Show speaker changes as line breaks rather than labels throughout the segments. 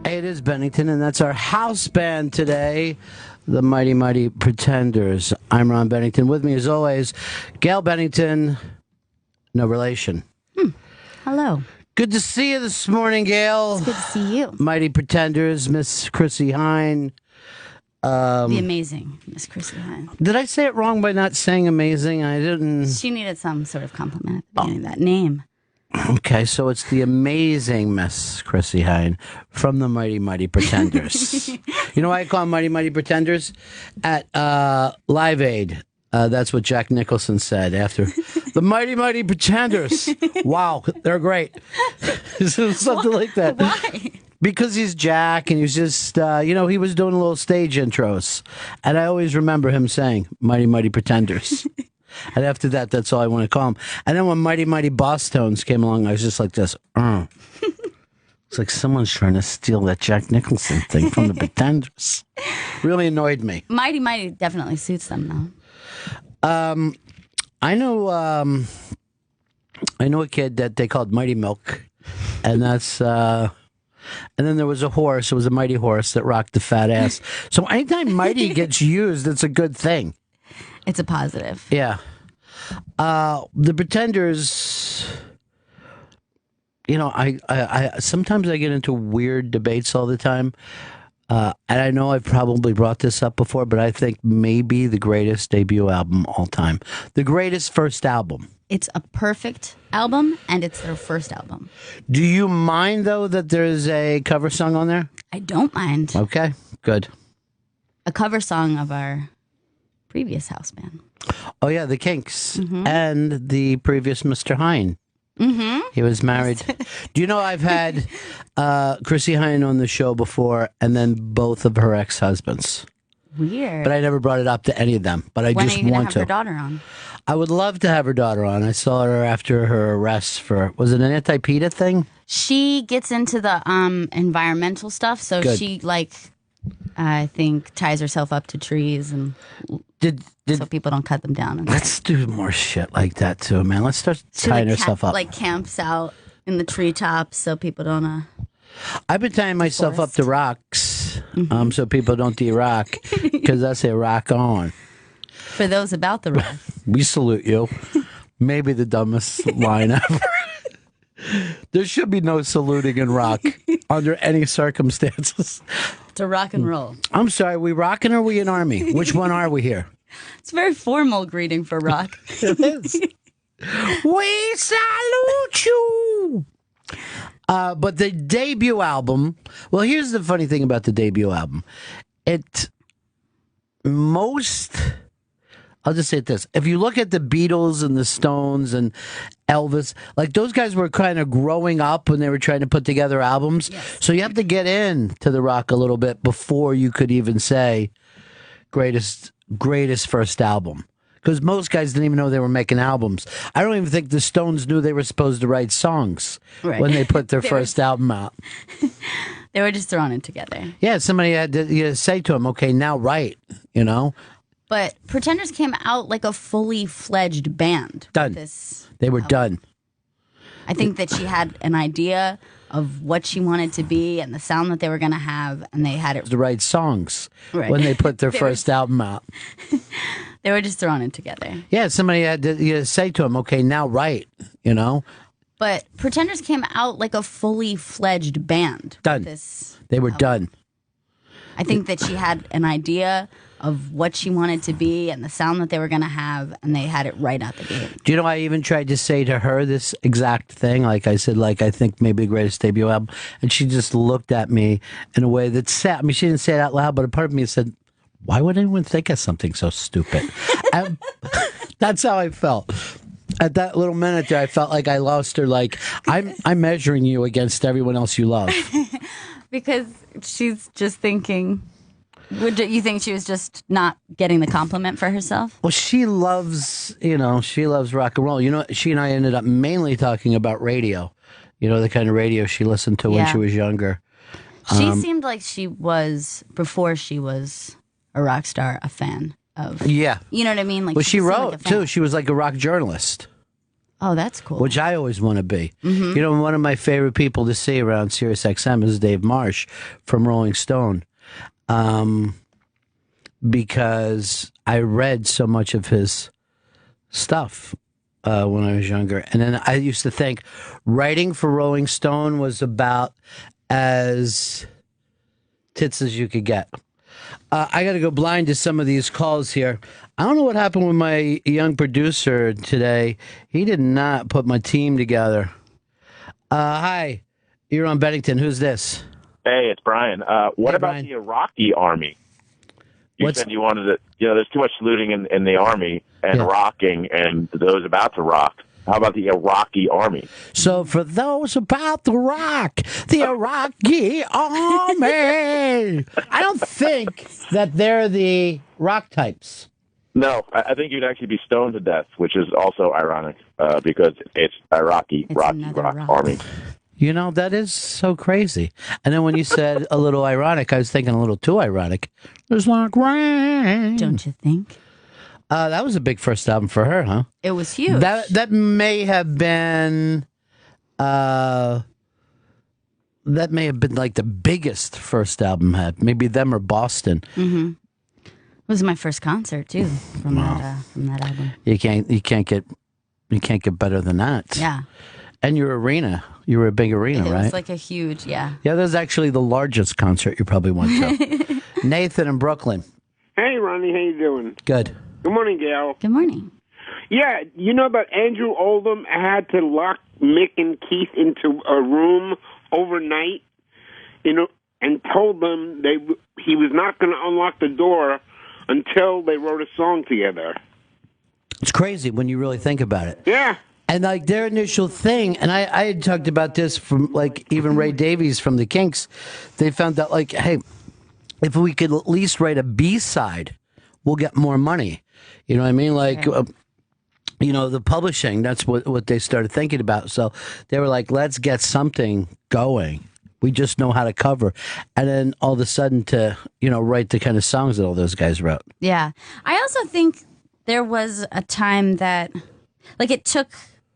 Hey, it is Bennington, and that's our house band today, the Mighty Mighty Pretenders. I'm Ron Bennington. With me, as always, Gail Bennington, no relation.
Hello.
Good to see you this morning, Gail.
It's good to see you.
Mighty Pretenders, Miss Chrissy Hine.
The amazing Miss Chrissy Hine.
Did I say it wrong by not saying amazing? I didn't.
She needed some sort of compliment at the beginning of that name.
Okay, so it's the amazing Miss Chrissy Hine from the Mighty Mighty Pretenders. You know why I call them Mighty Mighty Pretenders? At Live Aid, that's what Jack Nicholson said after the Mighty Mighty Pretenders. Wow, they're great. Something like that.
Why?
Because he's Jack, and he was just, he was doing little stage intros. And I always remember him saying, Mighty Mighty Pretenders. And after that, that's all I want to call him. And then when Mighty Mighty Boss Tones came along, I was just like this. It's like someone's trying to steal that Jack Nicholson thing from the Pretenders. Really annoyed me.
Mighty Mighty definitely suits them, though.
I know a kid that they called Mighty Milk. And that's... and then there was a horse. It was a mighty horse that rocked the fat ass. So anytime mighty gets used, it's a good thing.
It's a positive.
Yeah. The Pretenders, I sometimes I get into weird debates all the time. And I know I've probably brought this up before, but I think maybe the greatest debut album all time. The greatest first album.
It's a perfect album, and it's their first album.
Do you mind, though, that there's a cover song on there?
I don't mind.
Okay, good.
A cover song of our previous house band.
Oh, yeah, the Kinks and the previous Mr. Hine. Mm-hmm. He was married. Do you know I've had Chrissy Hine on the show before, and then both of her ex-husbands.
Weird.
But I never brought it up to any of them. But I
when
just
are you
want
have
to.
her daughter on?
I would love to have her daughter on. I saw her after her arrest for, was it an anti-PETA thing?
She gets into the environmental stuff, so
Good.
she I think ties herself up to trees and so people don't cut them down.
Let's do more shit like that too, man. Let's start tying herself up.
Like camps out in the treetops so people don't.
I've been tying myself up to rocks, so people don't de-rock, because I say rock on.
For those about the rock.
We salute you. Maybe the dumbest line ever. There should be no saluting in rock under any circumstances.
It's a rock and roll.
I'm sorry, we rocking or we an army? Which one are we here?
It's a very formal greeting for rock.
It is. We salute you. But the debut album, well, here's the funny thing about the debut album. I'll just say this. If you look at the Beatles and the Stones and Elvis, like those guys were kind of growing up when they were trying to put together albums. Yes. So you have to get into the rock a little bit before you could even say greatest first album. Because most guys didn't even know they were making albums. I don't even think the Stones knew they were supposed to write songs when they put their first album out.
They were just throwing it together.
Yeah, somebody had to say to them, okay, now write,
But Pretenders came out like a fully fledged band.
Done. They were done.
I think that she had an idea of what she wanted to be and the sound that they were going to have, and they had it
to write songs when they put their first album out.
They were just throwing it together.
Yeah, somebody had to say to them, okay, now write,
But Pretenders came out like a fully fledged band.
Done. They were done.
I think that she had an idea of what she wanted to be and the sound that they were going to have, and they had it right out the gate.
Do you know, I even tried to say to her this exact thing. Like I said, I think maybe the greatest debut album. And she just looked at me in a way that sad. I mean, she didn't say it out loud, but a part of me said, why would anyone think of something so stupid? And that's how I felt. At that little minute there, I felt like I lost her. Like, I'm measuring you against everyone else you love.
Because she's just thinking... You think she was just not getting the compliment for herself?
Well, she loves rock and roll. She and I ended up mainly talking about radio. The kind of radio she listened to when she was younger.
She seemed like she was, before she was a rock star, a fan of.
Yeah.
You know what I mean? Like,
well, she wrote, too. She was like a rock journalist.
Oh, that's cool.
which I always want to be. You know, one of my favorite people to see around Sirius XM is Dave Marsh from Rolling Stone, because I read so much of his stuff when I was younger. And then I used to think writing for Rolling Stone was about as tits as you could get. I got to go blind to some of these calls here. I don't know what happened with my young producer today. He did not put my team together. Hi, you're on Bennington. Who's this?
Hey, it's Brian. What
Hey,
about
Brian.
the Iraqi army? You said you wanted to, there's too much looting in the army and rocking and those about to rock. How about the Iraqi army?
So for those about to rock, the Iraqi army. I don't think that they're the rock types.
No, I think you'd actually be stoned to death, which is also ironic because it's Rocky rock army.
You know, that is so crazy. And then when you said a little ironic, I was thinking a little too ironic. It's like rain.
Don't you think?
That was a big first album for her, huh?
It was huge.
That may have been like the biggest first album had. Maybe them or Boston.
Mm-hmm. It was my first concert too from that album.
You can't get better than that.
Yeah.
And your arena. You were a big arena, right?
It was like a huge, yeah.
Yeah, that was actually the largest concert you probably went to. Nathan in Brooklyn.
Hey, Ronnie, how you doing?
Good.
Good morning, Gail.
Good morning.
Yeah, you know about Andrew Oldham had to lock Mick and Keith into a room overnight, and told them he was not going to unlock the door until they wrote a song together.
It's crazy when you really think about it.
Yeah.
And like their initial thing, and I had talked about this from like even Ray Davies from the Kinks, they found out like, hey, if we could at least write a B-side, we'll get more money. You know what I mean? Like, the publishing, that's what they started thinking about. So they were like, let's get something going. We just know how to cover. And then all of a sudden to, write the kind of songs that all those guys wrote.
Yeah. I also think there was a time that, like, it took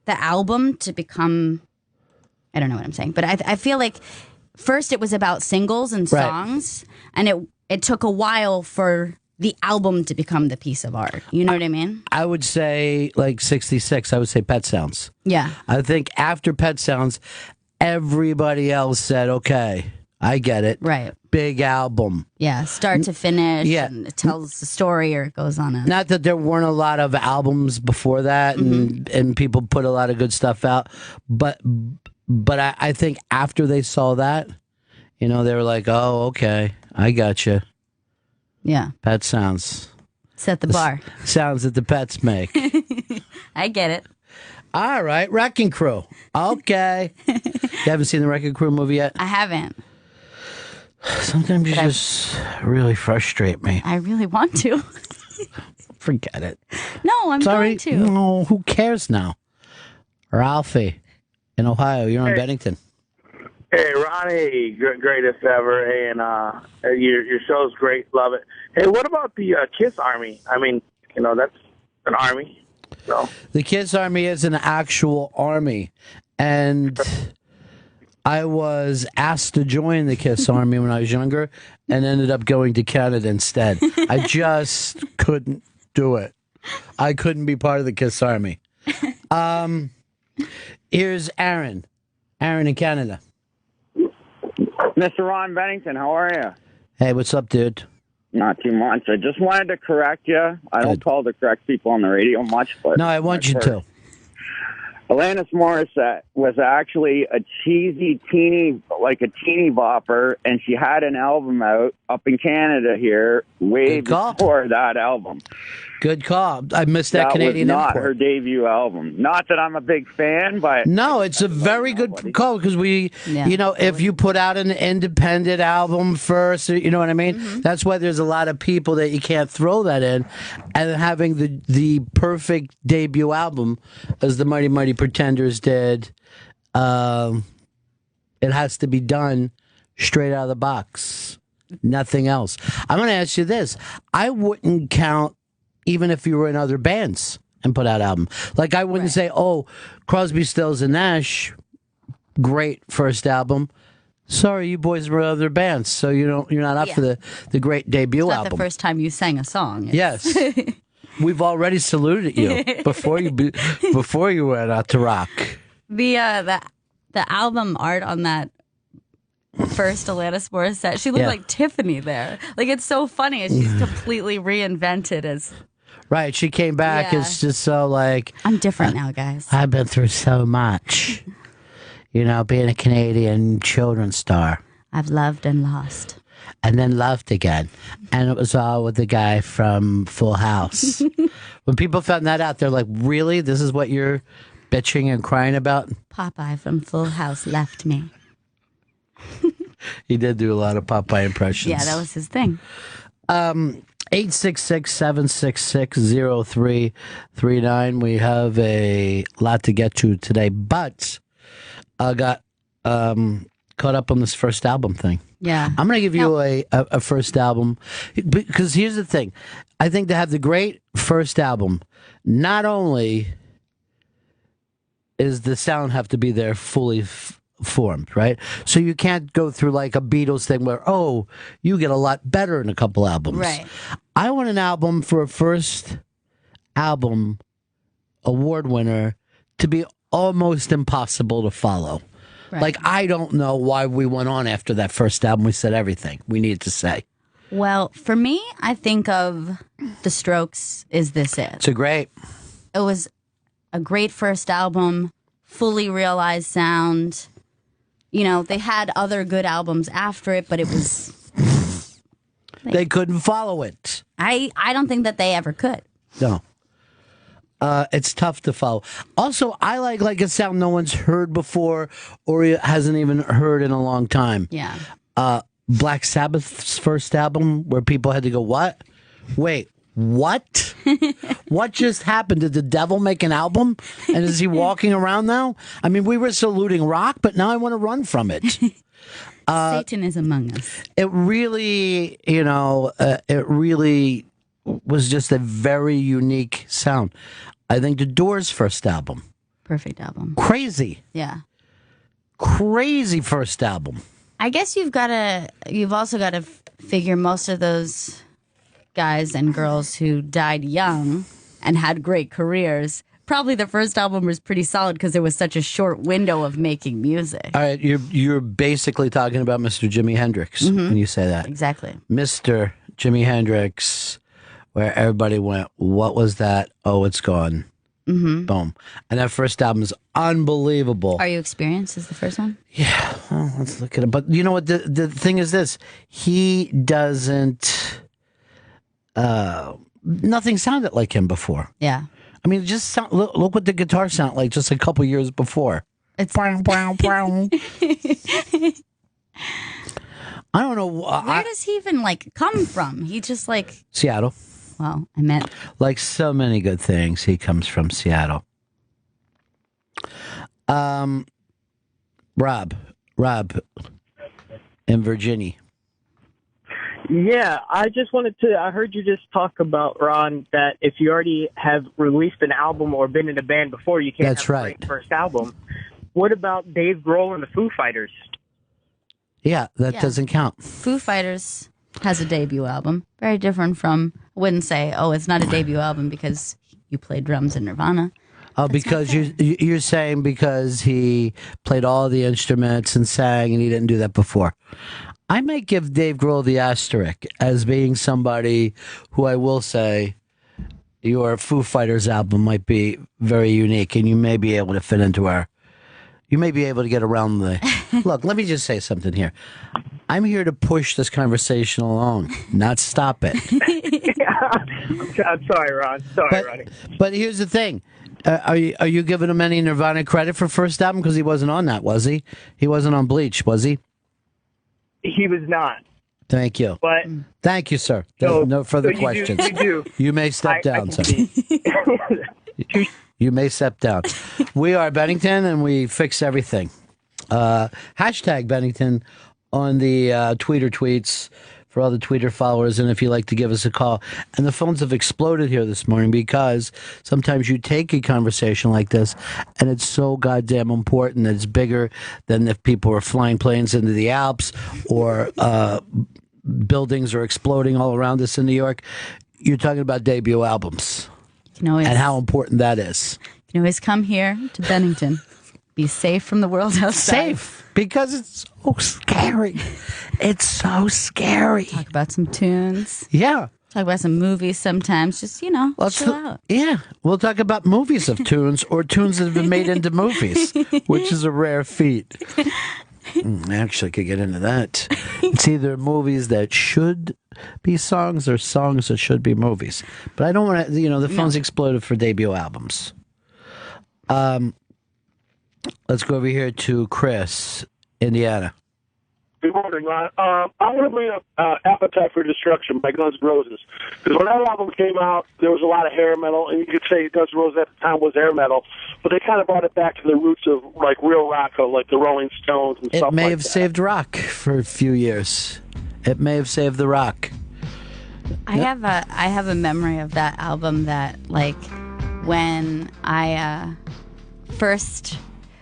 the album to become, I don't know what I'm saying, but I feel like first it was about singles and songs, and it took a while for the album to become the piece of art. You know what I mean?
I would say like 66, I would say Pet Sounds.
Yeah.
I think after Pet Sounds, everybody else said, okay, I get it.
Right.
Big album.
Yeah, start to finish.
Yeah.
And it tells the story or it goes on.
Not that there weren't a lot of albums before that and people put a lot of good stuff out. But I think after they saw that, they were like, oh, okay, I got you.
Yeah.
Pet Sounds.
Set the bar.
Sounds that the pets make.
I get it.
All right, Wrecking Crew. Okay. You haven't seen the Wrecking Crew movie yet?
I haven't.
Sometimes you just really frustrate me.
I really want to.
Forget it.
No, I'm
Sorry.
going to.
No, who cares now? Ralphie in Ohio. You're on Bennington.
Hey, Ronnie, greatest ever. Hey, and your show's great. Love it. Hey, what about the Kiss Army? I mean, that's an army. So
The Kiss Army is an actual army. And I was asked to join the Kiss Army when I was younger and ended up going to Canada instead. I just couldn't do it. I couldn't be part of the Kiss Army. Here's Aaron. Aaron in Canada.
Mr. Ron Bennington, how are you?
Hey, what's up, dude?
Not too much. I just wanted to correct you. I don't call to correct people on the radio much, but
No, I want you to.
Alanis Morissette was actually a cheesy teeny bopper, and she had an album out up in Canada here way before that album.
Good call. I missed that Canadian
was not
import.
her debut album. Not that I'm a big fan, but
No, it's a very good call because if you put out an independent album first, you know what I mean? That's why there's a lot of people that you can't throw that in. And having the perfect debut album, as the Mighty Mighty Pretenders did, it has to be done straight out of the box. Nothing else. I'm going to ask you this. I wouldn't count, even if you were in other bands, and put out album. Like I wouldn't say, oh, Crosby, Stills and Nash, great first album. Sorry, you boys were other bands, so you're not up for the great debut
It's not
album.
the first time you sang a song.
Yes. We've already saluted you before you went out to rock.
The album art on that first Alanis Morissette, she looked like Tiffany there. Like, it's so funny. She's completely reinvented as...
Right, she came back. It's just so like...
I'm different now, guys.
I've been through so much. You know, being a Canadian children's star.
I've loved and lost.
And then loved again. And it was all with the guy from Full House. When people found that out, they're like, really? This is what you're bitching and crying about?
Popeye from Full House left me.
He did do a lot of Popeye impressions.
Yeah, that was his thing.
866-766-0339. We have a lot to get to today, but I got caught up on this first album thing.
Yeah.
I'm going to give you a first album, because here's the thing. I think to have the great first album, not only is the sound have to be there fully formed, right? So you can't go through like a Beatles thing where, oh, you get a lot better in a couple albums.
Right.
I want an album for a first album award winner to be almost impossible to follow.
Right.
Like, I don't know why we went on after that first album. We said everything we needed to say.
Well, for me, I think of The Strokes, Is This It?
It's a great.
It was a great first album, fully realized sound. You know, they had other good albums after it, but it was...
They couldn't follow it.
I don't think that they ever could.
No. It's tough to follow. Also, I like a sound no one's heard before or hasn't even heard in a long time.
Yeah.
Black Sabbath's first album, where people had to go, what? Wait, what? What just happened? Did the devil make an album? And is he walking around now? I mean, we were saluting rock, but now I want to run from it.
Satan is among us.
It really, it really was just a very unique sound. I think the Doors' first album.
Perfect album.
Crazy.
Yeah.
Crazy first album.
I guess you've also got to figure most of those guys and girls who died young and had great careers. Probably the first album was pretty solid because there was such a short window of making music.
All right, you're basically talking about Mr. Jimi Hendrix when you say that.
Exactly.
Mr. Jimi Hendrix, where everybody went, what was that? Oh, it's gone. Mm-hmm. Boom. And that first album is unbelievable.
Are You Experienced is the first one?
Yeah, well, let's look at it. But you know what? The thing is this. He doesn't... nothing sounded like him before.
Yeah.
I mean, just look what the guitar sounded like just a couple years before.
It's
I don't know.
where does he even come from? He just
Seattle.
well, I meant
Like so many good things, he comes from Seattle. Rob in Virginia.
Yeah, I heard you just talk about, Ron, that if you already have released an album or been in a band before, you can't
That's
have a
right.
great first album. What about Dave Grohl and the Foo Fighters?
Yeah, that doesn't count.
Foo Fighters has a debut album. Very different from, I wouldn't say, oh, it's not a debut album because you played drums in Nirvana.
Oh, because you're saying because he played all the instruments and sang and he didn't do that before. I might give Dave Grohl the asterisk as being somebody who I will say your Foo Fighters album might be very unique and you may be able to fit into you may be able to get around look, let me just say something here. I'm here to push this conversation along, not stop it.
I'm sorry, Ron. Ronnie.
But here's the thing. Are you giving him any Nirvana credit for first album? Because he wasn't on that, was he? He wasn't on Bleach, was he?
He was not.
Thank you.
But
thank you, sir.
So,
No further
you
questions.
do.
You may step down, sir. You may step down. We are Bennington, and we fix everything. Hashtag Bennington on the Twitter tweets for all the Twitter followers, and if you'd like to give us a call. And the phones have exploded here this morning because sometimes you take a conversation like this, and it's so goddamn important that it's bigger than if people are flying planes into the Alps or buildings are exploding all around us in New York. You're talking about debut albums and how important that is.
You can always come here to Bennington. Be safe from the world outside.
Safe, because it's so scary. It's so scary.
Talk about some tunes.
Yeah.
Talk about some movies sometimes. Just, chill out.
Yeah. We'll talk about movies of tunes or tunes that have been made into movies, which is a rare feat. Actually, I could get into that. It's either movies that should be songs or songs that should be movies. But I don't want to, the phone's exploded for debut albums. Let's go over here to Chris, Indiana.
Good morning, Ron. I want to bring up Appetite for Destruction by Guns N' Roses. Because when that album came out, there was a lot of hair metal, and you could say Guns N' Roses at the time was hair metal, but they kind of brought it back to the roots of, like, real rock, of, like, the Rolling Stones and stuff like that.
It may have saved rock for a few years. It may have saved the rock.
I have a memory of that album that, like, when I first...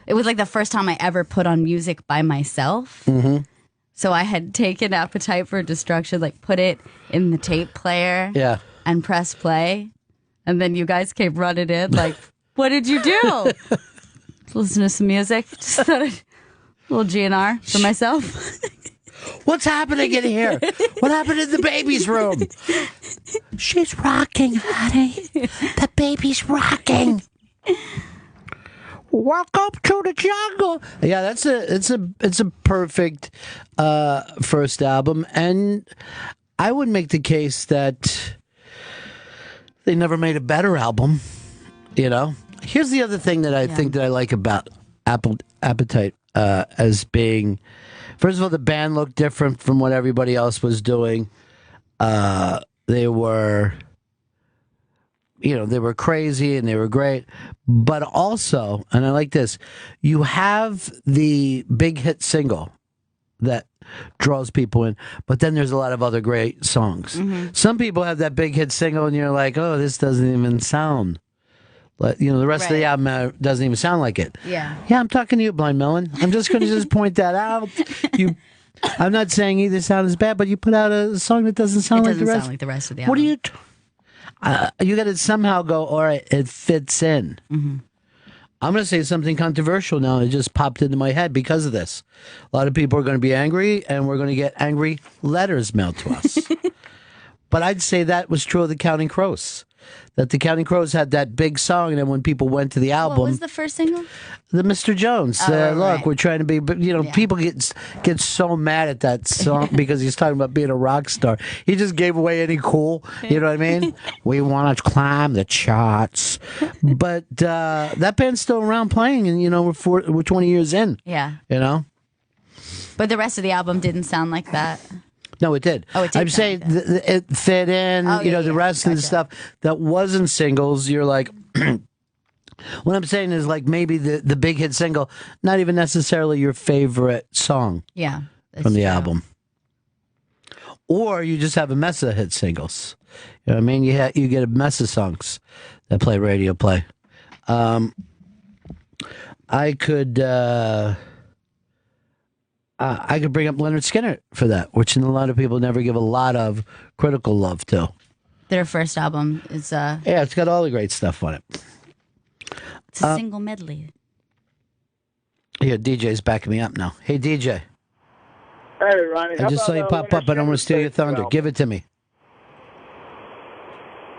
It was like the first time I ever put on music by myself. Mm-hmm. So I had taken Appetite for Destruction, like put it in the tape player and press play. And then you guys came running in like, what did you do? Listen to some music. Just thought a little GNR for myself.
What's happening in here? What happened in the baby's room? She's rocking, honey. The baby's rocking. Welcome to the jungle. Yeah, it's a perfect first album, and I would make the case that they never made a better album. Here's the other thing that I think that I like about Appetite as being, first of all, the band looked different from what everybody else was doing. They were. They were crazy and they were great. But also, and I like this, you have the big hit single that draws people in, but then there's a lot of other great songs. Mm-hmm. Some people have that big hit single and you're like, oh, this doesn't even sound like, the rest of the album doesn't even sound like it.
Yeah.
Yeah, I'm talking to you, Blind Melon. I'm just going to just point that out. I'm not saying either sound is bad, but you put out a song that doesn't sound like the rest.
Sound like the rest of the album.
What are you... you got to somehow go, all right, it fits in. Mm-hmm. I'm going to say something controversial now. It just popped into my head because of this. A lot of people are going to be angry, and we're going to get angry letters mailed to us. But I'd say that was true of the Counting Crows. That the Counting Crows had that big song, and then when people went to the album...
What was the first single?
The Mr. Jones. Look, we're trying to be... people get so mad at that song because he's talking about being a rock star. He just gave away any cool, you know what I mean? We want to climb the charts. But that band's still around playing, and, we're 20 years in.
Yeah.
But
the rest of the album didn't sound like that.
No, it did.
Oh, it did.
I'm saying it fit in. The rest of the stuff that wasn't singles, you're like, what I'm saying is like maybe the big hit single, not even necessarily your favorite song.
Yeah,
from the album, or you just have a mess of hit singles. You know what I mean? You get a mess of songs that play radio play. I could. I could bring up Leonard Skinner for that, which a lot of people never give a lot of critical love to.
Their first album is...
yeah, it's got all the great stuff on it.
It's a single medley.
Yeah, DJ's backing me up now. Hey, DJ.
Hey, Ronnie.
I just saw you pop up. I don't want to steal your thunder. Give it to me.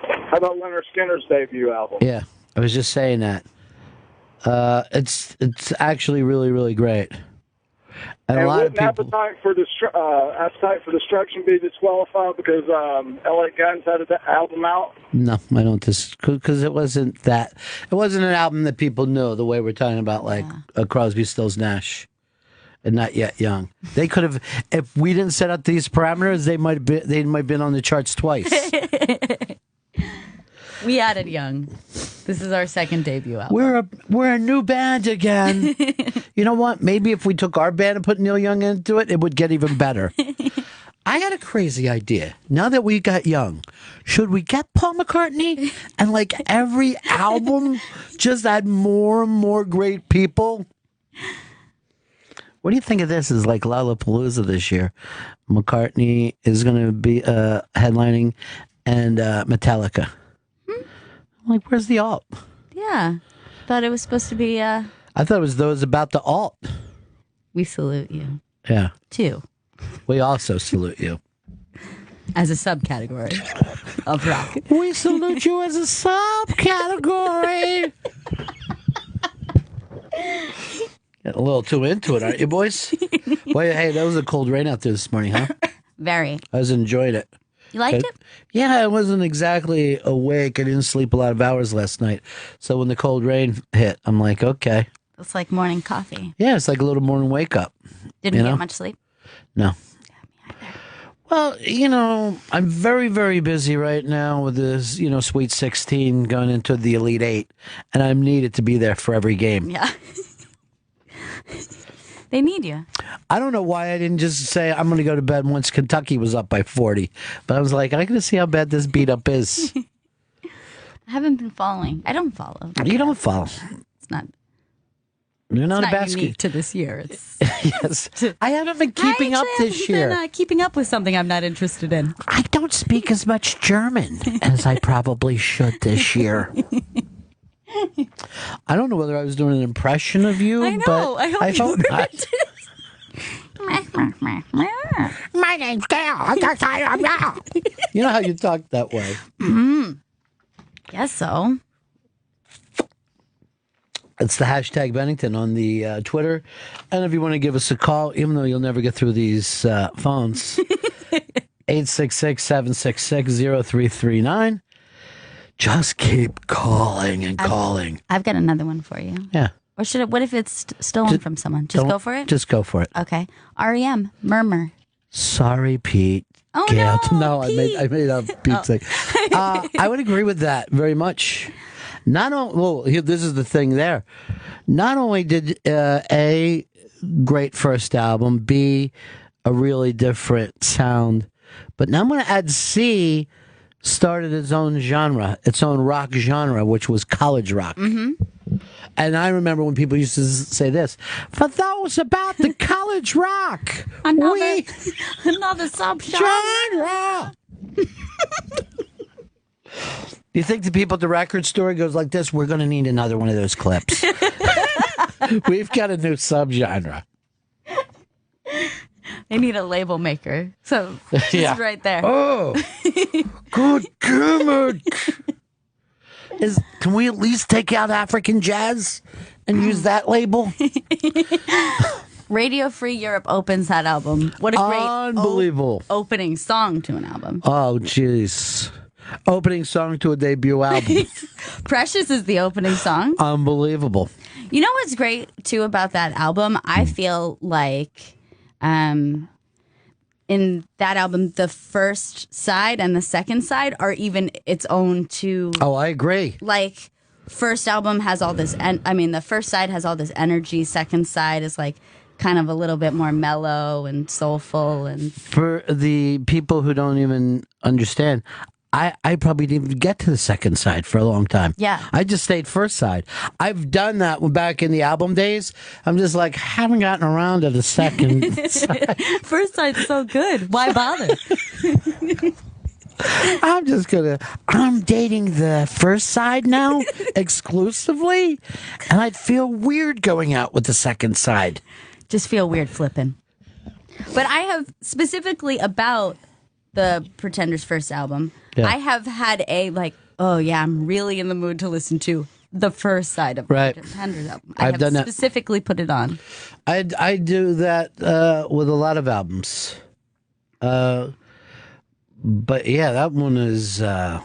How about Leonard Skinner's debut album?
Yeah, I was just saying that. It's actually really, really great. And a lot of people...
Appetite for Destruction be disqualified because LA Guns had the album out?
No, I don't. Because it wasn't that. It wasn't an album that people knew the way we're talking about, like Crosby, Stills, Nash, and Not Yet Young. They could have, if we didn't set up these parameters, they might have been on the charts twice.
We added Young. This is our second debut album.
We're a new band again. You know what? Maybe if we took our band and put Neil Young into it, it would get even better. I had a crazy idea. Now that we got young, should we get Paul McCartney and like every album just add more and more great people? What do you think of this? Is like Lollapalooza this year. McCartney is going to be headlining and Metallica. I'm like, where's the alt?
Yeah. Thought it was supposed to be.
I thought it was those about the alt.
We salute you.
Yeah.
Too.
We also salute you.
As a subcategory of rock.
We salute you as a subcategory. Getting a little too into it, aren't you, boys? Boy, hey, that was a cold rain out there this morning, huh?
Very.
I was enjoying it.
You liked it?
Yeah, I wasn't exactly awake. I didn't sleep a lot of hours last night. So when the cold rain hit, I'm like, okay.
It's like morning coffee.
Yeah, it's like a little morning wake up.
Didn't get much sleep?
No. Well, I'm very, very busy right now with this, Sweet 16 going into the Elite 8. And I'm needed to be there for every game.
Yeah. They need you.
I don't know why I didn't just say I'm going to go to bed once Kentucky was up by 40. But I was like, I got to see how bad this beat up is.
I haven't been following. I don't follow.
You don't follow.
It's not.
You're not
it's
a
not
basket.
unique to this year. It's
yes. I haven't been keeping up this year.
Been, keeping up with something I'm not interested in.
I don't speak as much German as I probably should this year. I don't know whether I was doing an impression of you.
I know.
But
I hope
not.
My name's Gail.
You know how you talk that way.
Guess so.
It's the hashtag Bennington on the Twitter. And if you want to give us a call, even though you'll never get through these phones, 866-766-0339. Just keep calling and calling.
I've got another one for you.
Yeah.
Or should it? What if it's stolen from someone? Just go for it?
Just go for it.
Okay. REM, Murmur.
Sorry, Pete.
Oh,
Gail.
no,
Pete. I made up Pete's thing. I would agree with that very much. This is the thing there. Not only did A, great first album, B, a really different sound, but now I'm going to add C, started its own genre, its own rock genre, which was college rock. Mm-hmm. And I remember when people used to say this, for those about the college rock,
another subgenre.
Do you think the people at the record store goes like this? We're going to need another one of those clips. We've got a new subgenre.
They need a label maker. So just right there.
Oh, God damn it. Can we at least take out African jazz and use that label?
Radio Free Europe opens that album. What a great
unbelievable
opening song to an album.
Oh, jeez. Opening song to a debut album.
Precious is the opening song.
Unbelievable.
You know what's great, too, about that album? I feel like in that album, the first side and the second side are even its own two.
Oh, I agree.
Like, first album has all this, the first side has all this energy. Second side is like kind of a little bit more mellow and soulful. And
for the people who don't even understand, I probably didn't even get to the second side for a long time.
Yeah.
I just stayed first side. I've done that back in the album days. I'm just like, haven't gotten around to the second side.
First side's so good. Why bother?
I'm dating the first side now exclusively, and I'd feel weird going out with the second side.
Just feel weird flipping. But I have specifically about the Pretenders' first album. Yeah. I have had I'm really in the mood to listen to the first side of the Pretenders album. I've done that. Specifically put it on.
I do that with a lot of albums. But yeah, that one is to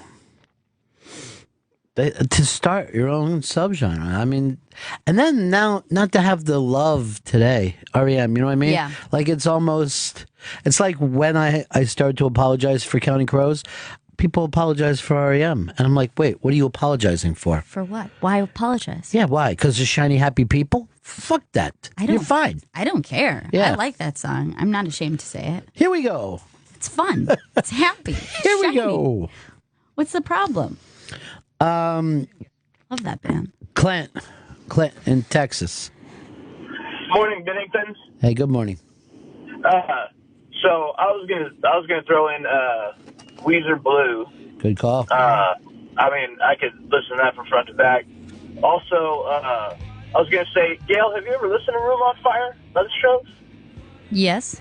start your own subgenre. I mean, and then now not to have the love today, REM, you know what I mean?
Yeah.
Like it's like when I started to apologize for Counting Crows, people apologize for REM. And I'm like, wait, what are you apologizing for?
For what? Why apologize?
Yeah, why? Because of Shiny Happy People? Fuck that. You're fine.
I don't care.
Yeah.
I like that song. I'm not ashamed to say it.
Here we go.
It's fun. It's happy.
Here we go.
What's the problem? Love that band.
Clint in Texas.
Morning, Bennington.
Hey, good morning.
So I was gonna throw in Weezer Blue.
Good call.
I mean, I could listen to that from front to back. Also, I was gonna say, Gail, have you ever listened to Room on Fire by the Strokes?
Yes.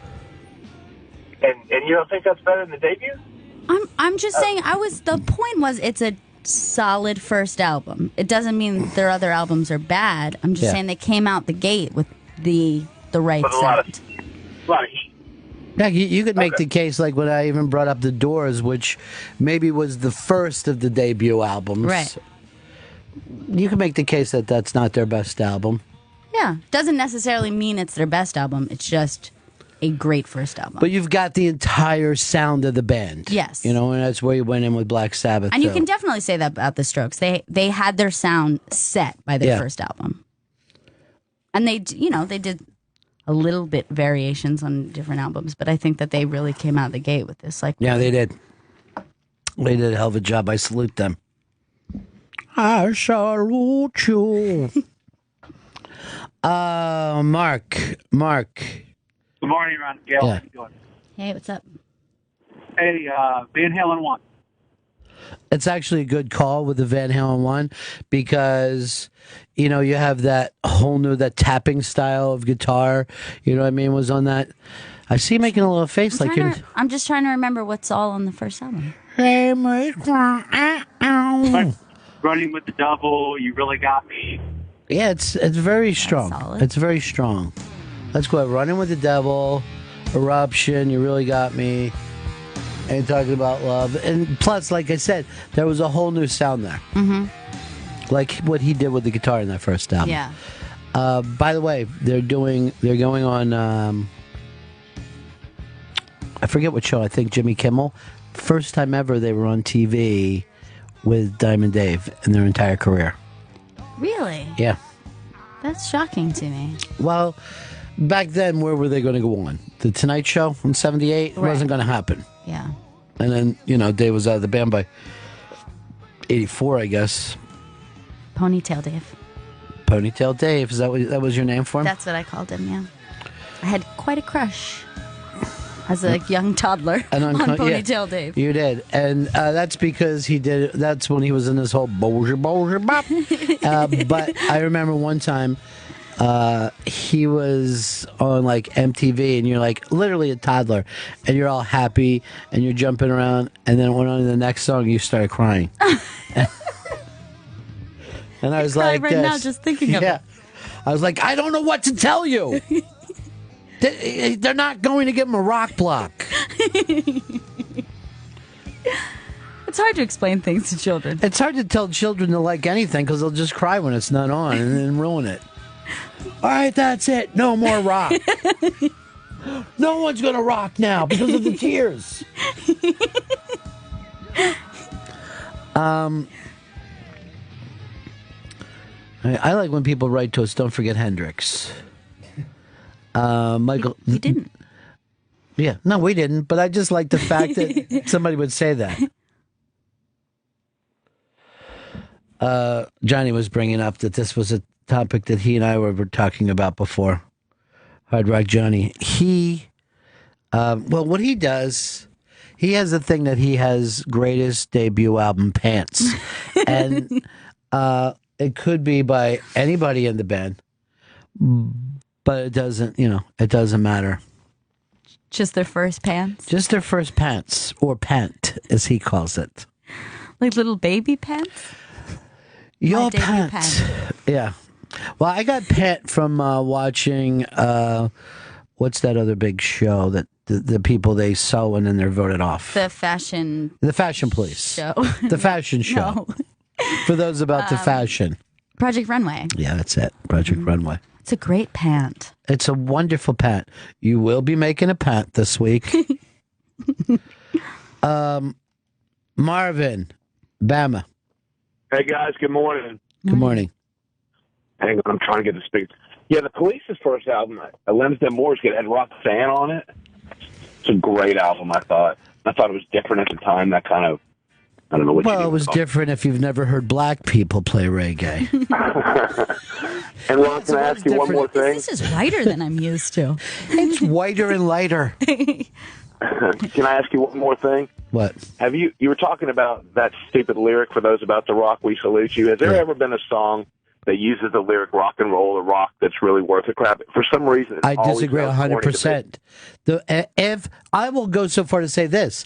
And you don't think that's better than the debut?
I'm just saying. The point was it's a solid first album. It doesn't mean their other albums are bad. I'm just saying they came out the gate with the right sound.
A lot of heat.
Yeah, you could make the case, like when I even brought up The Doors, which maybe was the first of the debut albums.
Right.
You can make the case that that's not their best album.
Yeah. Doesn't necessarily mean it's their best album. It's just a great first album.
But you've got the entire sound of the band.
Yes.
And that's where you went in with Black Sabbath.
And you can definitely say that about the Strokes. They had their sound set by their first album. And they did a little bit variations on different albums, but I think that they really came out of the gate with this.
Yeah, they did. They did a hell of a job. I salute them. I salute you. Mark.
Good morning, Ron. Gail, how you doing?
Hey, what's up?
Hey, Van Halen 1.
It's actually a good call with the Van Halen one because, you have that whole new, that tapping style of guitar, you know what I mean, was on that. I see you making a little face
I'm just trying to remember what's all on the first album.
Running with the Devil, You Really Got Me.
Yeah, it's very strong.
Solid.
It's very strong. Let's go ahead. Running with the Devil, Eruption, You Really Got Me. And talking about love. And plus, like I said, there was a whole new sound there. Mm-hmm. Like what he did with the guitar in that first album.
Yeah.
By the way, they're going on, I forget what show, I think Jimmy Kimmel. First time ever they were on TV with Diamond Dave in their entire career.
Really?
Yeah.
That's shocking to me.
Well, back then, where were they going to go on? The Tonight Show in 78? It wasn't going to happen.
Yeah.
And then, Dave was out of the band by 84, I guess.
Ponytail Dave.
Ponytail Dave. Is that what that was your name for him?
That's what I called him, yeah. I had quite a crush as a young toddler on Ponytail Dave.
You did. And that's because that's when he was in this whole Bolger Bop. But I remember one time he was on like MTV and you're like literally a toddler and you're all happy and you're jumping around and then it went on to the next song and you started crying. And I was like,
right now just thinking of it.
I was like, I don't know what to tell you. They're not going to give him a rock block.
It's hard to explain things to children.
It's hard to tell children to like anything because they'll just cry when it's not on and then ruin it. All right, that's it. No more rock. No one's going to rock now because of the tears. I like when people write to us, don't forget Hendrix. Michael.
We didn't.
Yeah, no, we didn't. But I just like the fact that somebody would say that. Johnny was bringing up that this was a topic that he and I were talking about before. Hard Rock Johnny. What he does, he has a thing that he has greatest debut album pants. And it could be by anybody in the band. But it doesn't matter.
Just their first pants?
Just their first pants, or pant, as he calls it.
Like little baby pants?
Your pants. Yeah. Well, I got pant from watching, what's that other big show that the people they sew and then they're voted off?
The Fashion
Police.
Show.
The fashion show.
No.
For those about the fashion.
Project Runway.
Yeah, that's it. Project Runway.
It's a great pant.
It's a wonderful pant. You will be making a pant this week. Marvin, Bama.
Hey, guys. Good morning.
Good morning.
Hang on. I'm trying to get the speaker. Yeah, the Police's first album, Lemsden Moore's had Roxanne on it.
It's a great album, I thought. I thought it was different at the time. That kind of, I don't know what.
Well, it was different if you've never heard black people play reggae.
And Ron, can I ask you one more thing?
This is whiter than I'm used to.
It's whiter and lighter.
Can I ask you one more thing?
What?
You were talking about that stupid lyric, for those about to rock, we salute you. Has there ever been a song that uses the lyric rock and roll or rock that's really worth a crap? For some reason,
I disagree 100%. If I will go so far to say this,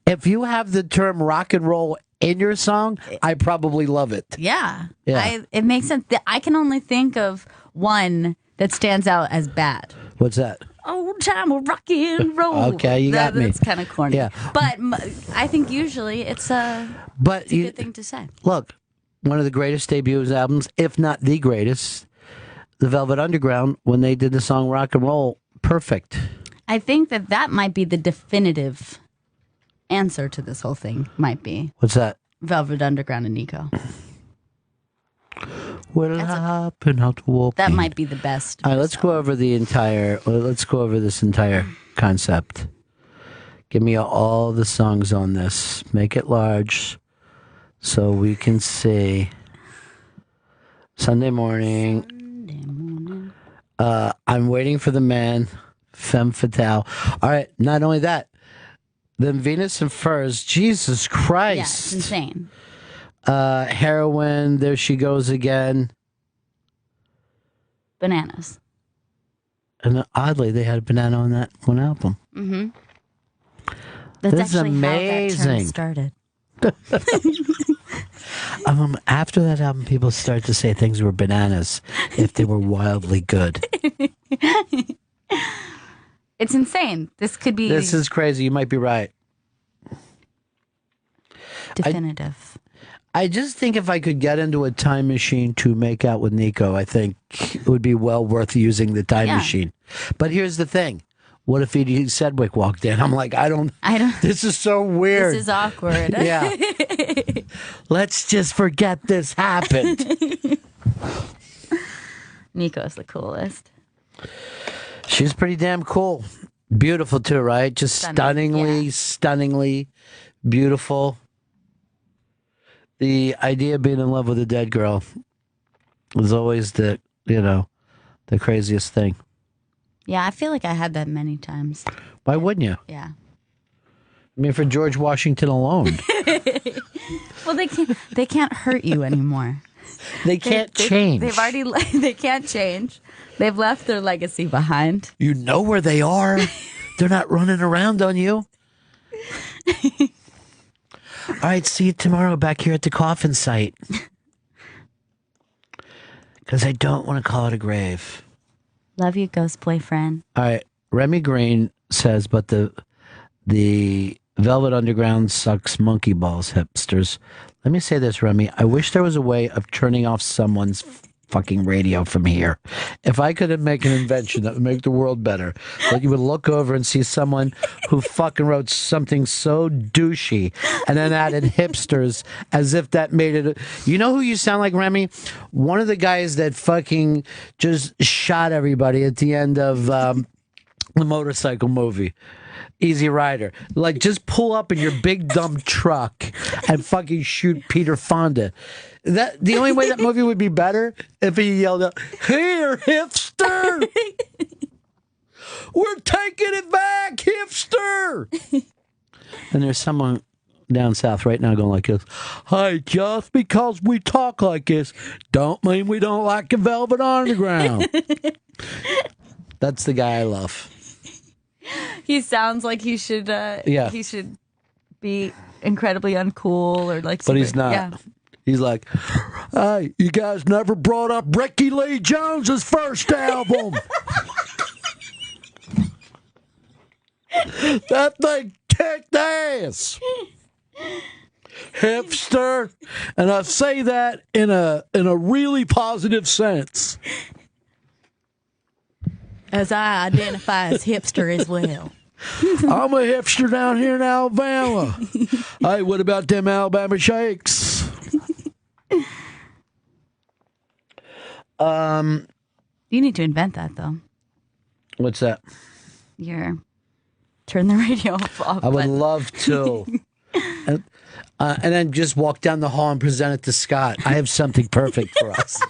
if you have the term rock and roll in your song, I probably love it.
Yeah.
Yeah.
It makes sense. I can only think of one that stands out as bad.
What's that?
Old time of rock and roll.
Okay, you got me.
That's kind of corny.
Yeah.
But I think usually it's a good thing to say.
Look, one of the greatest debut albums, if not the greatest, the Velvet Underground, when they did the song Rock and Roll, perfect.
I think that might be the definitive answer to this whole thing, might be.
What's that?
Velvet Underground and Nico.
What'll happen out to walk?
That might be the best.
All right, let's go over this entire concept. Give me all the songs on this. Make it large so we can see. Sunday morning. I'm waiting for the man. Femme fatale. All right, not only that. Then Venus and Furs. Jesus Christ.
Yeah, it's insane.
Heroin. There she goes again.
Bananas.
And oddly, they had a banana on that one album.
Mm-hmm. That's
this is
actually
amazing.
How that term started.
After that album, people started to say things were bananas if they were wildly good.
It's insane. This could be.
This is crazy. You might be right.
Definitive.
I just think if I could get into a time machine to make out with Nico, I think it would be well worth using the time machine. But here's the thing. What if Edie Sedgwick walked in? I'm like, I don't. This is so weird.
This is awkward.
Yeah. Let's just forget this happened.
Nico's the coolest.
She's pretty damn cool. Beautiful too, right? Just stunningly beautiful. The idea of being in love with a dead girl was always the craziest thing.
Yeah, I feel like I had that many times.
Why wouldn't you?
Yeah.
I mean, for George Washington alone.
Well, they can't hurt you anymore.
They can't change.
They can't change. They've left their legacy behind.
You know where they are. They're not running around on you. All right, see you tomorrow back here at the coffin site. Because I don't want to call it a grave.
Love you, ghost boyfriend.
All right, Remy Green says, but the Velvet Underground sucks monkey balls, hipsters. Let me say this, Remy. I wish there was a way of turning off someone's fucking radio from here. If I could make an invention that would make the world better, like you would look over and see someone who fucking wrote something so douchey and then added hipsters as if that made it. You know who you sound like, Remy? One of the guys that fucking just shot everybody at the end of the motorcycle movie. Easy Rider. Like, just pull up in your big dumb truck and fucking shoot Peter Fonda. The only way that movie would be better if he yelled out, "Here, hipster! We're taking it back, hipster!" And there's someone down south right now going like this, "Hey, just because we talk like this, don't mean we don't like the Velvet Underground." That's the guy I love.
He sounds like he should. He should be incredibly uncool or like.
But he's not.
Yeah.
He's like, "Hey, you guys never brought up Ricky Lee Jones's first album. That thing kicked ass, hipster." And I say that in a really positive sense.
As I identify as hipster as well.
I'm a hipster down here in Alabama. Hey, what about them Alabama shakes?
You need to invent that though.
What's that?
Your turn the radio off.
I would love to. And then just walk down the hall and present it to Scott. I have something perfect for us.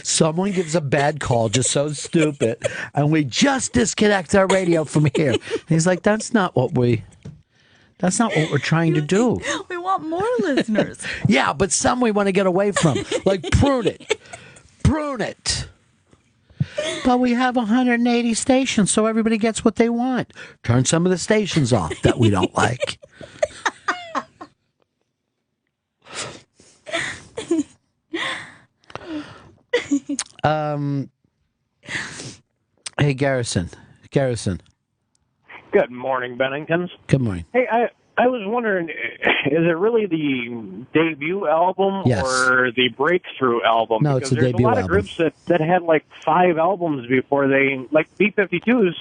Someone gives a bad call, just so stupid, and we just disconnect our radio from here. And he's like, that's not what we're trying to do.
We want more listeners.
Yeah, but some we want to get away from. Like, prune it. Prune it. But we have 180 stations, so everybody gets what they want. Turn some of the stations off that we don't like. Hey, Garrison.
Good morning, Benningtons.
Good morning.
Hey, I was wondering, is it really the debut album or the breakthrough album?
No,
because
it's a debut
there's a lot
album.
of groups that had like 5 albums before they, like B-52s,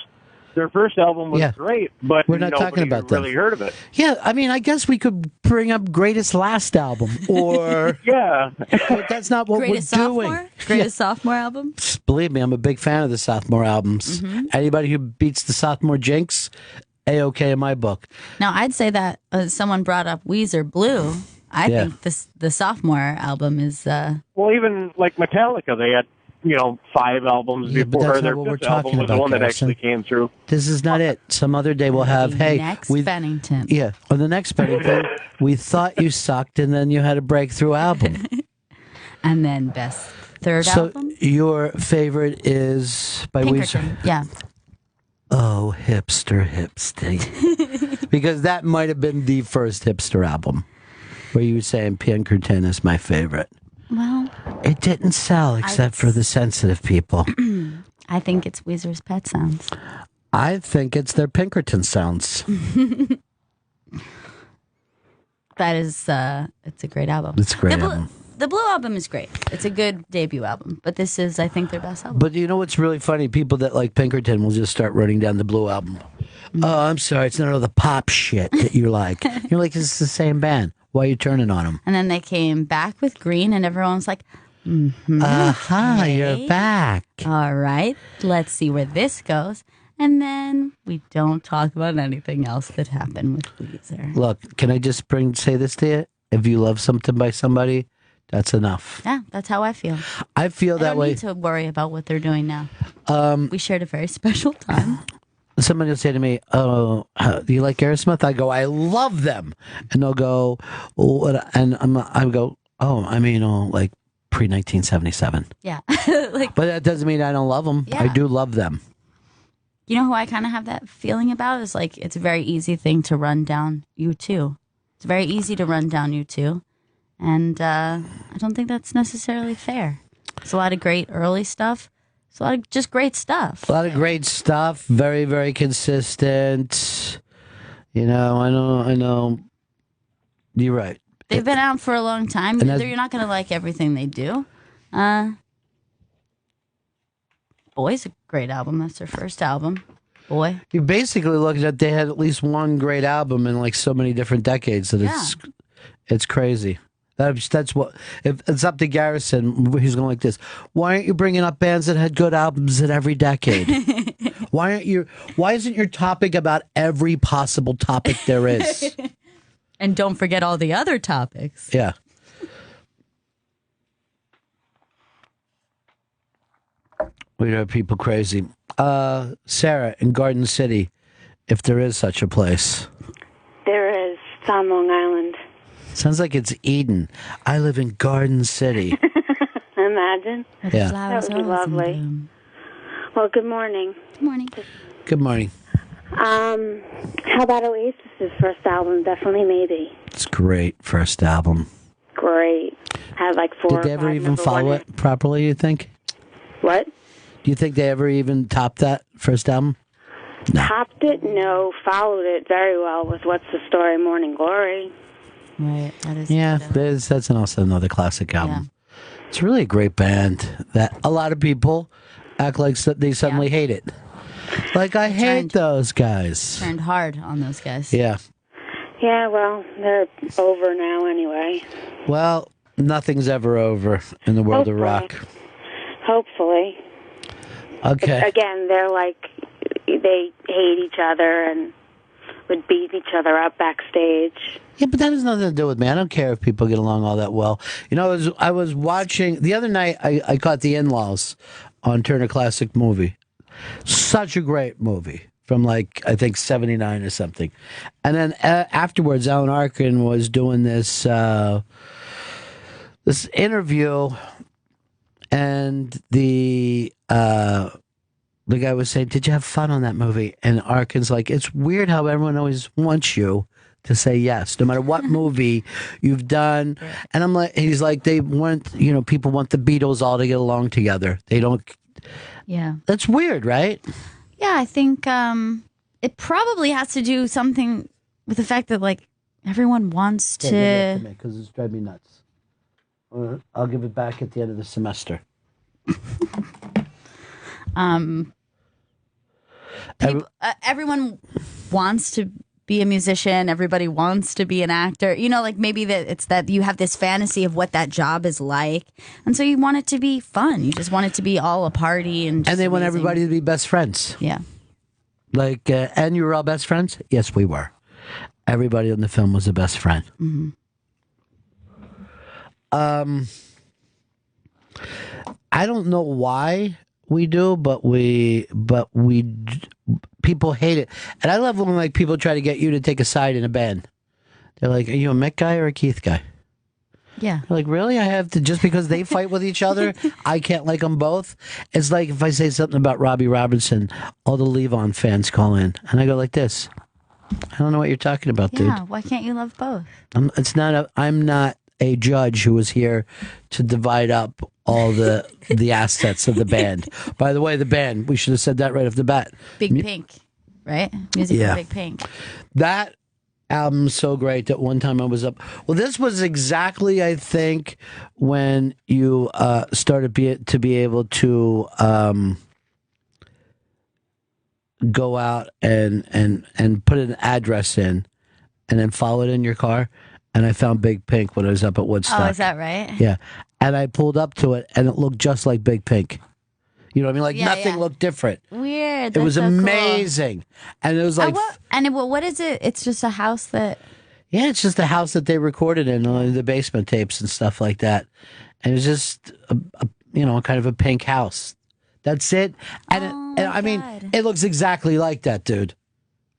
their first album was great, but
we're not
nobody
talking about them.
really heard of it.
Yeah, I mean, I guess we could bring up Greatest Last Album, or but that's not what
Greatest
we're
sophomore?
doing.
Greatest sophomore album?
Believe me, I'm a big fan of the sophomore albums. Anybody who beats the sophomore jinx, A-OK in my book.
Now, I'd say that someone brought up Weezer Blue. I think the sophomore album is...
Well, even like Metallica, they had 5 albums before
that's
their
not what we're
fifth album
talking
was the
about,
one that
Garrison.
actually came through.
This is not it. Some other day we'll have,
Bennington.
Yeah, on the next Bennington, we thought you sucked, and then you had a breakthrough album.
And then best third
So
album?
your favorite is by
Pinkerton.
Weezer?
Yeah.
Oh, hipster. Because that might have been the first hipster album where you were saying Pinkerton is my favorite.
Well,
it didn't sell except for the sensitive people.
I think it's Weezer's Pet Sounds.
I think it's their Pinkerton sounds.
That is, it's a great album.
It's a great album.
The Blue album is great. It's a good debut album, but this is, I think, their best album.
But you know what's really funny? People that like Pinkerton will just start running down the Blue album. Oh, I'm sorry, it's none of the pop shit that you like. You're like, it's the same band. Why are you turning on them?
And then they came back with Green, and everyone's like,
aha,
okay.
you're back.
All right, let's see where this goes. And then we don't talk about anything else that happened with Weezer.
Look, can I just say this to you? If you love something by somebody, that's enough.
Yeah, that's how I feel.
I feel that way.
I don't need to worry about what they're doing now. We shared a very special time.
Somebody will say to me, "Oh, do you like Aerosmith?" I go, "I love them," and they'll go, well, what? And I go, "Oh, I mean, like pre-1977."
Yeah,
but that doesn't mean I don't love them.
Yeah.
I do love them.
You know who I kind of have that feeling about is like it's a very easy thing to run down U2. It's very easy to run down U2, and I don't think that's necessarily fair. It's a lot of great early stuff. It's a lot of just great stuff.
A lot of great stuff. Very, very consistent. You know, I know. You're right.
They've been out for a long time.
And
You're not going to like everything they do. Boy's a great album. That's their first album. Boy.
You're basically looking at they had at least one great album in like so many different decades that it's crazy. That's what if it's up to Garrison. He's going like this. Why aren't you bringing up bands that had good albums in every decade? Why isn't your topic about every possible topic there is?
And don't forget all the other topics.
Yeah. We drive people crazy. Sarah in Garden City, if there is such a place.
There is. It's on Long Island.
Sounds like it's Eden. I live in Garden City.
Imagine.
Yeah.
That would be lovely. Well, good morning.
Good morning.
Good morning.
How about Oasis's first album? Definitely Maybe.
It's great first album.
Great. Had like 4
Did they ever even follow it properly, you think?
What?
Do you think they ever even topped that first album? No.
Topped it? No. Followed it very well with What's the Story, Morning Glory.
Right. That is.
Yeah, that's also another classic album. Yeah. It's really a great band that a lot of people act like they suddenly hate it. Like, I hate those guys.
Turned hard on those guys.
Yeah.
Yeah, well, they're over now anyway.
Well, nothing's ever over in the world of rock.
Hopefully.
Okay.
But again, they're like, they hate each other, and would beat each other up backstage.
Yeah, but that has nothing to do with me. I don't care if people get along all that well. You know, I was watching the other night. I caught The In-Laws on Turner Classic Movie. Such a great movie from like I think '79 or something. And then afterwards, Alan Arkin was doing this this interview, and the guy was saying, "Did you have fun on that movie?" And Arkin's like, "It's weird how everyone always wants you to say yes, no matter what movie you've done." And I'm like, he's like, they want, you know, people want the Beatles all to get along together. They don't.
Yeah.
That's weird, right?
Yeah, I think it probably has to do something with the fact that like everyone wants to.
Because it's driving me nuts. I'll give it back at the end of the semester.
Everyone wants to be a musician. Everybody wants to be an actor. You know, like maybe that it's that you have this fantasy of what that job is like, and so you want it to be fun. You just want it to be all a party and.
And they want everybody to be best friends.
Yeah.
Like, and you were all best friends? Yes, we were. Everybody in the film was a best friend.
Mm-hmm.
I don't know why we do, but people hate it, and I love when like people try to get you to take a side in a band. They're like, "Are you a Mick guy or a Keith guy?"
Yeah.
You're like, really? I have to, just because they fight with each other, I can't like them both? It's like if I say something about Robbie Robinson, all the Levon fans call in, and I go like this. I don't know what you're talking about, dude.
Yeah, why can't you love both?
I'm not a judge who is here to divide up all the assets of the band. By the way, the band, we should have said that right off the bat.
Big Pink, right? Music
Yeah.
for Big Pink.
That album's so great that one time I was up. Well, this was exactly, I think, when you started to be able to go out and put an address in and then follow it in your car. And I found Big Pink when I was up at Woodstock.
Oh, is that right?
Yeah. And I pulled up to it and it looked just like Big Pink. You know what I mean? Like nothing looked different.
Weird.
It was
That's so
amazing.
Cool.
And it was like...
what is it? It's just a house that...
Yeah, it's just a house that they recorded in, the basement tapes and stuff like that. And it's just, kind of a pink house. That's it. And, I mean, it looks exactly like that, dude,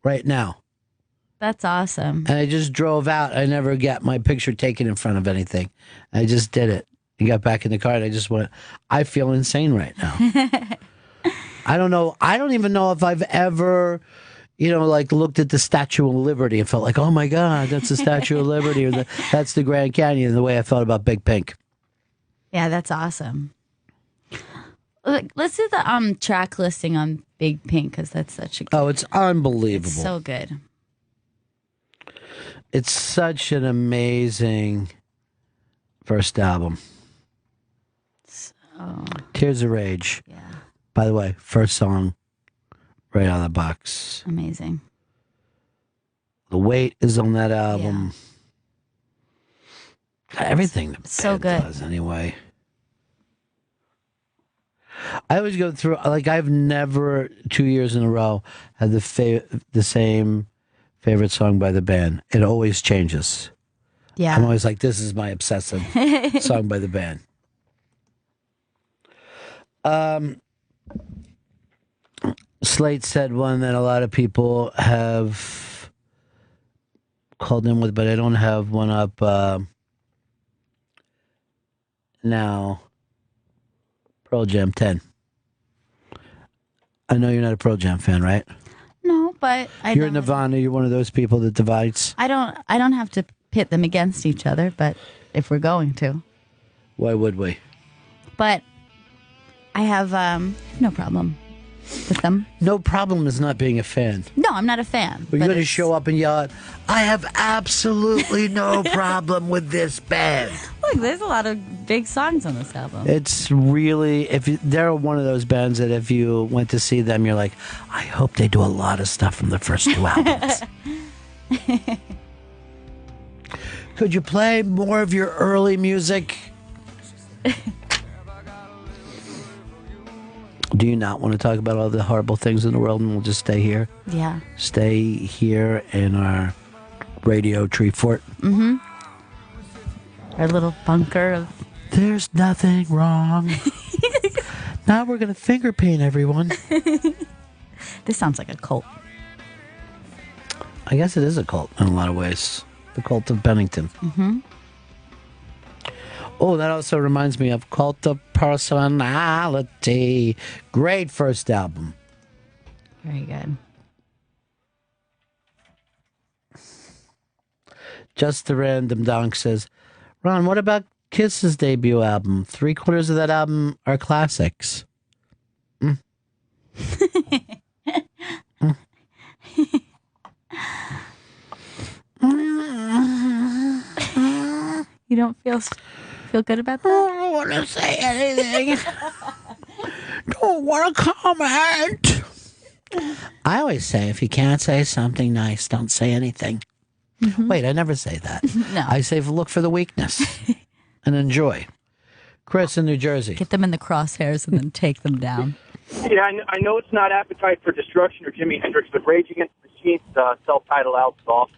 right now.
That's awesome.
And I just drove out. I never got my picture taken in front of anything. I just did it. And got back in the car and I just went, I feel insane right now. I don't know. I don't even know if I've ever, looked at the Statue of Liberty and felt like, oh my God, that's the Statue of Liberty or that's the Grand Canyon, the way I felt about Big Pink.
Yeah, that's awesome. Let's do the track listing on Big Pink because that's such a good...
Oh, it's unbelievable.
It's so good.
It's such an amazing first album. Tears of Rage.
Yeah.
By the way, first song right out of the box.
Amazing.
The Weight is on that album. Yeah. Everything the
so
band
good
does anyway. I always go through, I've never 2 years in a row had the same favorite song by the band. It always changes.
Yeah.
I'm always like, this is my obsessive song by the band. Slate said one that a lot of people have called in with, but I don't have one up now. Pearl Jam 10. I know you're not a Pearl Jam fan, right?
No, but
you're a Nirvana. You're one of those people that divides.
I don't have to pit them against each other, but if we're going to,
why would we?
But I have no problem with them.
No problem is not being a fan.
No, I'm not a fan.
We're going to show up and yell out, I have absolutely no problem with this band.
Look, there's a lot of big songs on this album.
It's really, they're one of those bands that if you went to see them, you're like, I hope they do a lot of stuff from the first two albums. Could you play more of your Do you not want to talk about all the horrible things in the world, and we'll just stay here?
Yeah.
Stay here in our radio tree fort.
Mm-hmm. Our little bunker of...
There's nothing wrong. Now we're going to finger paint everyone.
This sounds like a cult.
I guess it is a cult in a lot of ways. The cult of Bennington.
Mm-hmm.
Oh, that also reminds me of Cult of Personality. Great first album.
Very good.
Just the Random Donk says, Ron, what about Kiss's debut album? 3/4 of that album are classics. Mm.
You don't feel good about that?
I don't want to say anything. Don't want to comment. I always say, if you can't say something nice, don't say anything.
Mm-hmm.
Wait, I never say that.
No.
I say look for the weakness and enjoy. Chris in New Jersey.
Get them in the crosshairs and then take them down.
Yeah, I know it's not Appetite for Destruction or Jimi Hendrix, but Rage Against the Machine's self-titled album off.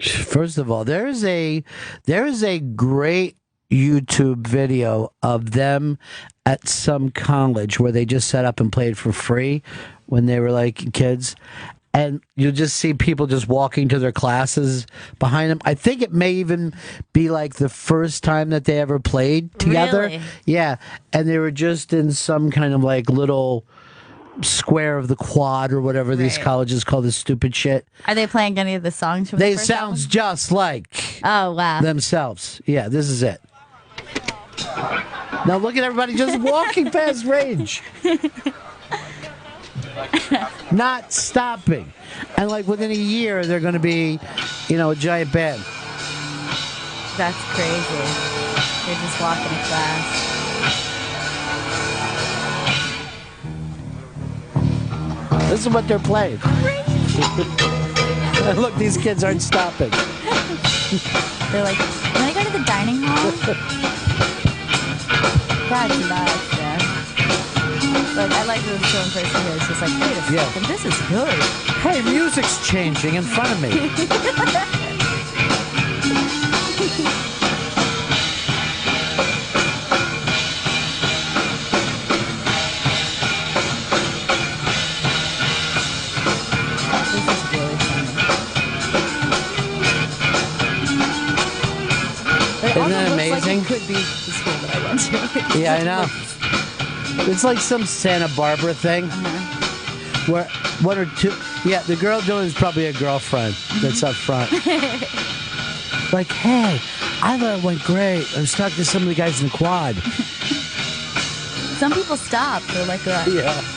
First of all, there is a great YouTube video of them at some college where they just set up and played for free when they were like kids. And you'll just see people just walking to their classes behind them. I think it may even be like the first time that they ever played together.
Really?
Yeah. And they were just in some kind of like little square of the quad or whatever these colleges call this stupid shit.
Are they playing any of the songs from
They
the first
sounds
album?
just like
wow.
themselves. Yeah, this is it. Now look at everybody just walking past Rage. Not stopping. And like within a year they're going to be, a giant band.
That's crazy. They're just walking to class.
This is what they're playing. And look, these kids aren't stopping.
They're like, can I go to the dining hall? That's nuts, man. Like, I like the film person here. It's just like, wait a second, this is good.
Hey, music's changing in front of me. Isn't that amazing?
Like it could be the school that I went to.
Yeah, I know. It's like some Santa Barbara thing. Where one or two... Yeah, the girl doing is probably a girlfriend that's up front. Like, hey, I thought it went great. I was talking to some of the guys in the quad.
Some people stop for like a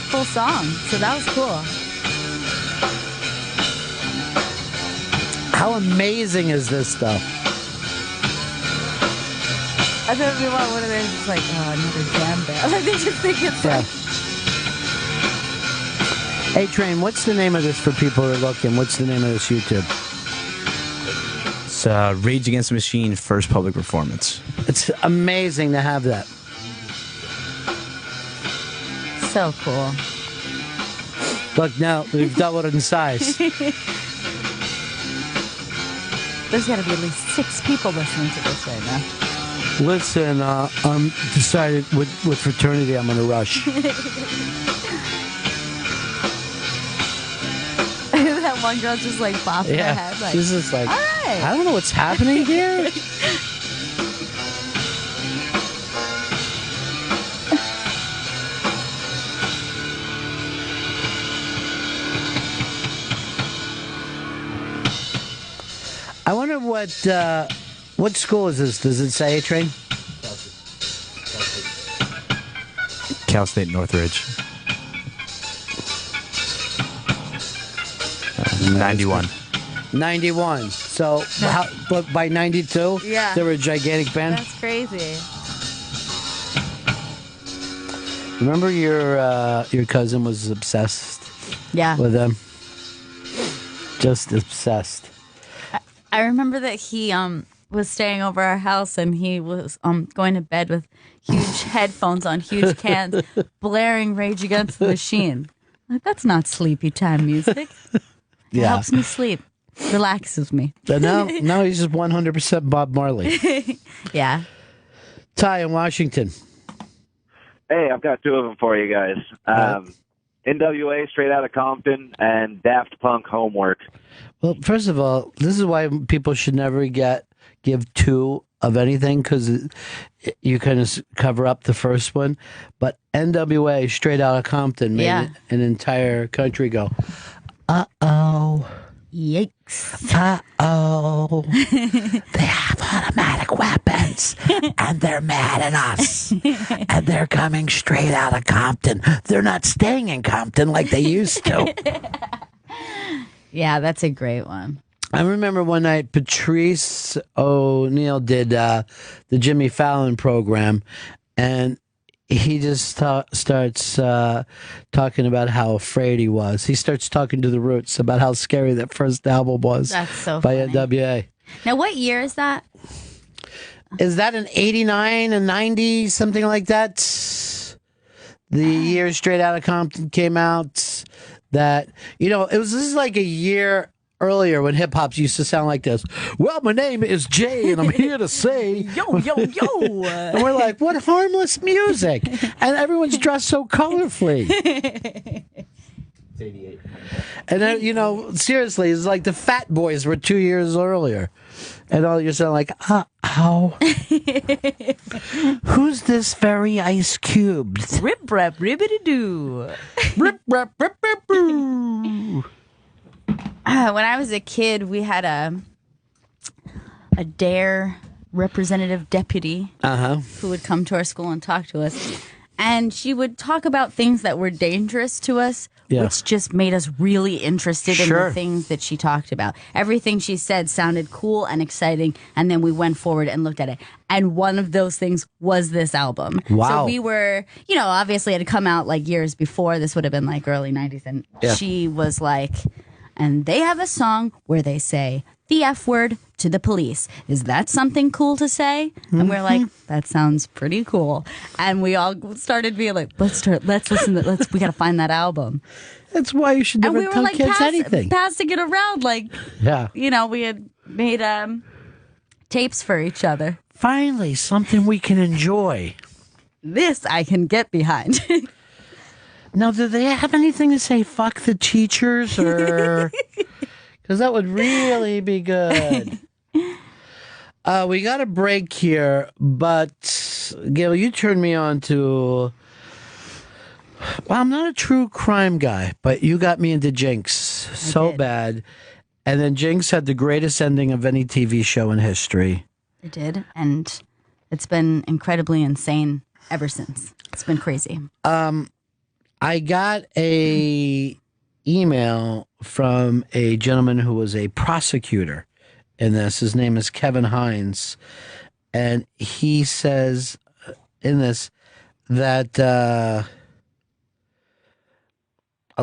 full song. So that was cool.
How amazing is this stuff?
I thought we want one of those just like, another jam band. Like, they just think it's like...
Hey, Train, what's the name of this for people who are looking? What's the name of this YouTube?
It's Rage Against the Machine first public performance.
It's amazing to have that.
So cool.
Look, now we've doubled in size.
There's got to be at least 6 people listening to this right now.
Listen, I'm decided with fraternity I'm going to rush.
That one girl just like bopping her head. Like,
she's just like,
all right.
I don't know what's happening here. I wonder what school is this? Does it say, Train?
Cal State Northridge. 91.
91. So, but by 92, they were a gigantic band?
That's crazy.
Remember your cousin was obsessed with them? Just obsessed.
I remember that he was staying over our house, and he was going to bed with huge headphones on, huge cans, blaring Rage Against the Machine. Like, that's not sleepy time music. It helps me sleep, relaxes me.
But now he's just 100% Bob Marley.
Yeah.
Ty in Washington.
Hey, I've got two of them for you guys. NWA, Straight Outta Compton, and Daft Punk, Homework.
Well, first of all, this is why people should never give two of anything, because you kind of cover up the first one. But NWA, Straight Outta Compton, made an entire country go, uh-oh.
Yikes.
Uh-oh. They have automatic weapons, and they're mad at us. And they're coming straight out of Compton. They're not staying in Compton like they used to.
Yeah, that's a great one.
I remember one night Patrice O'Neill did the Jimmy Fallon program, and he just starts talking about how afraid he was. He starts talking to the Roots about how scary that first album was.
That's so
by
funny.
NWA.
Now, what year is that?
Is that an 89, a 90, something like that? The year Straight Outta Compton came out. That, this is like a year earlier when hip hop used to sound like this. Well, my name is Jay, and I'm here to say,
yo, yo, yo.
And we're like, what harmless music? And everyone's dressed so colorfully.
It's 88.
And then, seriously, it's like the Fat Boys were 2 years earlier. And all you're saying, like, ow. Who's this very Ice Cubed?
Rip, rap, ribbity doo.
Rip, rap, rip, rip, boo.
When I was a kid, we had a DARE representative deputy who would come to our school and talk to us. And she would talk about things that were dangerous to us, which just made us really interested in the things that she talked about. Everything she said sounded cool and exciting, and then we went forward and looked at it. And one of those things was this album.
Wow.
So we were, obviously it had come out like years before. This would have been like early 90s. And she was like, and they have a song where they say the F word to the police. Is that something cool to say? And we're like, that sounds pretty cool. And we all started being like, let's listen to we got to find that album.
That's why you should never tell kids anything.
Passing it around like, we had made tapes for each other.
Finally, something we can enjoy.
This I can get behind.
Now, do they have anything to say fuck the teachers, or... Because that would really be good. We got a break here, but Gail, you turned me on to... Well, I'm not a true crime guy, but you got me into Jinx so bad. And then Jinx had the greatest ending of any TV show in history.
It did, and it's been incredibly insane ever since. It's been crazy.
I got a email from a gentleman who was a prosecutor in this. His name is Kevin Hines. And he says in this that a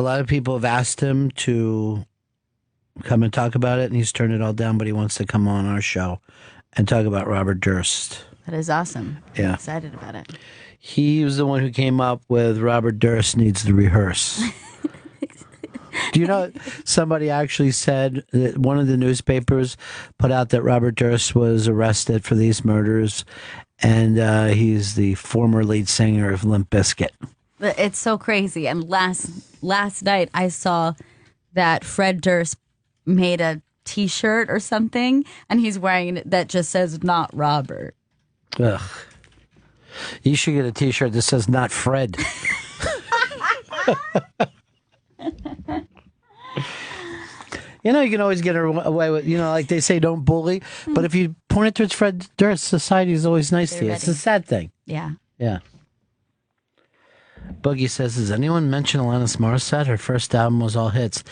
lot of people have asked him to come and talk about it, and he's turned it all down, but he wants to come on our show and talk about Robert Durst.
That is awesome.
Yeah.
I'm excited about it.
He was the one who came up with Robert Durst needs to rehearse. Do you know somebody actually said that one of the newspapers put out that Robert Durst was arrested for these murders, and he's the former lead singer of Limp Bizkit.
It's so crazy. And last night I saw that Fred Durst made a T-shirt or something, and he's wearing it that just says "Not Robert."
Ugh. You should get a T-shirt that says "Not Fred." You can always get away with, like they say, don't bully. But if you point it towards Fred Durst, society is always nice to you. It's a sad thing.
Yeah.
Yeah. Boogie says, does anyone mention Alanis Morissette? Her first album was all hits.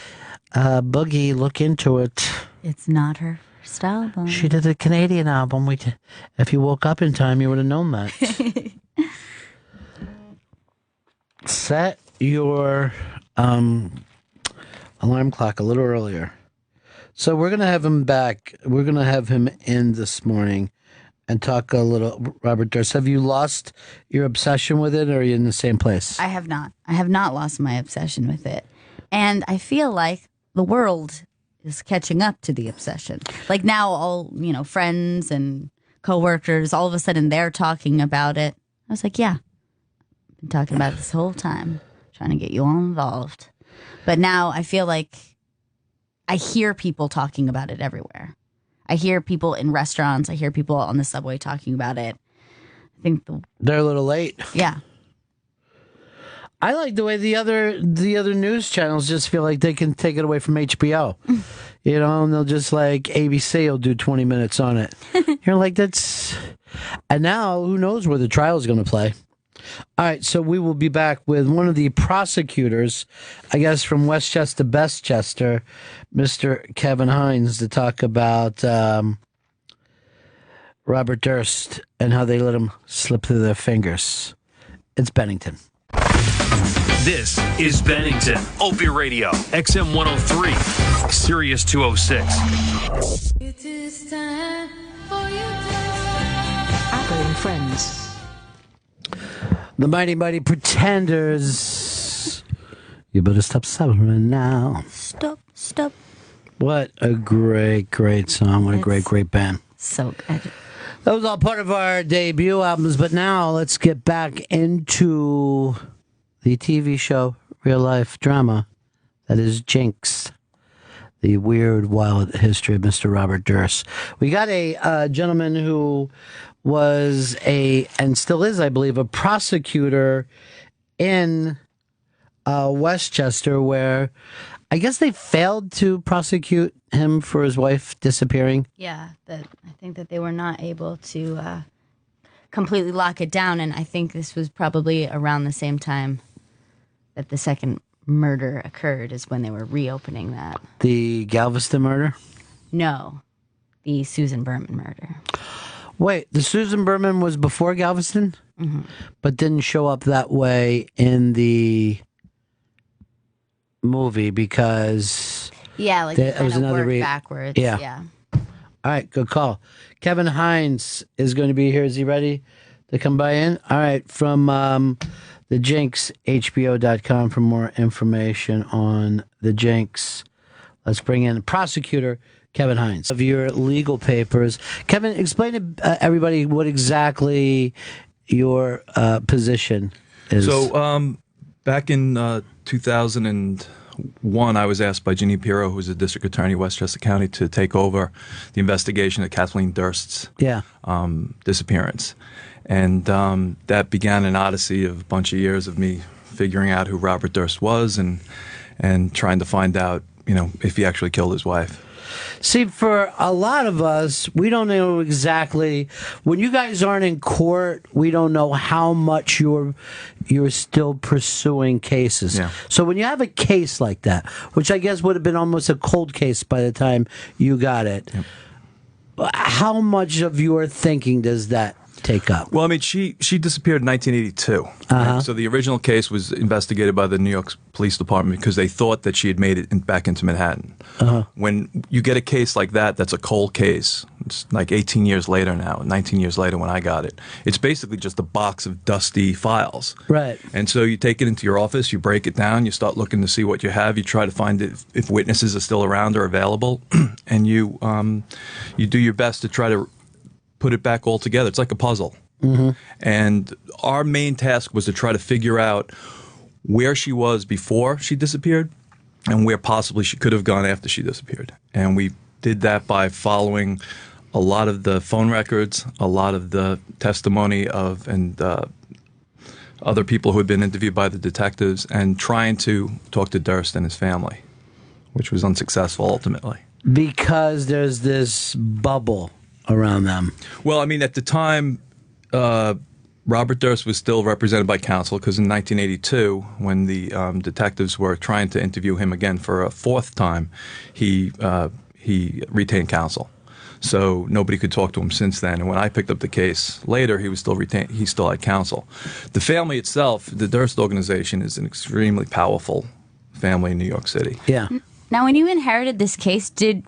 Boogie, look into it.
It's not her first album.
She did a Canadian album. If you woke up in time, you would have known that. Set your alarm clock a little earlier So we're going to have him back. We're going to have him in this morning and talk a little. Robert Durst, have you lost your obsession with it, or are you in the same place?
I have not. I have not lost my obsession with it. And I feel like the world is catching up to the obsession. Like now all, friends and coworkers, all of a sudden they're talking about it. I was like, yeah, I've been talking about it this whole time, trying to get you all involved. But now I feel like I hear people talking about it everywhere. I hear people in restaurants. I hear people on the subway talking about it. I think
they're a little late.
Yeah.
I like the way the other news channels just feel like they can take it away from HBO. And they'll just like ABC will do 20 minutes on it. You're like, that's... And now, who knows where the trial is going to play. All right, so we will be back with one of the prosecutors, I guess, from Westchester, Bestchester, Mr. Kevin Hines, to talk about Robert Durst and how they let him slip through their fingers. It's Bennington.
This is Bennington, Opie Radio, XM 103, Sirius 206.
It is time for you
Apple Friends.
The Mighty Mighty Pretenders. You better stop suffering now.
Stop.
What a great song. What a great band.
So good.
That was all part of our debut albums, but now let's get back into the TV show, real life drama, that is Jinx. The weird, wild history of Mr. Robert Durst. We got a gentleman who was and still is, I believe, a prosecutor in Westchester, where I guess they failed to prosecute him for his wife disappearing.
Yeah, I think that they were not able to completely lock it down, and I think this was probably around the same time that the second murder occurred, is when they were reopening that.
The Galveston murder?
No, the Susan Berman murder.
Wait, the Susan Berman was before Galveston?
Mm-hmm.
But didn't show up that way in the movie because...
Yeah, like it was another backwards. Yeah.
All right, good call. Kevin Hines is going to be here. Is he ready to come by in? All right, from the Jinx, HBO.com for more information on the Jinx. Let's bring in prosecutor Kevin Hines. Of your legal papers. Kevin, explain to everybody what exactly your position is.
So, back in 2001, I was asked by Ginny Pirro, who was the district attorney of Westchester County, to take over the investigation of Kathleen Durst's disappearance. And that began an odyssey of a bunch of years of me figuring out who Robert Durst was and trying to find out, if he actually killed his wife.
See, for a lot of us, we don't know exactly. When you guys aren't in court, we don't know how much you're still pursuing cases.
Yeah.
So when you have a case like that, which I guess would have been almost a cold case by the time you got it, how much of your thinking does that take up?
Well, I mean, she disappeared in 1982. Right? So the original case was investigated by the New York Police Department because they thought that she had made it back into Manhattan. When you get a case like that, that's a cold case. It's like 18 years later now, 19 years later when I got it. It's basically just a box of dusty files.
Right.
And so you take it into your office, you break it down, you start looking to see what you have, you try to find if witnesses are still around or available, and you do your best to try to put it back all together. It's like a puzzle. And our main task was to try to figure out where she was before she disappeared and where possibly she could have gone after she disappeared. And we did that by following a lot of the phone records, a lot of the testimony of other people who had been interviewed by the detectives, and trying to talk to Durst and his family, which was unsuccessful ultimately. Because
there's this bubble around them.
Well, I mean, at the time, Robert Durst was still represented by counsel because in 1982, when the detectives were trying to interview him again for a fourth time, he retained counsel. So nobody could talk to him since then. And when I picked up the case later, he still had counsel. The family itself, the Durst organization, is an extremely powerful family in New York City.
Yeah.
Now, when you inherited this case, did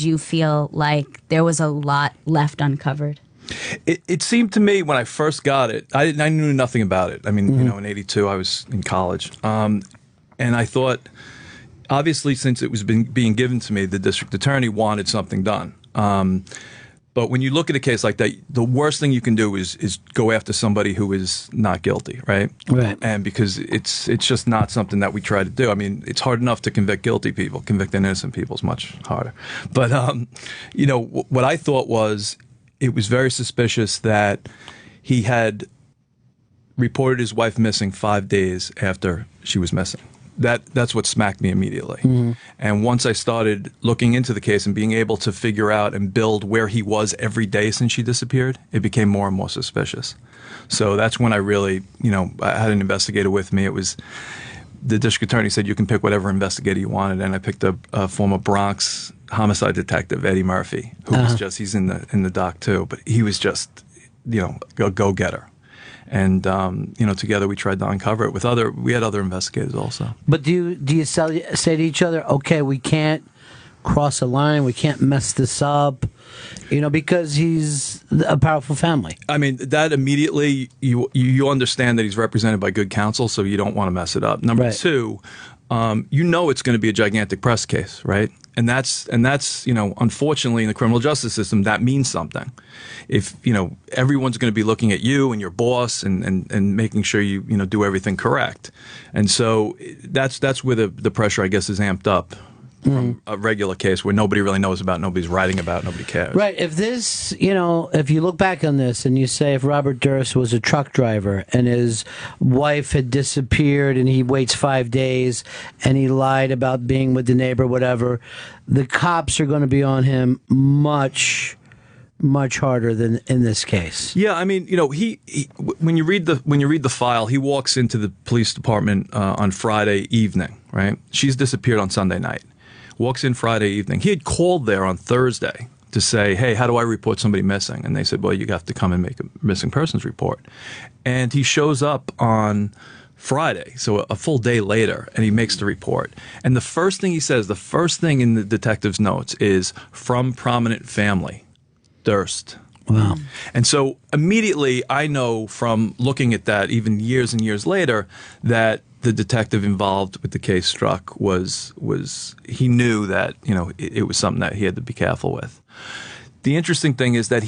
you feel like there was a lot left uncovered?
It seemed to me when I first got it, I knew nothing about it. I mean, in '82, I was in college. And I thought, obviously, since it was being given to me, the district attorney wanted something done. But when you look at a case like that, the worst thing you can do is go after somebody who is not guilty, right?
Right.
And because it's just not something that we try to do. I mean, it's hard enough to convict guilty people. Convicting innocent people is much harder. But, what I thought was it was very suspicious that he had reported his wife missing 5 days after she was missing. That's what smacked me immediately.
Mm-hmm.
And once I started looking into the case and being able to figure out and build where he was every day since she disappeared, it became more and more suspicious. So that's when I really, I had an investigator with me. It was the district attorney said you can pick whatever investigator you wanted, and I picked a former Bronx homicide detective, Eddie Murphy, who was he's in the doc too, but he was just, a go-getter. And together we tried to uncover it we had other investigators also.
But do you say to each other, okay, we can't cross a line, we can't mess this up, because he's a powerful family?
I mean, that immediately you understand that he's represented by good counsel, so you don't want to mess it up. Number two, it's going to be a gigantic press case, right? And that's unfortunately in the criminal justice system, that means something. If everyone's going to be looking at you and your boss and making sure you do everything correct, and so that's where the pressure, I guess, is amped up from a regular case where nobody really knows about, nobody's writing about, nobody cares.
Right. If this, if you look back on this and you say if Robert Durst was a truck driver and his wife had disappeared and he waits 5 days and he lied about being with the neighbor, whatever, the cops are going to be on him much harder than in this case.
Yeah, I mean, he when you read the file, he walks into the police department on Friday evening, right? She's disappeared on Sunday night. Walks in Friday evening. He had called there on Thursday to say, hey, how do I report somebody missing? And they said, well, you have to come and make a missing persons report. And he shows up on Friday, so a full day later, and he makes the report. And the first thing he says, the first thing in the detective's notes is, from prominent family, Durst.
Wow.
And so immediately I know from looking at that, even years and years later, that the detective involved with the case struck was he knew that it was something that he had to be careful with. The interesting thing is that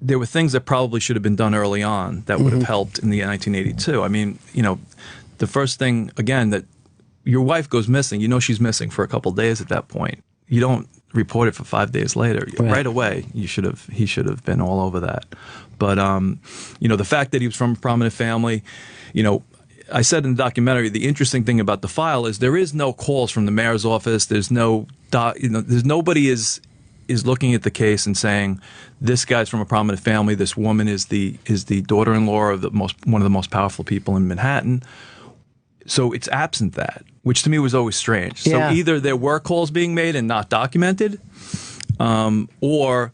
there were things that probably should have been done early on that would have helped in the 1982. I mean, the first thing again, that your wife goes missing, she's missing for a couple of days at that point. You don't report it for 5 days later. Right away, he should have been all over that. But the fact that he was from a prominent family, I said in the documentary, the interesting thing about the file is there is no calls from the mayor's office. There's there's nobody is looking at the case and saying this guy's from a prominent family. This woman is the daughter-in-law of one of the most powerful people in Manhattan. So it's absent that, which to me was always strange.
Yeah.
So either there were calls being made and not documented, or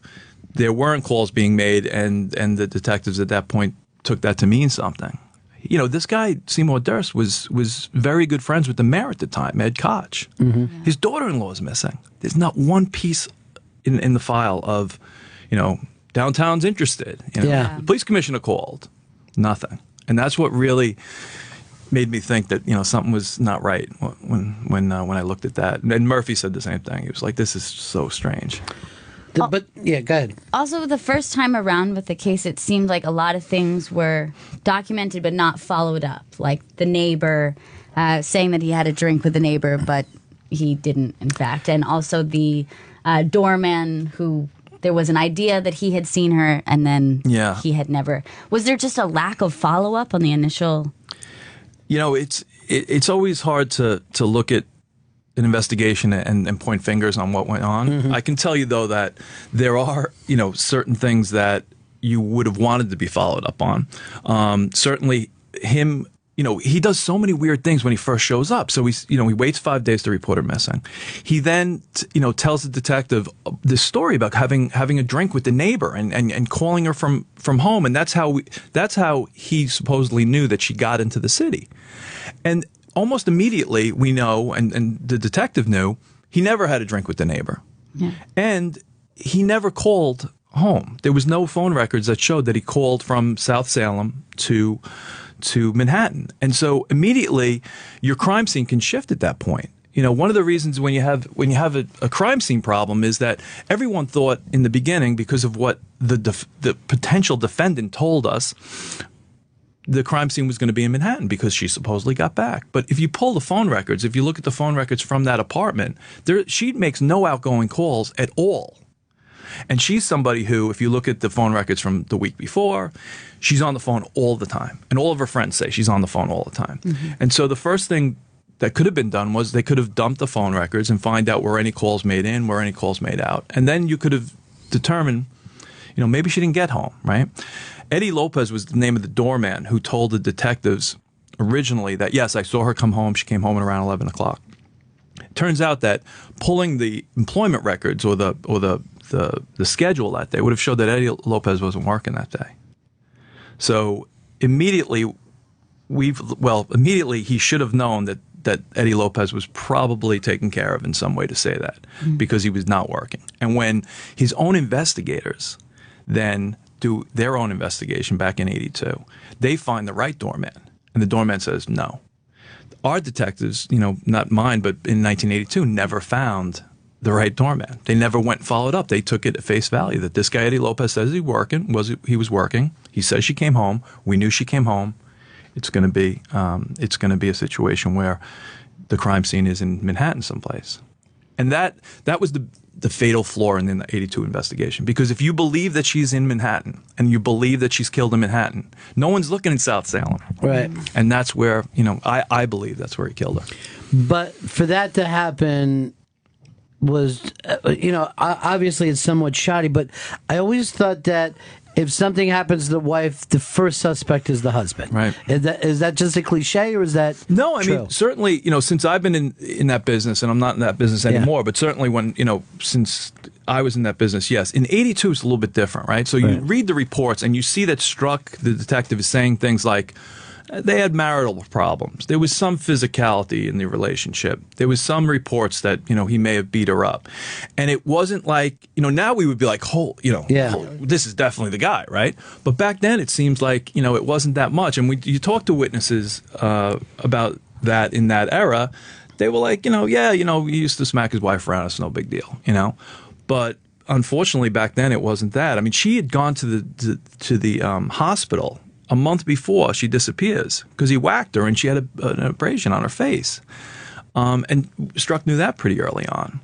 there weren't calls being made and the detectives at that point took that to mean something. This guy, Seymour Durst, was very good friends with the mayor at the time, Ed Koch.
Mm-hmm.
His daughter-in-law is missing. There's not one piece in the file of, downtown's interested. The police commissioner called. Nothing. And that's what really made me think that, something was not right when I looked at that. And Murphy said the same thing. He was like, this is so strange.
But yeah, go ahead.
Also, the first time around with the case, it seemed like a lot of things were documented but not followed up. Like the neighbor saying that he had a drink with the neighbor, but he didn't, in fact. And also the doorman who there was an idea that he had seen her and then he had never. Was there just a lack of follow up on the initial?
It's always hard to look at an investigation and point fingers on what went on. Mm-hmm. I can tell you, though, that there are, certain things that you would have wanted to be followed up on. Certainly him, he does so many weird things when he first shows up. So he waits 5 days to report her missing. He then, tells the detective this story about having a drink with the neighbor and calling her from home. And that's how he supposedly knew that she got into the city. And almost immediately we know, and the detective knew, he never had a drink with the neighbor.
Yeah.
And he never called home. There was no phone records that showed that he called from South Salem to Manhattan. And so immediately your crime scene can shift at that point. You know, one of the reasons when you have a crime scene problem is that everyone thought in the beginning, because of what the potential defendant told us, the crime scene was going to be in Manhattan because she supposedly got back. But if you pull the phone records, if you look at the phone records from that apartment, she makes no outgoing calls at all. And she's somebody who, if you look at the phone records from the week before, she's on the phone all the time. And all of her friends say she's on the phone all the time. Mm-hmm. And so the first thing that could have been done was they could have dumped the phone records and find out were any calls made in, were any calls made out. And then you could have determined, you know, maybe she didn't get home, right? Eddie Lopez was the name of the doorman who told the detectives originally that, yes, I saw her come home. She came home at around 11 o'clock. It turns out that pulling the employment records or the schedule that day would have showed that Eddie Lopez wasn't working that day. So immediately he should have known that Eddie Lopez was probably taken care of in some way to say that, because he was not working. And when his own investigators then do their own investigation back in 82, they find the right doorman, and the doorman says no. Our detectives, you know, not mine, but in 1982, never found the right doorman. They never went and followed up. They took it at face value that this guy Eddie Lopez says he was working. He says she came home. We knew she came home. It's going to be a situation where the crime scene is in Manhattan someplace, and that was the fatal flaw in the 82 investigation. Because if you believe that she's in Manhattan and you believe that she's killed in Manhattan, no one's looking in South Salem,
right?
And that's where, you know, I believe that's where he killed her.
But for that to happen was, you know, obviously it's somewhat shoddy. But I always thought that if something happens to the wife, the first suspect is the husband.
Right.
Is that just a cliche, or is that
no? I
true?
mean, certainly, you know, since I've been in that business, and I'm not in that business anymore, but certainly when, you know, since I was in that business, yes. In 82, it's a little bit different, right? So you read the reports and you see that Struck, the detective, is saying things like, they had marital problems. There was some physicality in the relationship. There was some reports that, you know, he may have beat her up. And it wasn't like, you know, now we would be like, this is definitely the guy, right? But back then it seems like, you know, it wasn't that much. And you talk to witnesses about that in that era, they were like, he used to smack his wife around. It's no big deal, you know? But unfortunately back then it wasn't that. I mean, she had gone to the hospital a month before she disappears because he whacked her and she had an abrasion on her face. And Struck knew that pretty early on.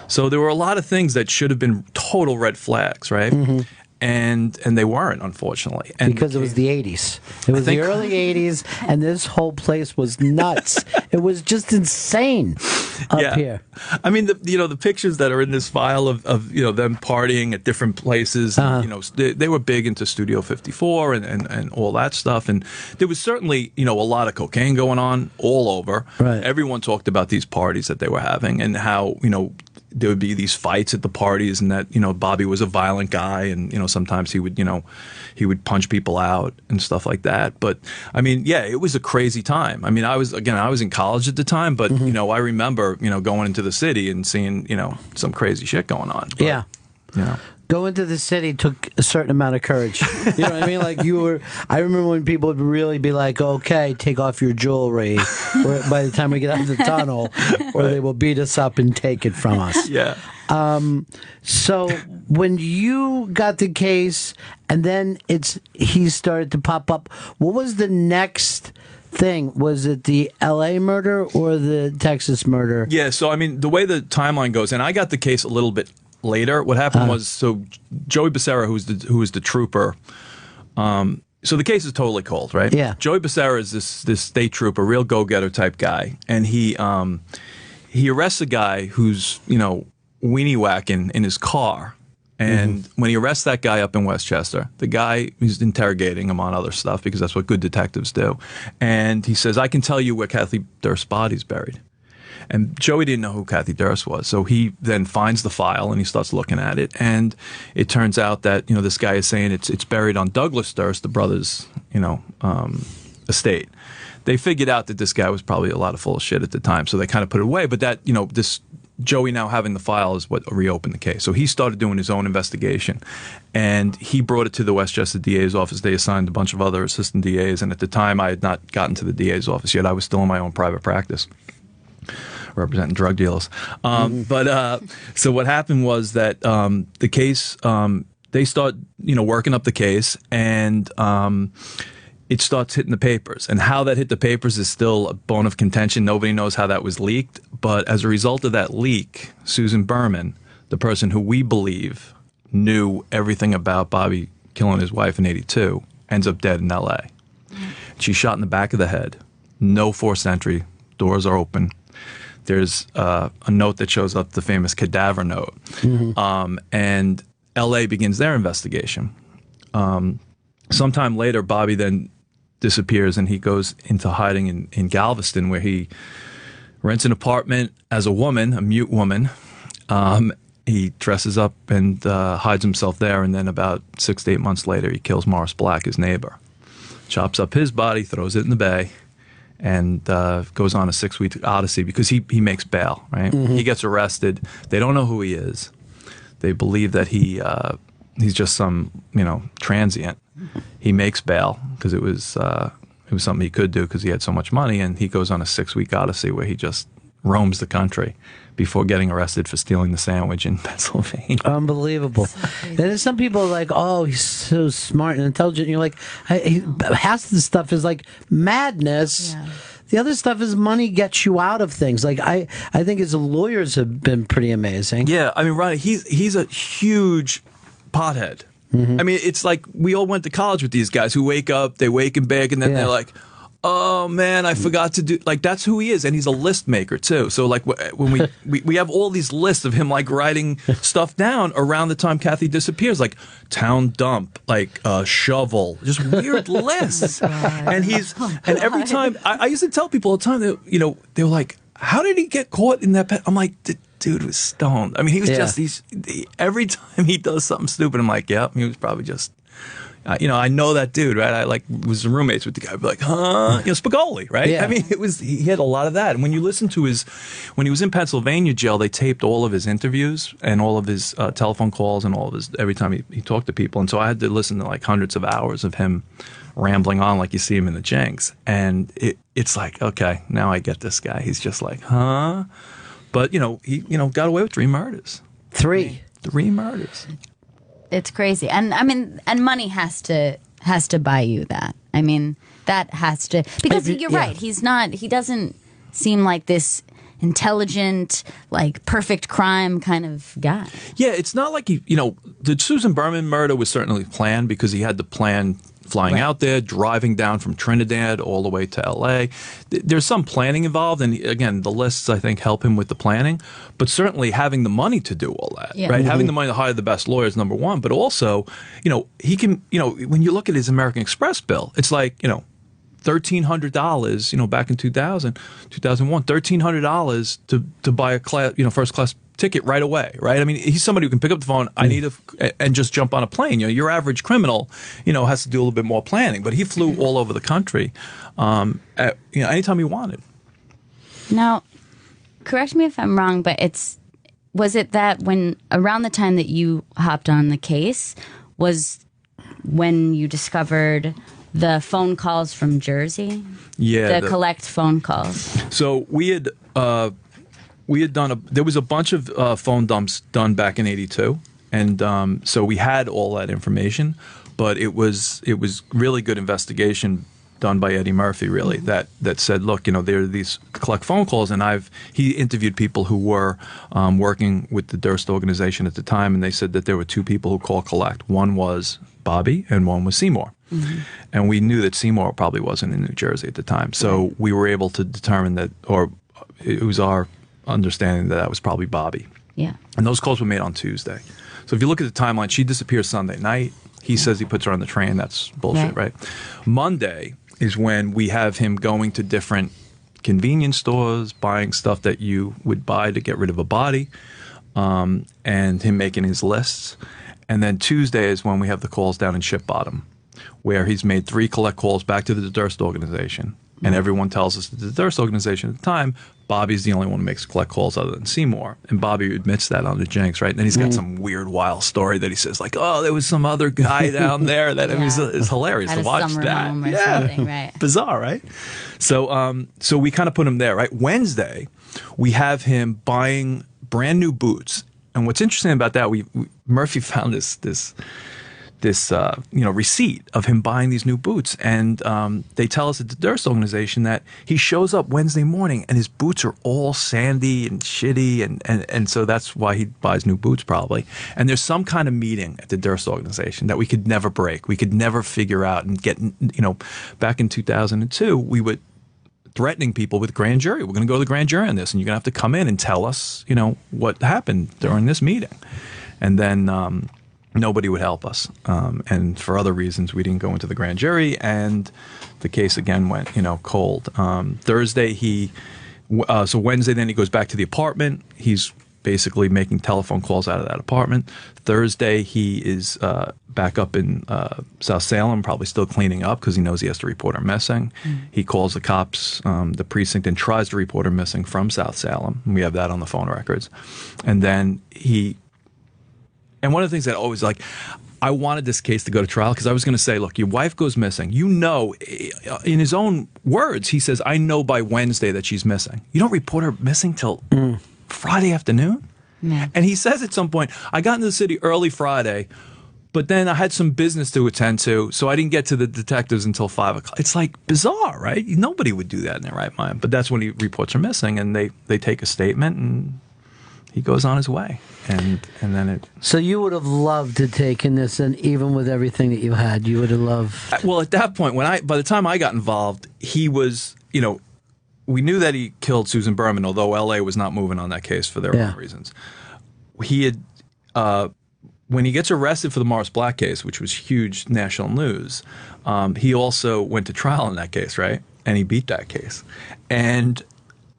So there were a lot of things that should have been total red flags, right? Mm-hmm. And they weren't, unfortunately. And
because it was the 80s. It was the early 80s, and this whole place was nuts. It was just insane up here.
I mean, the pictures that are in this file of them partying at different places, they were big into Studio 54 and all that stuff. And there was certainly, a lot of cocaine going on all over.
Right.
Everyone talked about these parties that they were having and how, there would be these fights at the parties, and that Bobby was a violent guy, and sometimes he would punch people out and stuff like that. But I mean, yeah, it was a crazy time. I mean, I was in college at the time, but I remember going into the city and seeing some crazy shit going on. But,
yeah. Going to the city took a certain amount of courage. You know what I mean? Like I remember when people would really be like, okay, take off your jewelry by the time we get out of the tunnel, or they will beat us up and take it from us.
Yeah.
So when you got the case and then he started to pop up, what was the next thing? Was it the L.A. murder or the Texas murder?
Yeah, so I mean, the way the timeline goes, and I got the case a little bit later. What happened was, so Joey Becerra, who was the trooper, so the case is totally cold, right?
Yeah.
Joey Becerra is this state trooper, real go-getter type guy, and he arrests a guy who's weenie whacking in his car. And when he arrests that guy up in Westchester, the guy, he's interrogating him on other stuff because that's what good detectives do. And he says, I can tell you where Kathy Durst's body's buried. And Joey didn't know who Kathy Durst was. So he then finds the file and he starts looking at it. And it turns out that, this guy is saying it's buried on Douglas Durst, the brother's, estate. They figured out that this guy was probably a lot of full of shit at the time, so they kind of put it away. But that, this Joey now having the file is what reopened the case. So he started doing his own investigation, and he brought it to the Westchester DA's office. They assigned a bunch of other assistant DAs, and at the time I had not gotten to the DA's office yet. I was still in my own private practice, representing drug dealers. So what happened was that the case, they start, working up the case, and it starts hitting the papers. And how that hit the papers is still a bone of contention. Nobody knows how that was leaked. But as a result of that leak, Susan Berman, the person who we believe knew everything about Bobby killing his wife in '82, ends up dead in L.A. She's shot in the back of the head. No forced entry. Doors are open. There's a note that shows up, the famous cadaver note. And L.A. begins their investigation. Sometime later, Bobby then disappears, and he goes into hiding in Galveston, where he rents an apartment as a woman, a mute woman. He dresses up and hides himself there, and then about 6 to 8 months later, he kills Morris Black, his neighbor. Chops up his body, throws it in the bay, and goes on a 6-week odyssey because he makes bail, right? He gets arrested. They don't know who he is. They believe that he's just some, transient. He makes bail because it was something he could do because he had so much money, and he goes on a 6-week odyssey where he just roams the country before getting arrested for stealing the sandwich in Pennsylvania.
Unbelievable. And then some people are like, oh, he's so smart and intelligent. You're like, half of the stuff is like madness. Yeah. The other stuff is money gets you out of things. Like I think his lawyers have been pretty amazing.
Yeah, I mean, Ronnie, he's a huge pothead. I mean, it's like we all went to college with these guys who wake up, they wake and bake, and then they're like, oh man, I forgot to do, like, that's who he is. And he's a list maker too. So like when we have all these lists of him like writing stuff down around the time Kathy disappears, like town dump, like shovel, just weird lists. And every time I used to tell people all the time that, they were like, how did he get caught in that? I'm like, the dude was stoned. I mean, he was just every time he does something stupid, I'm like, yeah, he was probably just, I know that dude, right? I was roommates with the guy, like, huh? Spicoli, right? Yeah. I mean, he had a lot of that. And when you listen to when he was in Pennsylvania jail, they taped all of his interviews and all of his telephone calls and all of his, every time he talked to people. And so I had to listen to like hundreds of hours of him rambling on like you see him in the Jenks. And it's like, okay, now I get this guy. He's just like, huh? But, he got away with 3 murders. 3 murders.
It's crazy. And I mean, and money has to buy you that. I mean, that has to, because you're right. He doesn't seem like this intelligent, like perfect crime kind of guy.
Yeah, it's not like the Susan Berman murder was certainly planned because he had the plan flying out there, driving down from Trinidad all the way to L.A. There's some planning involved, and again, the lists, I think, help him with the planning, but certainly having the money to do all that, right? Having the money to hire the best lawyers, number one, but also, he can, when you look at his American Express bill, it's like, $1,300, back in 2001, $1,300 to buy a class, first class ticket right away, right? I mean, he's somebody who can pick up the phone, and just jump on a plane. Your average criminal, has to do a little bit more planning, but he flew all over the country, anytime he wanted.
Now, correct me if I'm wrong, but was it that when around the time that you hopped on the case was when you discovered the phone calls from Jersey? Yeah. The collect phone calls.
So we had there was a bunch of phone dumps done back in '82, and so we had all that information, but it was really good investigation done by Eddie Murphy, really, that said, look, there are these collect phone calls, and he interviewed people who were working with the Durst organization at the time, and they said that there were 2 people who call collect. One was Bobby, and one was Seymour. And we knew that Seymour probably wasn't in New Jersey at the time, so we were able to determine that, or it was our understanding that was probably Bobby.
Yeah.
And those calls were made on Tuesday. So if you look at the timeline, she disappears Sunday night. He says he puts her on the train. That's bullshit, right? Monday is when we have him going to different convenience stores, buying stuff that you would buy to get rid of a body, and him making his lists. And then Tuesday is when we have the calls down in Ship Bottom. where he's made 3 collect calls back to the Durst organization. And everyone tells us that the Durst organization at the time, Bobby's the only one who makes collect calls other than Seymour. And Bobby admits that on the Jinx, right? And then he's got some weird, wild story that he says, like, oh, there was some other guy down there. That I mean, it's hilarious
At
to
a
watch
summer
that.
home or something, right?
Bizarre, right? So, so we kind of put him there, right? Wednesday, we have him buying brand new boots. And what's interesting about that, Murphy found this receipt of him buying these new boots, and they tell us at the Durst organization that he shows up Wednesday morning and his boots are all sandy and shitty, and so that's why he buys new boots probably. And there's some kind of meeting at the Durst organization that we could never break, we could never figure out and get. Back in 2002, we were threatening people with grand jury. We're going to go to the grand jury on this, and you're going to have to come in and tell us, what happened during this meeting. And then nobody would help us. And for other reasons, we didn't go into the grand jury, and the case again went, cold. Thursday, so Wednesday, then he goes back to the apartment. He's basically making telephone calls out of that apartment. Thursday, he is back up in South Salem, probably still cleaning up because he knows he has to report her missing. He calls the cops, the precinct, and tries to report her missing from South Salem. We have that on the phone records. And then and one of the things that always, I wanted this case to go to trial because I was going to say, look, your wife goes missing. In his own words, he says, I know by Wednesday that she's missing. You don't report her missing till Friday afternoon?
Yeah.
And he says at some point, I got into the city early Friday, but then I had some business to attend to, so I didn't get to the detectives until 5 o'clock. It's bizarre, right? Nobody would do that in their right mind. But that's when he reports her missing, and they take a statement, and he goes on his way. And then it. So
you would have loved to take in this, and even with everything that you had, you would have loved.
Well, at that point, by the time I got involved, he was, we knew that he killed Susan Berman, although L.A. was not moving on that case for their own reasons. He had, when he gets arrested for the Morris Black case, which was huge national news, he also went to trial in that case, right? And he beat that case. And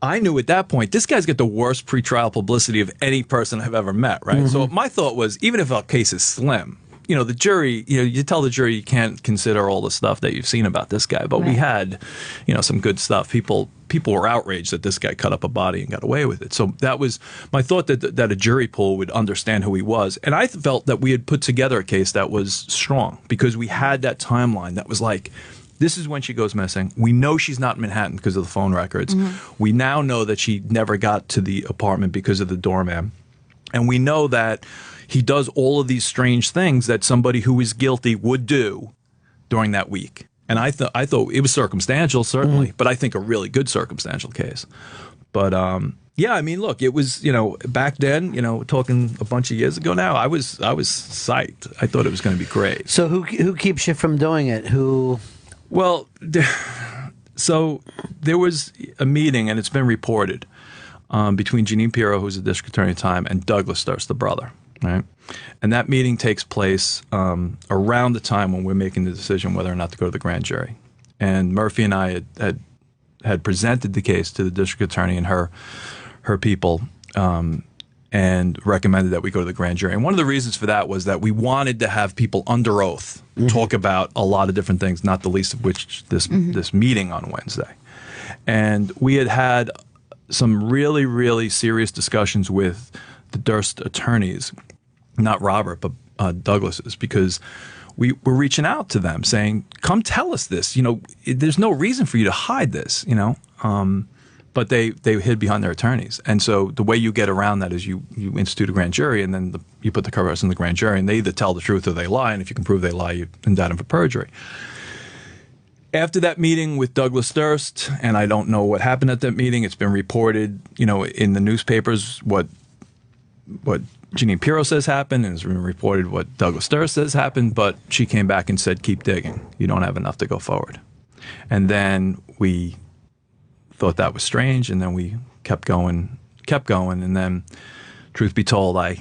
I knew at that point, this guy's got the worst pretrial publicity of any person I've ever met, right? Mm-hmm. So my thought was, even if our case is slim, the jury, you tell the jury you can't consider all the stuff that you've seen about this guy. But we had, some good stuff. People were outraged that this guy cut up a body and got away with it. So that was my thought, that a jury pool would understand who he was. And I felt that we had put together a case that was strong because we had that timeline that was this is when she goes missing. We know she's not in Manhattan because of the phone records. Mm-hmm. We now know that she never got to the apartment because of the doorman. And we know that he does all of these strange things that somebody who is guilty would do during that week. And I thought it was circumstantial, certainly, but I think a really good circumstantial case. But look, it was, back then, talking a bunch of years ago now, I was psyched. I thought it was going to be great.
So who keeps you from doing it?
Well, so there was a meeting, and it's been reported, between Jeanine Pirro, who's the district attorney at the time, and Douglas Durst, the brother, right? And that meeting takes place around the time when we're making the decision whether or not to go to the grand jury. And Murphy and I had presented the case to the district attorney and her people, and recommended that we go to the grand jury. And one of the reasons for that was that we wanted to have people under oath talk about a lot of different things, not the least of which this meeting on Wednesday. And we had some really, really serious discussions with the Durst attorneys, not Robert, but Douglas's, because we were reaching out to them saying, come tell us this. There's no reason for you to hide this, But they hid behind their attorneys. And so the way you get around that is you institute a grand jury, and then you put the cover-ups in the grand jury, and they either tell the truth or they lie. And if you can prove they lie, you indict them for perjury. After that meeting with Douglas Durst, and I don't know what happened at that meeting, it's been reported, in the newspapers what Jeanine Pirro says happened, and it's been reported what Douglas Durst says happened, but she came back and said, keep digging. You don't have enough to go forward. And then we thought that was strange, and then we kept going, and then, truth be told, I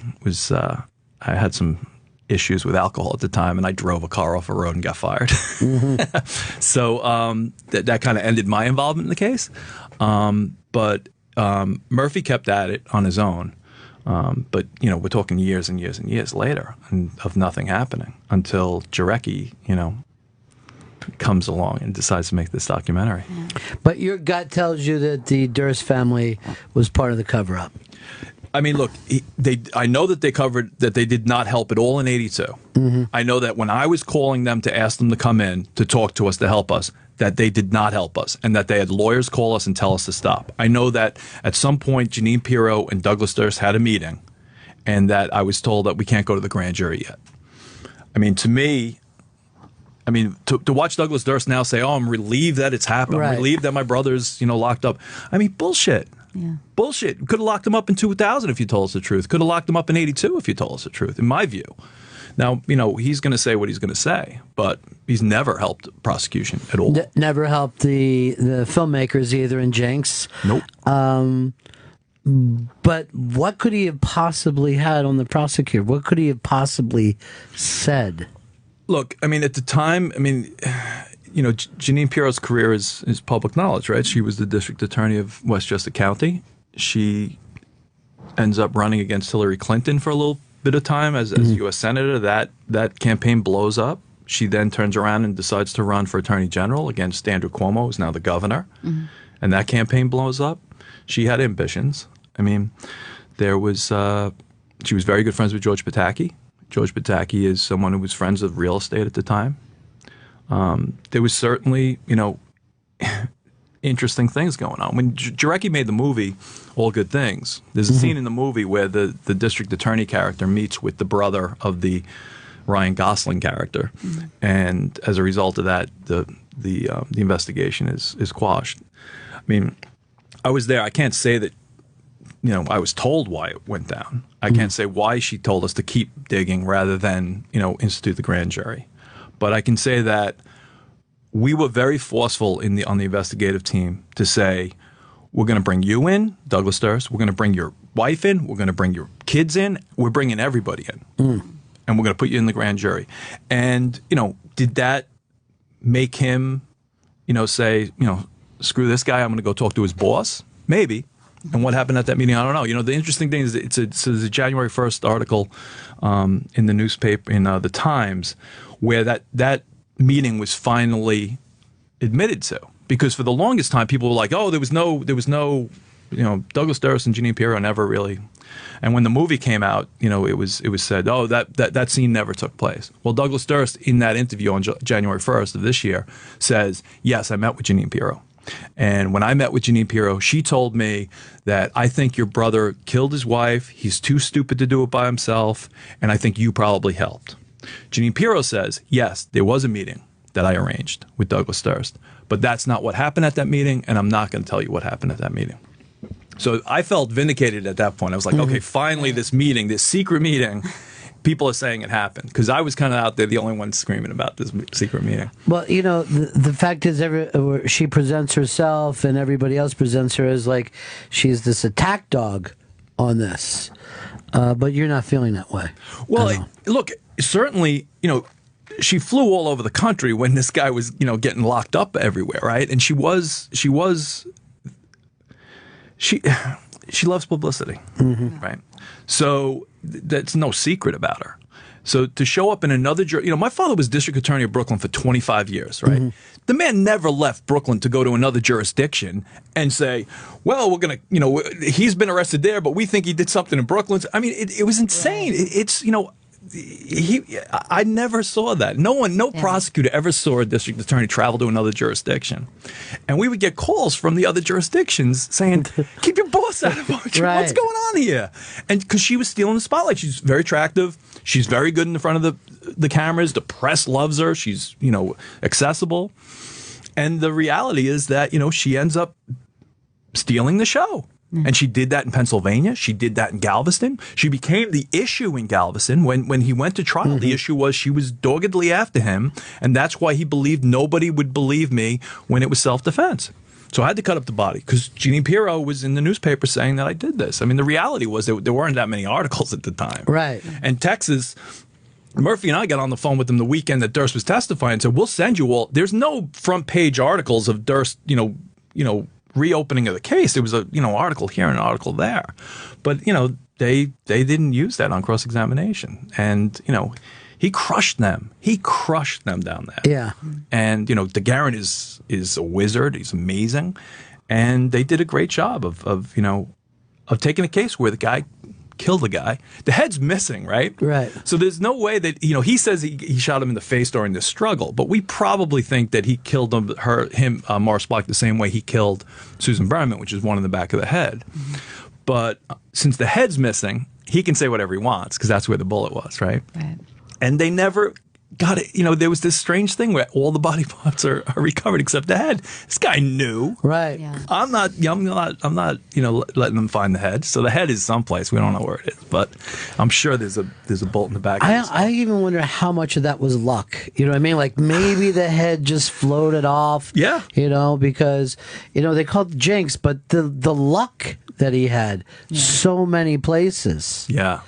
had some issues with alcohol at the time, and I drove a car off a road and got fired. Mm-hmm. So that kind of ended my involvement in the case. But Murphy kept at it on his own. But we're talking years and years and years later, and of nothing happening until Jarecki, comes along and decides to make this documentary.
But your gut tells you that the Durst family was part of the cover-up.
I mean, look, I know that they did not help at all in '82.
Mm-hmm.
I know that when I was calling them to ask them to come in to talk to us, to help us, that they did not help us, and that they had lawyers call us and tell us to stop. I know that at some point, Jeanine Pirro and Douglas Durst had a meeting, and that I was told that we can't go to the grand jury yet. I mean, to me, to watch Douglas Durst now say, "Oh, I'm relieved that it's happened.
Right.
I'm relieved that my brother's, locked up." I mean, bullshit.
Yeah.
Bullshit. Could have locked him up in 2000 if you told us the truth. Could have locked him up in '82 if you told us the truth, in my view. Now, he's going to say what he's going to say, but he's never helped prosecution at all.
Never helped the filmmakers either in Jenks.
Nope.
But what could he have possibly had on the prosecutor? What could he have possibly said?
Look, I mean, at the time, Jeanine Pirro's career is public knowledge, right? She was the district attorney of Westchester County. She ends up running against Hillary Clinton for a little bit of time as U.S. Senator. That campaign blows up. She then turns around and decides to run for Attorney General against Andrew Cuomo, who's now the governor. Mm-hmm. And that campaign blows up. She had ambitions. I mean, she was very good friends with George Pataki. George Pataki is someone who was friends with real estate at the time. There was certainly, interesting things going on. When Jarecki made the movie, All Good Things, there's a scene in the movie where the district attorney character meets with the brother of the Ryan Gosling character. Mm-hmm. And as a result of that, the investigation is quashed. I mean, I was there. I can't say that, I was told why it went down. I can't say why she told us to keep digging rather than, institute the grand jury. But I can say that we were very forceful on the investigative team to say, we're going to bring you in, Douglas Durst. We're going to bring your wife in. We're going to bring your kids in. We're bringing everybody in. And we're going to put you in the grand jury. And, did that make him, say, screw this guy, I'm going to go talk to his boss? Maybe. And what happened at that meeting, I don't know. The interesting thing is it's a January 1st article in the newspaper, in the Times, where that meeting was finally admitted to. Because for the longest time, people were like, "Oh, there was no, Douglas Durst and Jeanine Pirro never really." And when the movie came out, it was said, "Oh, that scene never took place." Well, Douglas Durst, in that interview on January 1st of this year, says, "Yes, I met with Jeanine Pirro. And when I met with Jeanine Pirro, she told me that I think your brother killed his wife. He's too stupid to do it by himself. And I think you probably helped." Jeanine Pirro says, "Yes, there was a meeting that I arranged with Douglas Durst, but that's not what happened at that meeting, and I'm not going to tell you what happened at that meeting." So I felt vindicated at that point. I was like, okay, finally this meeting, this secret meeting, people are saying it happened. Because I was kind of out there the only one screaming about this secret meeting.
Well, the fact is she presents herself and everybody else presents her as like she's this attack dog on this. But you're not feeling that way.
Well, look, certainly, she flew all over the country when this guy was, getting locked up everywhere, right? And she loves publicity, right? So that's no secret about her. So to show up in another, my father was district attorney of Brooklyn for 25 years, right? The man never left Brooklyn to go to another jurisdiction and say, well, we're going to, he's been arrested there, but we think he did something in Brooklyn. I mean, it was insane. It's, I never saw that. No prosecutor ever saw a district attorney travel to another jurisdiction. And we would get calls from the other jurisdictions saying, keep your boss out of our
Right.
What's going on here? And because she was stealing the spotlight. She's very attractive. She's very good in front of the cameras. The press loves her. She's, accessible. And the reality is that, she ends up stealing the show. And she did that in Pennsylvania. She did that in Galveston. She became the issue in Galveston. When he went to trial, the issue was she was doggedly after him, and that's why he believed nobody would believe me when it was self-defense. So I had to cut up the body because Jeanine Pirro was in the newspaper saying that I did this. I mean, the reality was there weren't that many articles at the time.
Right.
And Texas, Murphy and I got on the phone with them the weekend that Durst was testifying and said, we'll send you all. There's no front page articles of Durst, reopening of the case. There was a article here and an article there, but they didn't use that on cross-examination. And, he crushed them. He crushed them down there.
Yeah.
And, DeGarren is a wizard. He's amazing. And they did a great job of taking a case where the guy killed the guy. The head's missing, right?
Right.
So there's no way that, he says he shot him in the face during this struggle, but we probably think that he killed Morris Black, the same way he killed Susan Berman, which is one in the back of the head. Mm-hmm. But since the head's missing, he can say whatever he wants because that's where the bullet was, right?
Right.
And they never got it. There was this strange thing where all the body parts are recovered except the head. This guy knew.
Right.
Yeah.
I'm not, letting them find the head. So the head is someplace. We don't know where it is, but I'm sure there's a bolt in the back.
I even wonder how much of that was luck. You know what I mean? Like maybe the head just floated off.
Yeah.
Because, they called it jinx, but the luck that he had so many places.
Yeah.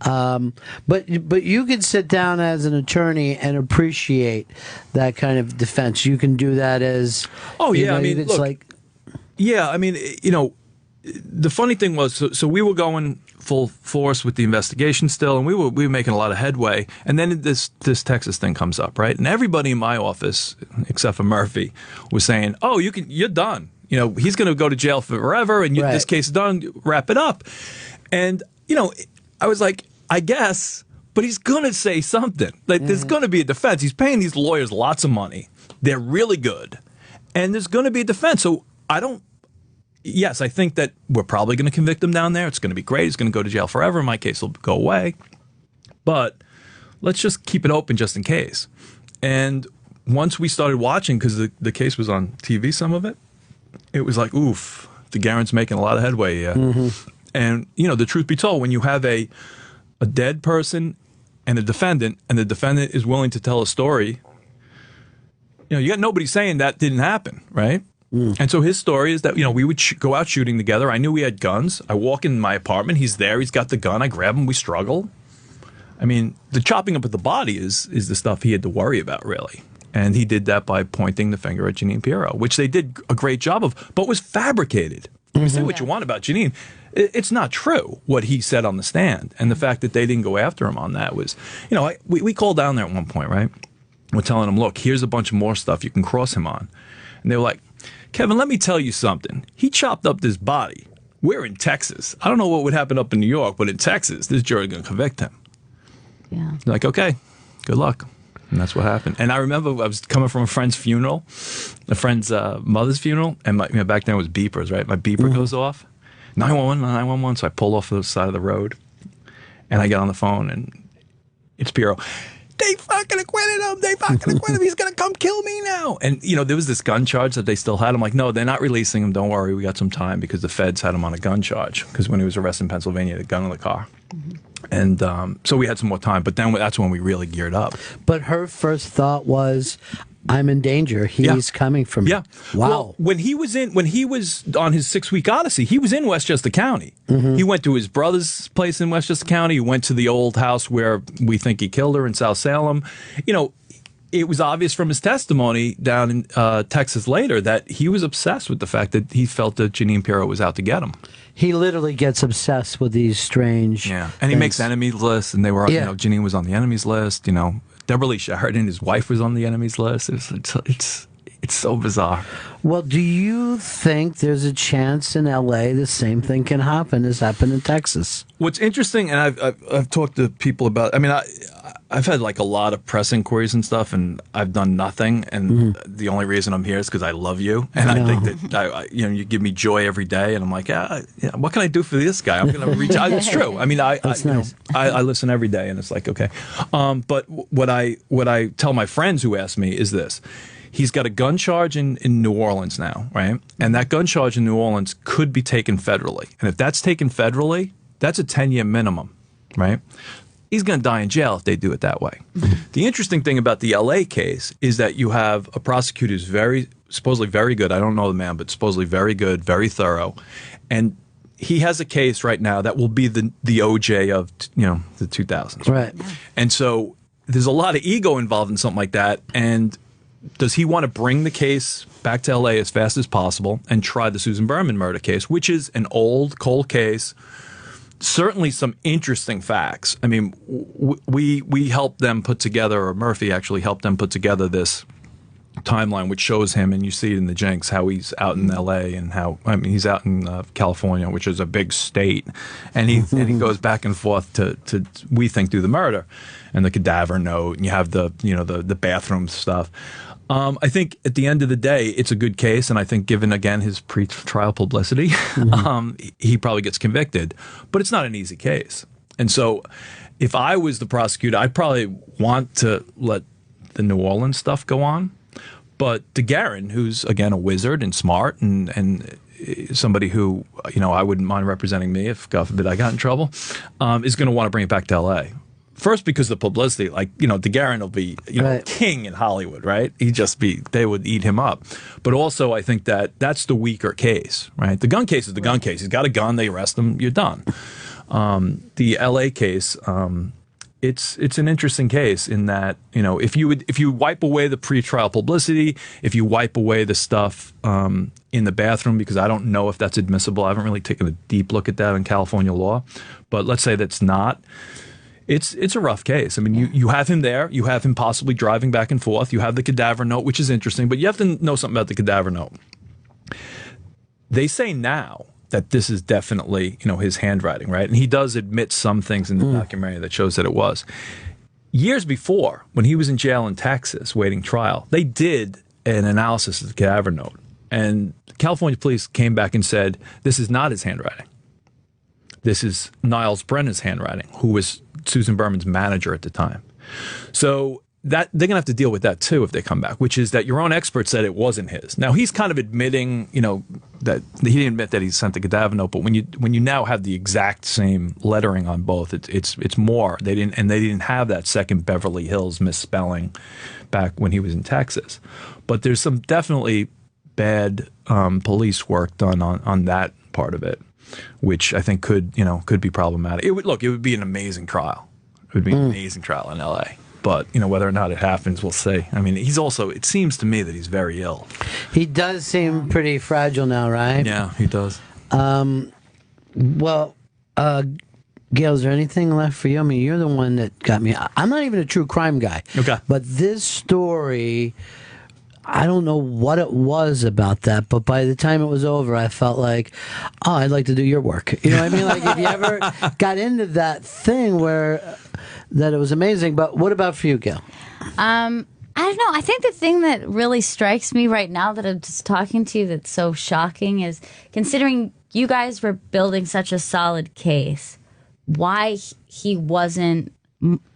But you could sit down as an attorney and appreciate that kind of defense. You can do that as it's
look, the funny thing was, so we were going full force with the investigation still, and we were making a lot of headway. And then this Texas thing comes up, right? And everybody in my office, except for Murphy, was saying, "Oh, you're done. He's going to go to jail forever, and this case is done. Wrap it up." And I was like, I guess, but he's going to say something. Like, there's going to be a defense. He's paying these lawyers lots of money. They're really good. And there's going to be a defense. So I think that we're probably going to convict him down there. It's going to be great. He's going to go to jail forever. My case will go away. But let's just keep it open just in case. And once we started watching, because the case was on TV, some of it, it was like, oof, DeGarren's making a lot of headway. Yeah. Mm-hmm. And, the truth be told, when you have a dead person and the defendant is willing to tell a story, you got nobody saying that didn't happen, right? Mm. And so his story is that, we would go out shooting together. I knew we had guns. I walk in my apartment. He's there. He's got the gun. I grab him. We struggle. I mean, the chopping up of the body is the stuff he had to worry about, really. And he did that by pointing the finger at Jeanine Pirro, which they did a great job of, but was fabricated. You say what you want about Jeanine. It's not true what he said on the stand. And the fact that they didn't go after him on that was, we called down there at one point, right? We're telling him, look, here's a bunch of more stuff you can cross him on. And they were like, Kevin, let me tell you something. He chopped up this body. We're in Texas. I don't know what would happen up in New York, but in Texas, this jury is going to convict him.
Yeah.
They're like, okay, good luck. And that's what happened. And I remember I was coming from a friend's funeral, a friend's mother's funeral, and back then it was beepers, right? My beeper goes off. 911, so I pull off to the side of the road, and I get on the phone, and it's Pirro. They fucking acquitted him. They fucking acquitted him. He's going to come kill me now. And, there was this gun charge that they still had. I'm like, no, they're not releasing him. Don't worry. We got some time because the feds had him on a gun charge because when he was arrested in Pennsylvania, he had a gun in the car. Mm-hmm. And so we had some more time. But then that's when we really geared up.
But her first thought was, I'm in danger. He's coming for me.
Yeah.
Wow.
Well, when he was on his 6-week odyssey, he was in Westchester County. Mm-hmm. He went to his brother's place in Westchester County. He went to the old house where we think he killed her in South Salem. It was obvious from his testimony down in Texas later that he was obsessed with the fact that he felt that Jeanine Pirro was out to get him.
He literally gets obsessed with these strange
and he makes enemies lists, and they were, Jeanine was on the enemies list, Deborah Lee Sheridan, his wife, was on the enemies list. It's so bizarre.
Well, do you think there's a chance in L.A. the same thing can happen as happened in Texas?
What's interesting, and I've talked to people about. I mean, I've had like a lot of press inquiries and stuff, and I've done nothing. And the only reason I'm here is because I love you, and I think that you give me joy every day. And I'm like, what can I do for this guy? I'm going to reach out. It's true. I mean, I listen every day, and it's like, okay. But what I tell my friends who ask me is this. He's got a gun charge in New Orleans now, right? And that gun charge in New Orleans could be taken federally. And if that's taken federally, that's a 10-year minimum, right? He's going to die in jail if they do it that way. The interesting thing about the L.A. case is that you have a prosecutor who's supposedly very good. I don't know the man, but supposedly very good, very thorough. And he has a case right now that will be the OJ of the 2000s.
Right.
And so there's a lot of ego involved in something like that. And does he want to bring the case back to L.A. as fast as possible and try the Susan Berman murder case, which is an old, cold case? certainly some interesting facts. I mean, we helped them put together, or Murphy actually helped them put together this timeline, which shows him, and you see it in the Jinx, how he's out in L.A. and he's out in California, which is a big state, and he goes back and forth to we think do the murder, and the cadaver note, and you have the bathroom stuff. I think at the end of the day, it's a good case, and I think given again his pre-trial publicity, he probably gets convicted, but it's not an easy case, and so if I was the prosecutor, I'd probably want to let the New Orleans stuff go on. But DeGuerin, who's, again, a wizard and smart and somebody who, I wouldn't mind representing me if, God forbid, I got in trouble, is going to want to bring it back to L.A. First, because of the publicity. DeGuerin will be, right, king in Hollywood, right? They would eat him up. But also, I think that's the weaker case, right? The gun case is the gun case. He's got a gun, they arrest him, you're done. The L.A. case... It's an interesting case in that, if you wipe away the pretrial publicity, if you wipe away the stuff in the bathroom, because I don't know if that's admissible. I haven't really taken a deep look at that in California law, but let's say that's not. It's a rough case. I mean, you have him there, you have him possibly driving back and forth, you have the cadaver note, which is interesting, but you have to know something about the cadaver note. They say now that this is definitely, his handwriting, right? And he does admit some things in the documentary that shows that it was. Years before, when he was in jail in Texas waiting trial, they did an analysis of the cadaver note. And California police came back and said, this is not his handwriting. This is Niles Brenner's handwriting, who was Susan Berman's manager at the time. So that they're going to have to deal with that too if they come back, which is that your own expert said it wasn't his. Now he's kind of admitting, that he didn't admit that he sent the cadaver note, but when you now have the exact same lettering on both, it's more. They didn't have that second Beverly Hills misspelling back when he was in Texas. But there's some definitely bad police work done on that part of it, which I think could be problematic. It would be an amazing trial. It would be an amazing trial in L.A. But, whether or not it happens, we'll see. I mean, it seems to me that he's very ill.
He does seem pretty fragile now, right?
Yeah, he does.
Gail, is there anything left for you? I mean, you're the one that got me. I'm not even a true crime guy. Okay. But this story, I don't know what it was about that, but by the time it was over, I felt like, I'd like to do your work. You know what I mean? Like, if you ever got into that thing that it was amazing. But what about for you, Gail?
I don't know. I think the thing that really strikes me right now that I'm just talking to you that's so shocking is, considering you guys were building such a solid case, why he wasn't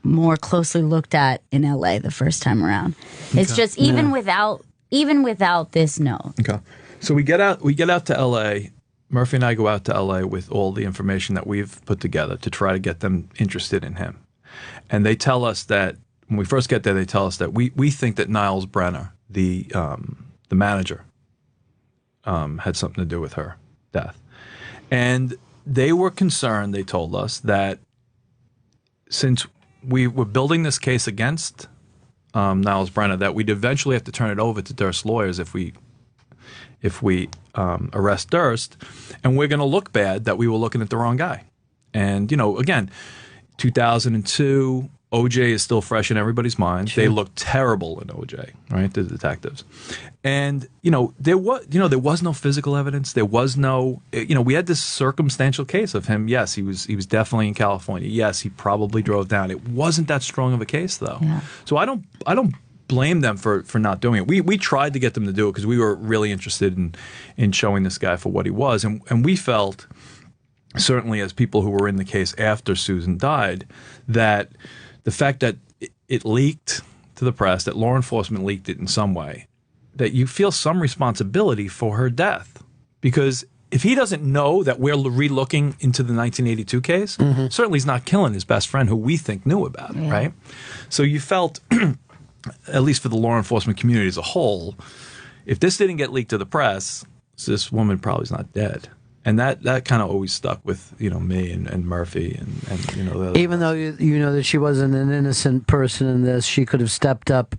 more closely looked at in LA the first time around. It's just even without this note.
Okay. So we get out to LA. Murphy and I go out to LA with all the information that we've put together to try to get them interested in him. And they tell us that when we first get there, they tell us that we think that Niles Brenner, the manager, had something to do with her death. And they were concerned, they told us, that since we were building this case against Niles Brenner, that we'd eventually have to turn it over to Durst's lawyers if we arrest Durst, and we're going to look bad that we were looking at the wrong guy. And, again, 2002, OJ is still fresh in everybody's mind. Sure. They look terrible in OJ, right? The detectives. And, there was no physical evidence. There was no, we had this circumstantial case of him. Yes, he was definitely in California. Yes, he probably drove down. It wasn't that strong of a case, though. Yeah. So I don't blame them for not doing it. We tried to get them to do it because we were really interested in showing this guy for what he was. And we felt, certainly as people who were in the case after Susan died, that the fact that it leaked to the press, that law enforcement leaked it in some way, that you feel some responsibility for her death. Because if he doesn't know that we're relooking into the 1982 case, certainly he's not killing his best friend who we think knew about it, right? So you felt, at least for the law enforcement community as a whole, if this didn't get leaked to the press, this woman probably is not dead. And that kind of always stuck with, me and Murphy and the other
even though you know that she wasn't an innocent person in this, she could have stepped up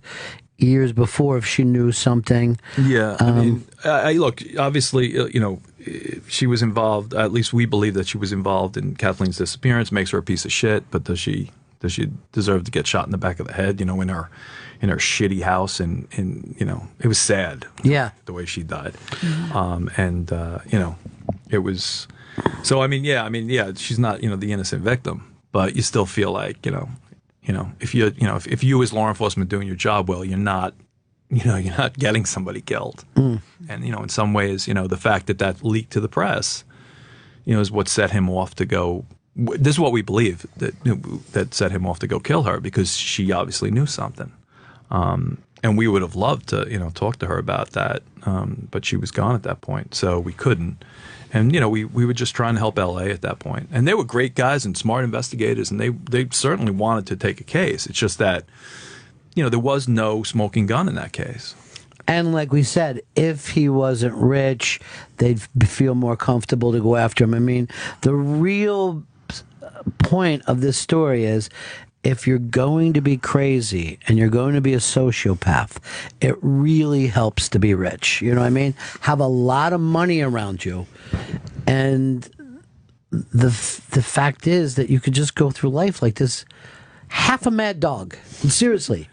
years before if she knew something.
Yeah, I mean, look, obviously, she was involved. At least we believe that she was involved in Kathleen's disappearance. Makes her a piece of shit. But does she deserve to get shot in the back of the head? In her shitty house, and it was sad.
Yeah,
the way she died. It was. So she's not the innocent victim, but you still feel like if you as law enforcement doing your job well, you're not getting somebody killed. And in some ways, the fact that leaked to the press, is what set him off to go. This is what we believe that set him off to go kill her, because she obviously knew something. And we would have loved to talk to her about that, but she was gone at that point, so we couldn't. And we were just trying to help LA at that point. And they were great guys and smart investigators, and they certainly wanted to take a case. It's just that there was no smoking gun in that case.
And like we said, if he wasn't rich, they'd feel more comfortable to go after him. I mean, the real point of this story is, if you're going to be crazy and you're going to be a sociopath, it really helps to be rich. You know what I mean? Have a lot of money around you. And the fact is that you could just go through life like this, half a mad dog. Seriously.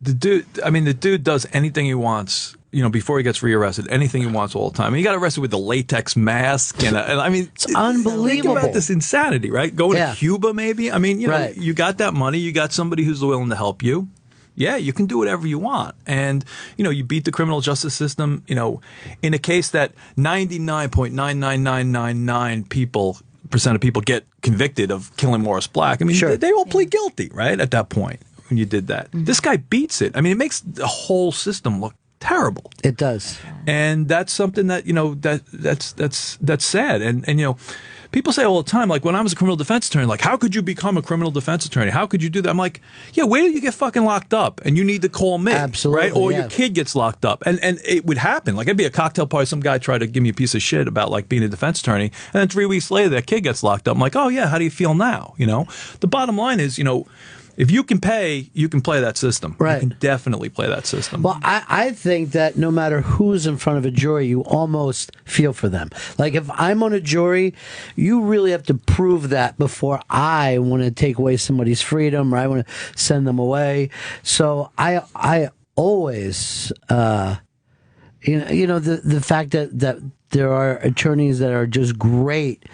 The dude does anything he wants, before he gets rearrested, anything he wants all the time. He got arrested with the latex mask, and
it's unbelievable.
Think about this insanity, right? Going to Cuba, maybe.
Right.
You got that money, you got somebody who's willing to help you. Yeah, you can do whatever you want, and you beat the criminal justice system. In a case that 99.99999% of people get convicted of killing Morris Black. They all plead guilty, right? At that point, when you did that, this guy beats it. It makes the whole system look terrible.
It does,
and that's something that that's sad. And people say all the time, like when I was a criminal defense attorney, like how could you become a criminal defense attorney? How could you do that? I'm like, yeah, where do you get fucking locked up? And you need to call me,
absolutely,
right? Or your kid gets locked up, and it would happen. Like it'd be a cocktail party, some guy tried to give me a piece of shit about like being a defense attorney, and then 3 weeks later that kid gets locked up. I'm like, oh yeah, how do you feel now? The bottom line is, if you can pay, you can play that system.
Right.
You can definitely play that system.
Well, I think that no matter who's in front of a jury, you almost feel for them. Like if I'm on a jury, you really have to prove that before I want to take away somebody's freedom or I want to send them away. So I always, the fact that there are attorneys that are just great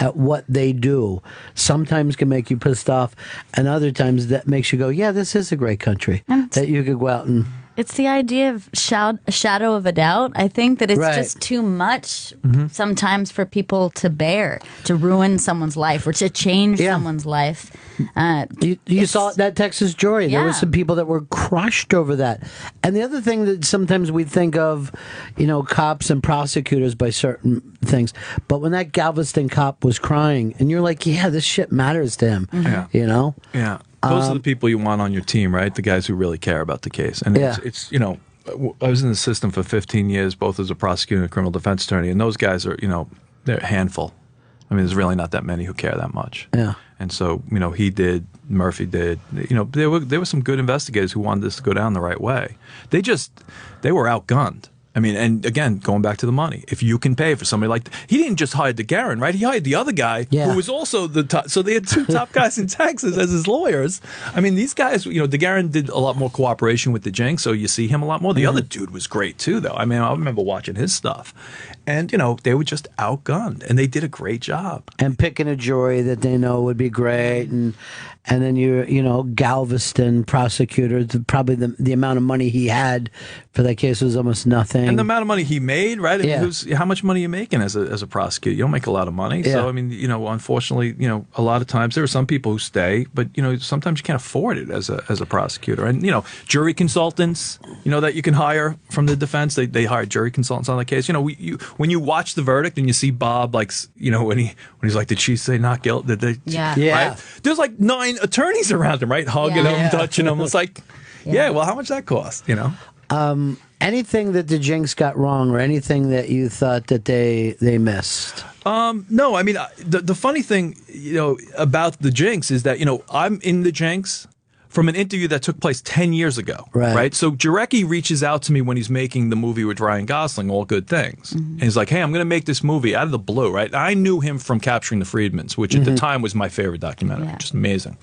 at what they do sometimes can make you pissed off, and other times that makes you go, yeah, this is a great country that you could go out and...
It's the idea of shadow of a doubt. I think that it's just too much sometimes for people to bear, to ruin someone's life or to change someone's life.
You saw that Texas jury. There were some people that were crushed over that. And the other thing that sometimes we think of, cops and prosecutors by certain things, but when that Galveston cop was crying, and you're like, yeah, this shit matters to him,
Yeah. Those are the people you want on your team, right? The guys who really care about the case. And it's I was in the system for 15 years, both as a prosecutor and a criminal defense attorney, and those guys are, they're a handful. There's really not that many who care that much.
Yeah.
And so, he did, Murphy did, there were some good investigators who wanted this to go down the right way. They were outgunned. And again, going back to the money, if you can pay for somebody like he didn't just hire DeGarren, right? He hired the other guy who was also the top. So they had two top guys in Texas as his lawyers. These guys, DeGarren did a lot more cooperation with the Jenks, so you see him a lot more. The other dude was great too, though. I remember watching his stuff, and they were just outgunned, and they did a great job.
And picking a jury that they know would be great, and then Galveston prosecutor, probably the amount of money he had for that case was almost nothing.
And the amount of money he made, right? How much money are you making as a prosecutor? You don't make a lot of money.
Yeah.
So, unfortunately, a lot of times there are some people who stay, but, sometimes you can't afford it as a prosecutor. And, jury consultants, that you can hire from the defense, they hire jury consultants on the case. When you watch the verdict and you see Bob, like, when he's like, did she say not guilty? Did they?
Yeah.
Right? There's like 9 attorneys around him, right? Hugging him, touching him. It's like, well, how much that cost,
Anything that the Jinx got wrong, or anything that you thought that they missed?
No, the funny thing, about the Jinx is that, I'm in the Jinx from an interview that took place 10 years ago. Right. So Jarecki reaches out to me when he's making the movie with Ryan Gosling, All Good Things. And he's like, hey, I'm going to make this movie out of the blue, right? And I knew him from Capturing the Freedmans, which at the time was my favorite documentary. Just amazing.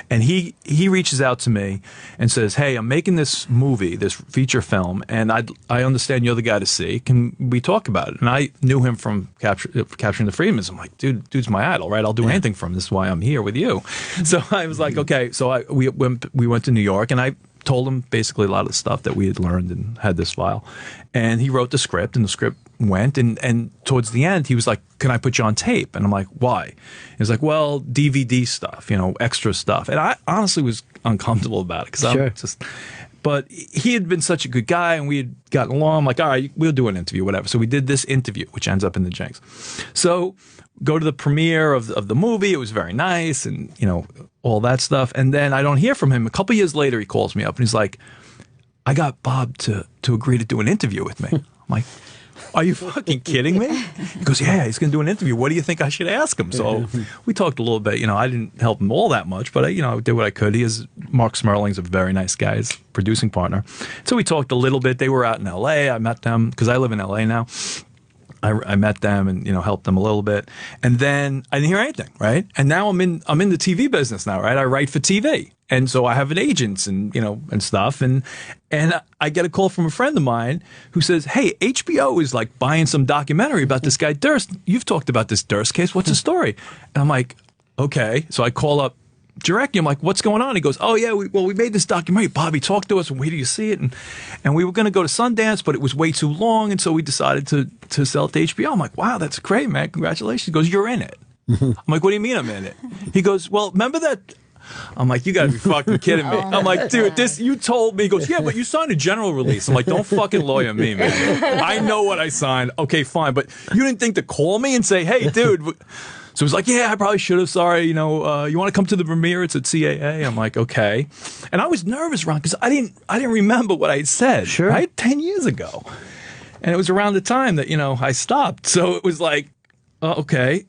And he reaches out to me and says, hey, I'm making this movie, this feature film, and I understand you're the guy to see. Can we talk about it? And I knew him from Capturing the Freedmans. I'm like, dude's my idol, right? I'll do anything for him. This is why I'm here with you. So I was like, okay. So we went to New York, and I told him basically a lot of the stuff that we had learned and had this file. And he wrote the script, and the script went. And towards the end, he was like, can I put you on tape? And I'm like, why? He's like, well, DVD stuff, extra stuff. And I honestly was uncomfortable about it because I'm just... But he had been such a good guy, and we had gotten along. I'm like, all right, we'll do an interview, whatever. So we did this interview, which ends up in the Jinx. So go to the premiere of the movie. It was very nice, and all that stuff. And then I don't hear from him. A couple years later, he calls me up, and he's like, I got Bob to agree to do an interview with me. I'm like, are you fucking kidding me? He goes, yeah, he's going to do an interview. What do you think I should ask him? So we talked a little bit. I didn't help him all that much, but I did what I could. Mark Smerling's a very nice guy. He's a producing partner. So we talked a little bit. They were out in L.A. I met them because I live in L.A. now. I met them and helped them a little bit, and then I didn't hear anything, right? And now I'm in the TV business now, right? I write for TV, and so I have an agent and and stuff, and I get a call from a friend of mine who says, "Hey, HBO is like buying some documentary about this guy Durst. You've talked about this Durst case. What's the story?" And I'm like, "Okay." So I call up Jarecki. I'm like, what's going on? He goes, oh yeah, we made this documentary. Bobby, talk to us. Where do you see it? And we were going to go to Sundance, but it was way too long, and so we decided to sell it to HBO. I'm like, wow, that's great, man. Congratulations. He goes, you're in it. I'm like, what do you mean I'm in it? He goes, well, remember that? I'm like, you got to be fucking kidding me. I'm like, dude, you told me. He goes, yeah, but you signed a general release. I'm like, don't fucking lawyer me, man. I know what I signed. Okay, fine, but you didn't think to call me and say, hey, dude. So he's like, yeah, I probably should have. Sorry, you want to come to the premiere? It's at CAA. I'm like, okay. And I was nervous, Ron, because I didn't remember what I had said. Sure. Right? 10 years ago. And it was around the time that, I stopped. So it was like, okay.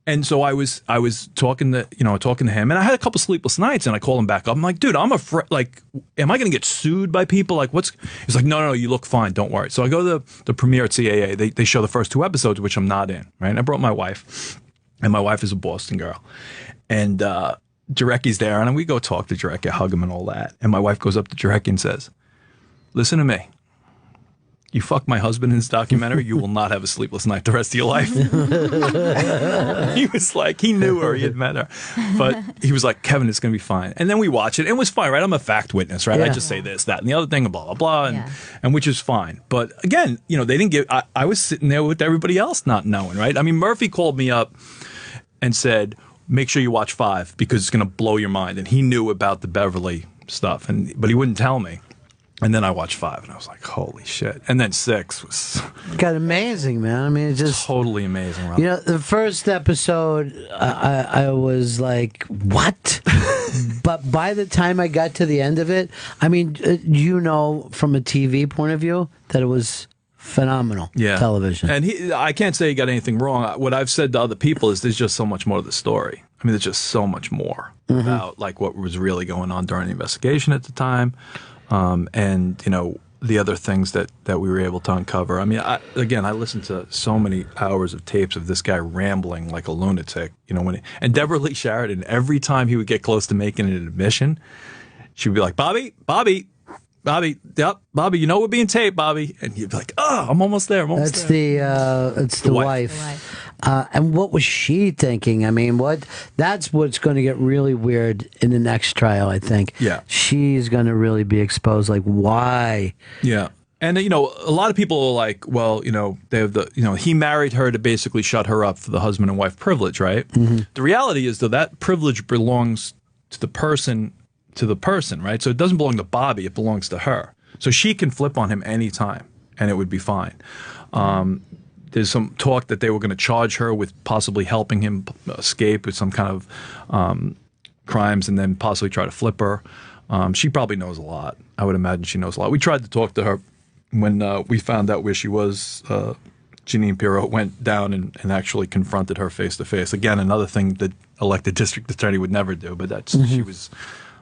And so I was talking to him, and I had a couple sleepless nights, and I called him back up. I'm like, dude, I'm afraid, like, am I going to get sued by people? Like, he's like, no, you look fine. Don't worry. So I go to the premiere at CAA. They show the first 2 episodes, which I'm not in, right? And I brought my wife, and my wife is a Boston girl. And Jarecki's there, and we go talk to Jarecki, hug him and all that. And my wife goes up to Jarecki and says, listen to me. You fuck my husband in this documentary, you will not have a sleepless night the rest of your life. He was like, he knew her, he had met her. But he was like, Kevin, it's going to be fine. And then we watch it. It was fine, right? I'm a fact witness, right? Yeah. I just say this, that, and the other thing, and blah, blah, blah, and which is fine. But again, they didn't give, I was sitting there with everybody else not knowing, right? I mean, Murphy called me up and said, make sure you watch 5 because it's going to blow your mind. And he knew about the Beverly stuff, but he wouldn't tell me. And then I watched 5, and I was like, holy shit. And then 6 was...
Got amazing, man. I mean, it's just...
Totally amazing, Rob.
The first episode, I was like, what? But by the time I got to the end of it, I mean, from a TV point of view, that it was phenomenal television.
And I can't say he got anything wrong. What I've said to other people is there's just so much more to the story. I mean, there's just so much more about like what was really going on during the investigation at the time. And the other things that we were able to uncover. I mean, I listened to so many hours of tapes of this guy rambling like a lunatic. And Deborah Lee Sheridan, every time he would get close to making an admission, she would be like, Bobby, yep, Bobby, we're being taped, Bobby, and he'd be like, oh, I'm almost there.
That's the wife. And what was she thinking? I mean, that's what's going to get really weird in the next trial, I think.
Yeah.
She's going to really be exposed. Like, why?
Yeah. And, a lot of people are like, well, they have he married her to basically shut her up for the husband and wife privilege, right? Mm-hmm. The reality is, though, that privilege belongs to the person, right? So it doesn't belong to Bobby. It belongs to her. So she can flip on him anytime, and it would be fine. There's some talk that they were going to charge her with possibly helping him escape with some kind of crimes and then possibly try to flip her. She probably knows a lot. I would imagine she knows a lot. We tried to talk to her when we found out where she was. Jeanine Pirro went down and actually confronted her face to face. Again, another thing that elected district attorney would never do, but she was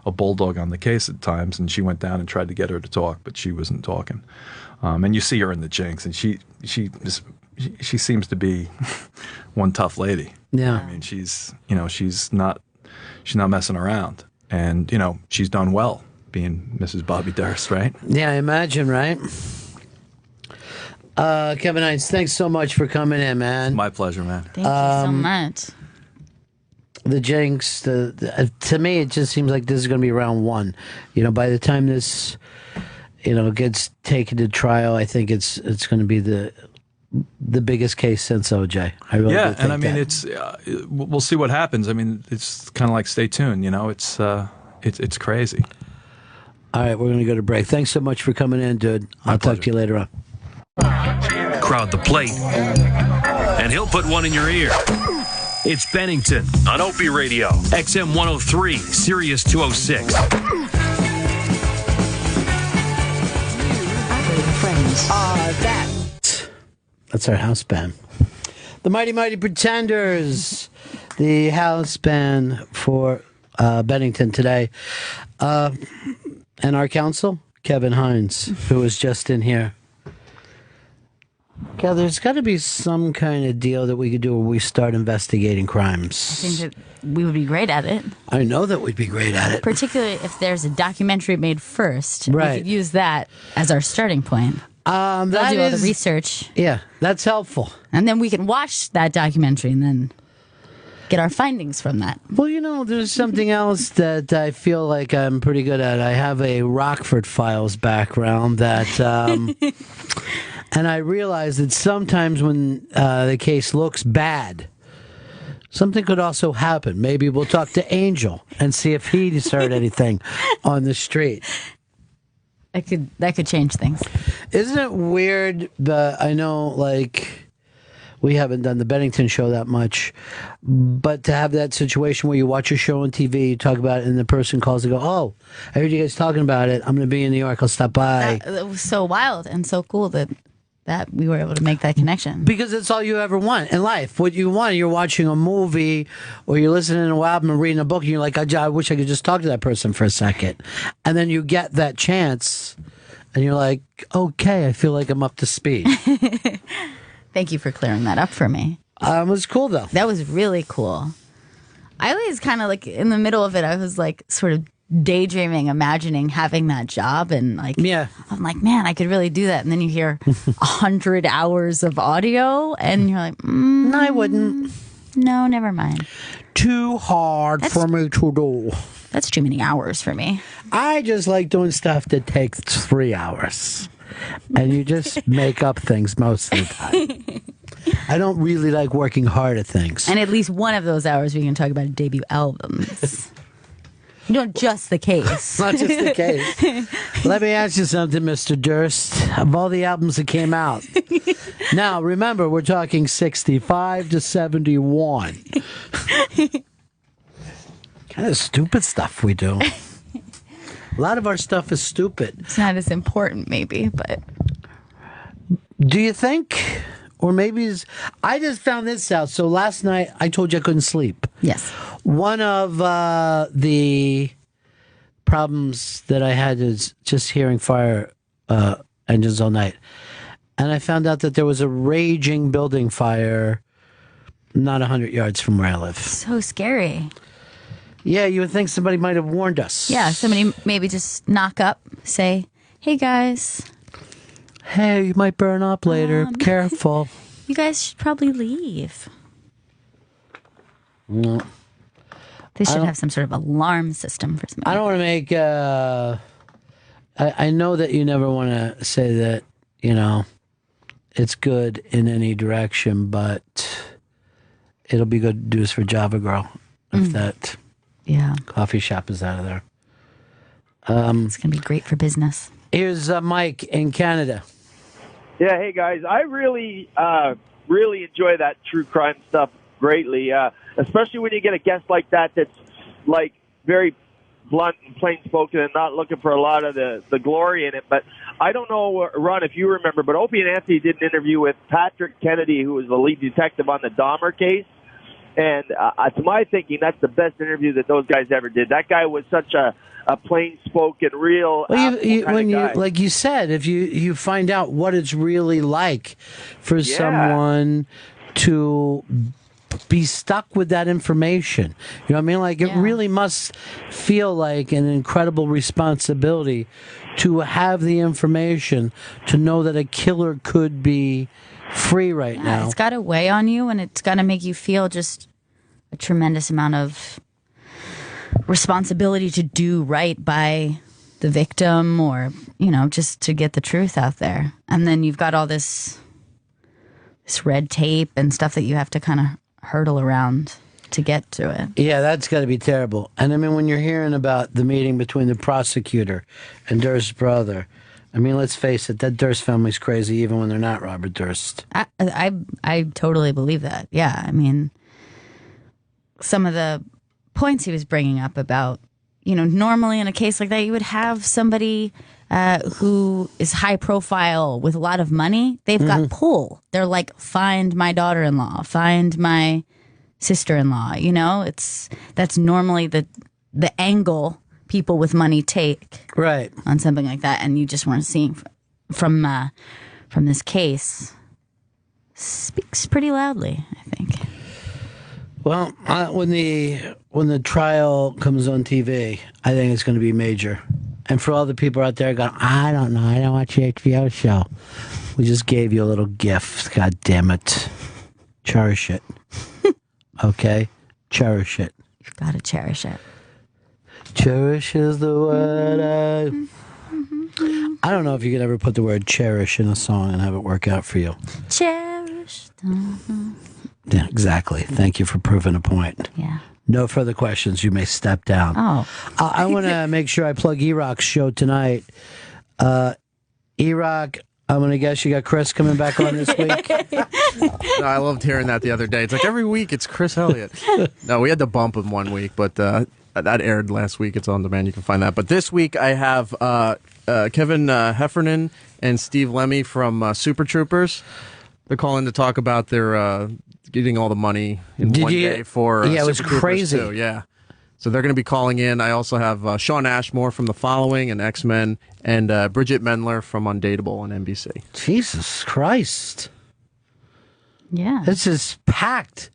a bulldog on the case at times, and she went down and tried to get her to talk, but she wasn't talking. And you see her in the Jinx, and she seems to be one tough lady.
Yeah.
I mean, she's not messing around, and she's done well being Mrs. Bobby Durst, right?
Yeah, I imagine, right? Kevin Hines, thanks so much for coming in, man.
My pleasure, man.
Thank you so much.
The Jinx, to me, it just seems like this is going to be round one. By the time this, gets taken to trial, I think it's going to be the biggest case since OJ. I really do think
and I mean,
that.
we'll see what happens. I mean, it's kind of like stay tuned. It's crazy.
All right, we're going to go to break. Thanks so much for coming in, dude. I'll talk to you later on.
Crowd the plate, and he'll put one in your ear. It's Bennington on Opie Radio, XM 103, Sirius 206.
That's our house band. The Mighty Mighty Pretenders, the house band for Bennington today. And our counsel, Kevin Hines, who was just in here. Kev, there's got to be some kind of deal that we could do where we start investigating crimes.
I think that we would be great at it.
I know that we'd be great at it.
Particularly if there's a documentary made first.
Right.
We could use that as our starting point. They'll do all the research.
Yeah, that's helpful.
And then we can watch that documentary and then get our findings from that.
Well, there's something else that I feel like I'm pretty good at. I have a Rockford Files background that... and I realize that sometimes when the case looks bad, something could also happen. Maybe we'll talk to Angel and see if he's heard anything on the street.
That could change things.
Isn't it weird? I know, we haven't done the Bennington show that much, but to have that situation where you watch a show on TV, you talk about it, and the person calls and go, "Oh, I heard you guys talking about it. I'm going to be in New York. I'll stop by."
That was so wild and so cool that we were able to make that connection.
Because it's all you ever want in life. What you want, you're watching a movie or you're listening to an album and reading a book and you're like, I wish I could just talk to that person for a second. And then you get that chance and you're like, okay, I feel like I'm up to speed.
Thank you for clearing that up for me.
It was cool, though.
That was really cool. I always kind of in the middle of it, I was sort of daydreaming, imagining having that job, and I'm like, man, I could really do that. And then you hear 100 hours of audio, and you're like,
no, I wouldn't.
No, never mind.
Too hard for me to do.
That's too many hours for me.
I just like doing stuff that takes 3 hours, and you just make up things most of the time. I don't really like working hard at things.
And at least one of those hours we can talk about debut albums. Just the case.
Not just the case. Let me ask you something, Mr. Durst. Of all the albums that came out. Now, remember, we're talking 65 to 71. Kind of stupid stuff we do. A lot of our stuff is stupid.
It's not as important, maybe, but...
Do you think... Or maybe I just found this out. So last night, I told you I couldn't sleep.
Yes.
One of the problems that I had is just hearing fire engines all night. And I found out that there was a raging building fire not 100 yards from where I live.
So scary.
Yeah, you would think somebody might have warned us.
Yeah, somebody maybe just knock up, say, hey, guys...
Hey, you might burn up later. Careful.
You guys should probably leave.
No.
They should have some sort of alarm system for something.
I don't want to make... I know that you never want to say that, it's good in any direction, but it'll be good news for Java Girl if that coffee shop is out of there.
It's going to be great for business.
Here's Mike in Canada.
Yeah, hey guys, I really enjoy that true crime stuff greatly, especially when you get a guest like that that's very blunt and plain spoken and not looking for a lot of the glory in it. But I don't know, Ron, if you remember, but Opie and Anthony did an interview with Patrick Kennedy, who was the lead detective on the Dahmer case. And to my thinking, that's the best interview that those guys ever did. That guy was such a a plain spoken, real.
Well, when you
guy.
like you said, if you find out what it's really like for someone to be stuck with that information, you know what I mean? Like it really must feel like an incredible responsibility to have the information to know that a killer could be free right now.
It's got to weigh on you, and it's got to make you feel just a tremendous amount of responsibility to do right by the victim, or just to get the truth out there. And then you've got all this red tape and stuff that you have to kind of hurdle around to get to it.
Yeah, that's got to be terrible. And I mean, when you're hearing about the meeting between the prosecutor and Durst's brother, I mean, let's face it, that Durst family's crazy even when they're not Robert Durst.
I totally believe that. Yeah, I mean, some of the points he was bringing up about, normally in a case like that, you would have somebody who is high profile with a lot of money. They've got pull. They're like, find my daughter-in-law, find my sister-in-law. That's normally the angle people with money take on something like that, and you just weren't seeing from this case. Speaks pretty loudly, I think.
Well, when the trial comes on TV, I think it's going to be major. And for all the people out there going, I don't know, I don't watch the HBO show. We just gave you a little gift. God damn it. Cherish it. Okay? Cherish it.
You've got to cherish it.
Cherish is the word I don't know if you could ever put the word cherish in a song and have it work out for you.
Cherish.
Yeah, exactly. Thank you for proving a point.
Yeah.
No further questions. You may step down.
Oh.
I want to make sure I plug E-Rock's show tonight. E-Rock, I'm going to guess you got Chris coming back on this week.
No, I loved hearing that the other day. It's like every week it's Chris Elliott. No, we had to bump him one week, but that aired last week. It's on demand. You can find that. But this week I have Kevin Heffernan and Steve Lemmy from Super Troopers. They're calling to talk about their getting all the money in one day for
it was
Super Troopers
crazy.
too. Yeah. So they're going to be calling in. I also have Sean Ashmore from The Following and X-Men, and Bridget Mendler from Undateable on NBC.
Jesus Christ.
Yeah.
This is packed.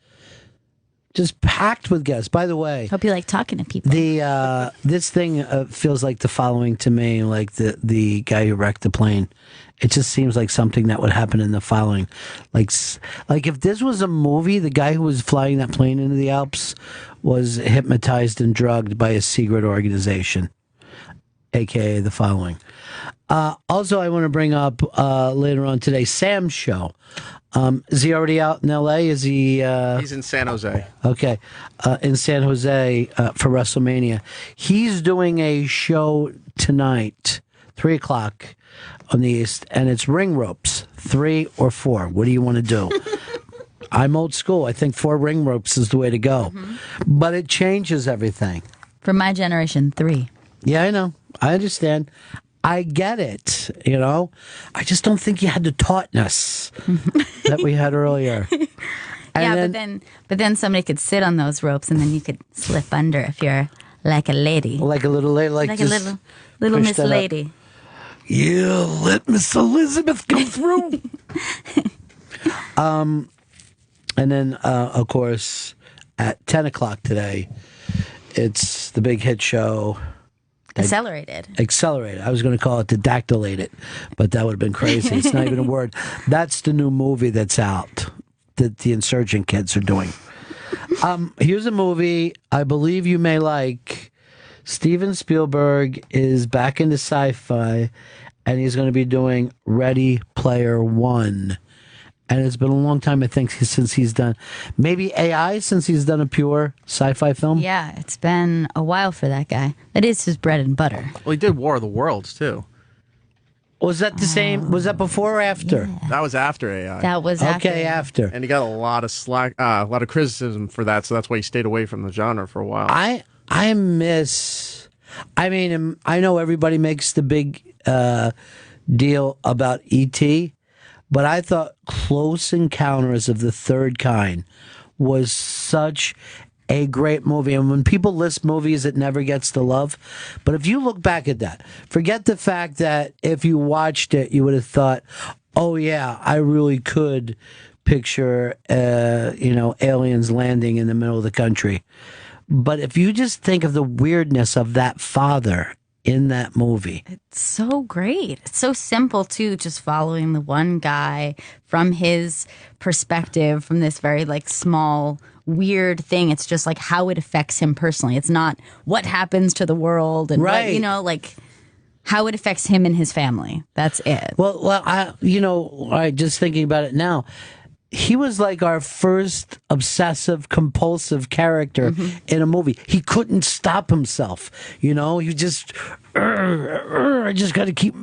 Just packed with guests. By the way,
hope you like talking to people.
The this thing feels like The Following to me, like the guy who wrecked the plane. It just seems like something that would happen in The Following. Like if this was a movie, the guy who was flying that plane into the Alps was hypnotized and drugged by a secret organization, a.k.a. The Following. Also, I want to bring up later on today, Sam's show. Is he already out in L.A.? Is he?
He's in San Jose.
Okay, in San Jose for WrestleMania. He's doing a show tonight, 3:00 on the East, and it's ring ropes, 3 or 4. What do you want to do? I'm old school. I think 4 ring ropes is the way to go, but it changes everything.
For my generation, 3.
Yeah, I know. I understand. I get it, I just don't think you had the tautness that we had earlier.
But then somebody could sit on those ropes and then you could slip under if you're like a lady.
Like a little lady.
Like a little Miss Lady.
Yeah, let Miss Elizabeth go through. And then, of course, at 10:00 today, it's the big hit show.
Accelerated.
I was going to call it didactylated, but that would have been crazy. It's not even a word. That's the new movie that's out that the Insurgent kids are doing. Here's a movie I believe you may like. Steven Spielberg is back into sci-fi, and he's going to be doing Ready Player One. And it's been a long time, I think, since he's done maybe AI, since he's done a pure sci-fi film.
Yeah, it's been a while for that guy. That is his bread and butter.
Well, he did War of the Worlds too.
Was that the same? Was that before or after?
Yeah. That was after AI.
That was after.
Okay, after.
And he got a lot of slack, a lot of criticism for that, so that's why he stayed away from the genre for a while.
I mean, I know everybody makes the big deal about E.T., but I thought Close Encounters of the Third Kind was such a great movie. And when people list movies, it never gets the love. But if you look back at that, forget the fact that if you watched it, you would have thought, oh yeah, I really could picture, aliens landing in the middle of the country. But if you just think of the weirdness of that father in that movie.
It's so great. It's so simple, too, just following the one guy from his perspective, from this very, like, small, weird thing. It's just, like, how it affects him personally. It's not what happens to the world and,
right.
Like, how it affects him and his family. That's it.
Well, just thinking about it now, he was like our first obsessive compulsive character in a movie. He couldn't stop himself. He just I just got to keep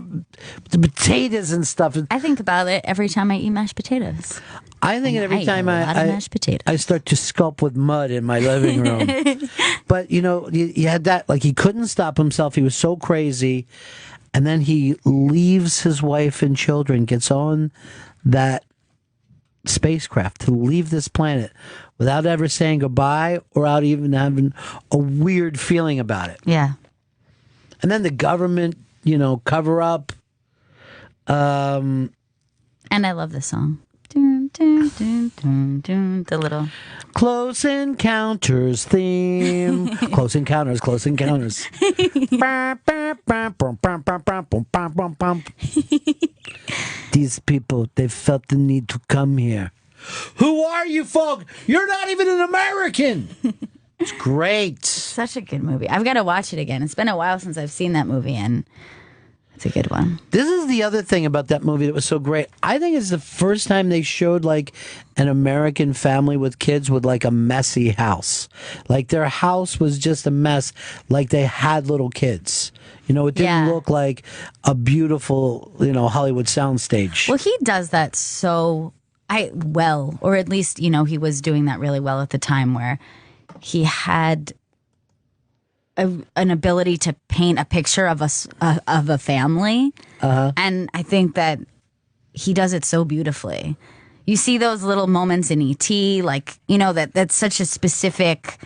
the potatoes and stuff.
I think about it every time I eat mashed potatoes.
I think every time
mashed potatoes.
I start to sculpt with mud in my living room. But you had that, like, he couldn't stop himself. He was so crazy. And then he leaves his wife and children, gets on that spacecraft to leave this planet without ever saying goodbye or without even having a weird feeling about it.
Yeah.
And then the government, cover up.
And I love the song. Dun, dun, dun, dun, dun, the little
Close Encounters theme. Close Encounters. These people, they felt the need to come here. Who are you folk? You're not even an American. It's great.
Such a good movie. I've got to watch it again. It's been a while since I've seen that movie, and it's a good one.
This is the other thing about that movie that was so great. I think it's the first time they showed like an American family with kids with like a messy house. Like their house was just a mess. Like they had little kids. It didn't look like a beautiful, Hollywood soundstage.
Well, he does that or at least, he was doing that really well at the time where he had an ability to paint a picture of a family. And I think that he does it so beautifully. You see those little moments in E.T., like, that's such a specific,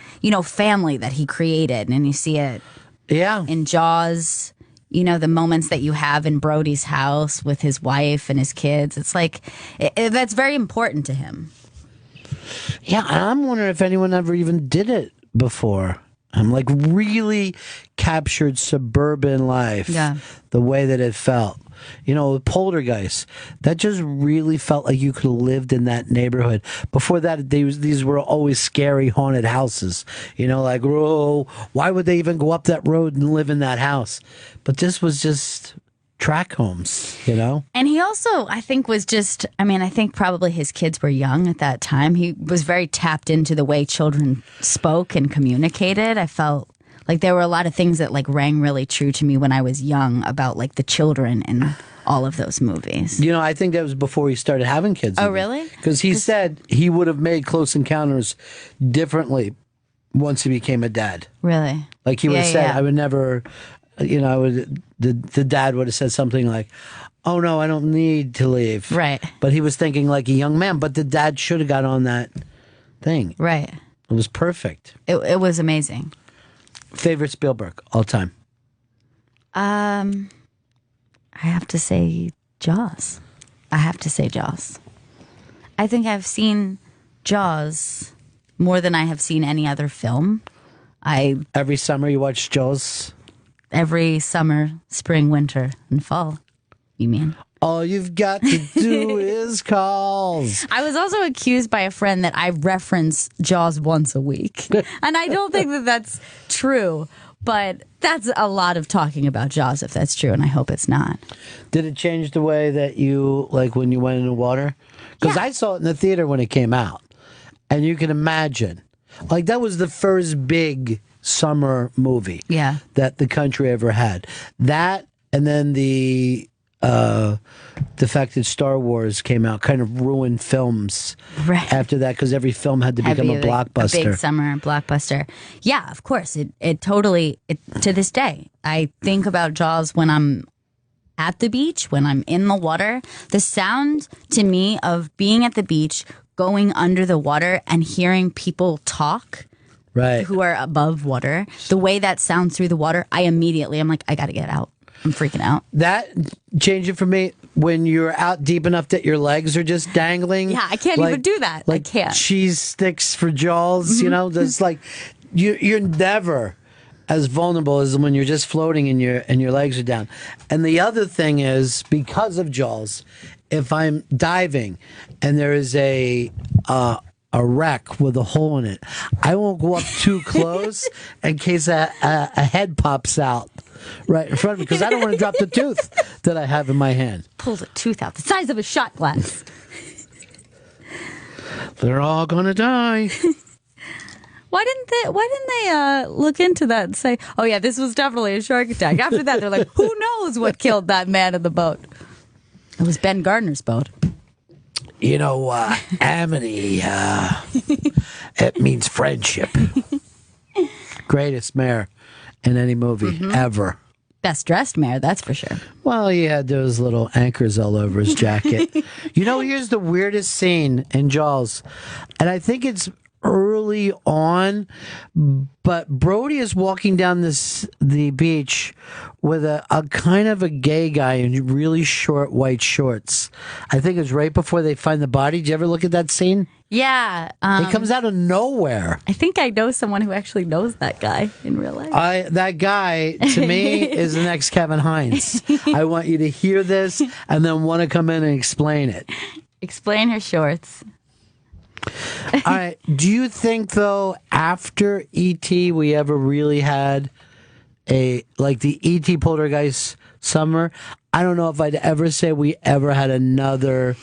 family that he created. And you see it in Jaws, the moments that you have in Brody's house with his wife and his kids. It's like, that's very important to him.
Yeah, I'm wondering if anyone ever even did it before. I'm like really captured suburban life, the way that it felt. Poltergeist, that just really felt like you could have lived in that neighborhood. Before that, these were always scary haunted houses. Like, whoa, why would they even go up that road and live in that house? But this was just track homes, And
he also, I think, was just, I think probably his kids were young at that time. He was very tapped into the way children spoke and communicated. I felt like there were a lot of things that like rang really true to me when I was young about like the children in all of those movies.
I think that was before he started having kids.
Oh, really?
Because he said he would have made Close Encounters differently once he became a dad.
Really?
Like he would have said, I would never... the dad would have said something like, oh no, I don't need to leave.
Right.
But he was thinking like a young man, but the dad should have got on that thing.
Right.
It was perfect.
It was amazing.
Favorite Spielberg all time?
I have to say Jaws. I think I've seen Jaws more than I have seen any other film.
Every summer you watch Jaws?
Every summer, spring, winter, and fall, you mean?
All you've got to do is calls.
I was also accused by a friend that I reference Jaws once a week. And I don't think that that's true. But that's a lot of talking about Jaws if that's true, and I hope it's not.
Did it change the way that you, like when you went in the water? Because I saw it in the theater when it came out. And you can imagine. Like that was the first big summer movie that the country ever had. That and then the fact that Star Wars came out kind of ruined films after that because every film had to become a blockbuster.
A big summer blockbuster. Yeah, of course. It totally, to this day, I think about Jaws when I'm at the beach, when I'm in the water. The sound to me of being at the beach, going under the water and hearing people talk
Right.
who are above water, the way that sounds through the water, I'm like, I got to get out. I'm freaking out.
That changed it for me when you're out deep enough that your legs are just dangling.
Yeah, I can't even do that.
Like
I can't.
cheese sticks for jaws, you know? There's like, you're never as vulnerable as when you're just floating and your legs are down. And the other thing is, because of jaws, if I'm diving and there is a wreck with a hole in it, I won't go up too close in case a head pops out right in front of me, because I don't want to drop the tooth that I have in my hand.
Pulls a tooth out the size of a shot glass.
They're all gonna die.
Why didn't they look into that and say, oh yeah, this was definitely a shark attack? After that, they're like, who knows what killed that man in the boat? It was Ben Gardner's boat.
You know, amity, it means friendship. Greatest mayor in any movie ever.
Best dressed mayor, that's for sure.
Well, he had those little anchors all over his jacket. You know, here's the weirdest scene in Jaws, and I think it's early on, but Brody is walking down the beach with a kind of a gay guy in really short white shorts. I think it's right before they find the body. Did you ever look at that scene?
Yeah.
It comes out of nowhere.
I think I know someone who actually knows that guy in real life.
That guy, to me, is the next Kevin Hines. I want you to hear this and then want to come in and explain it.
Explain her shorts.
All right. Do you think, though, after E.T., we ever really had the E.T. Poltergeist summer? I don't know if I'd ever say we ever had another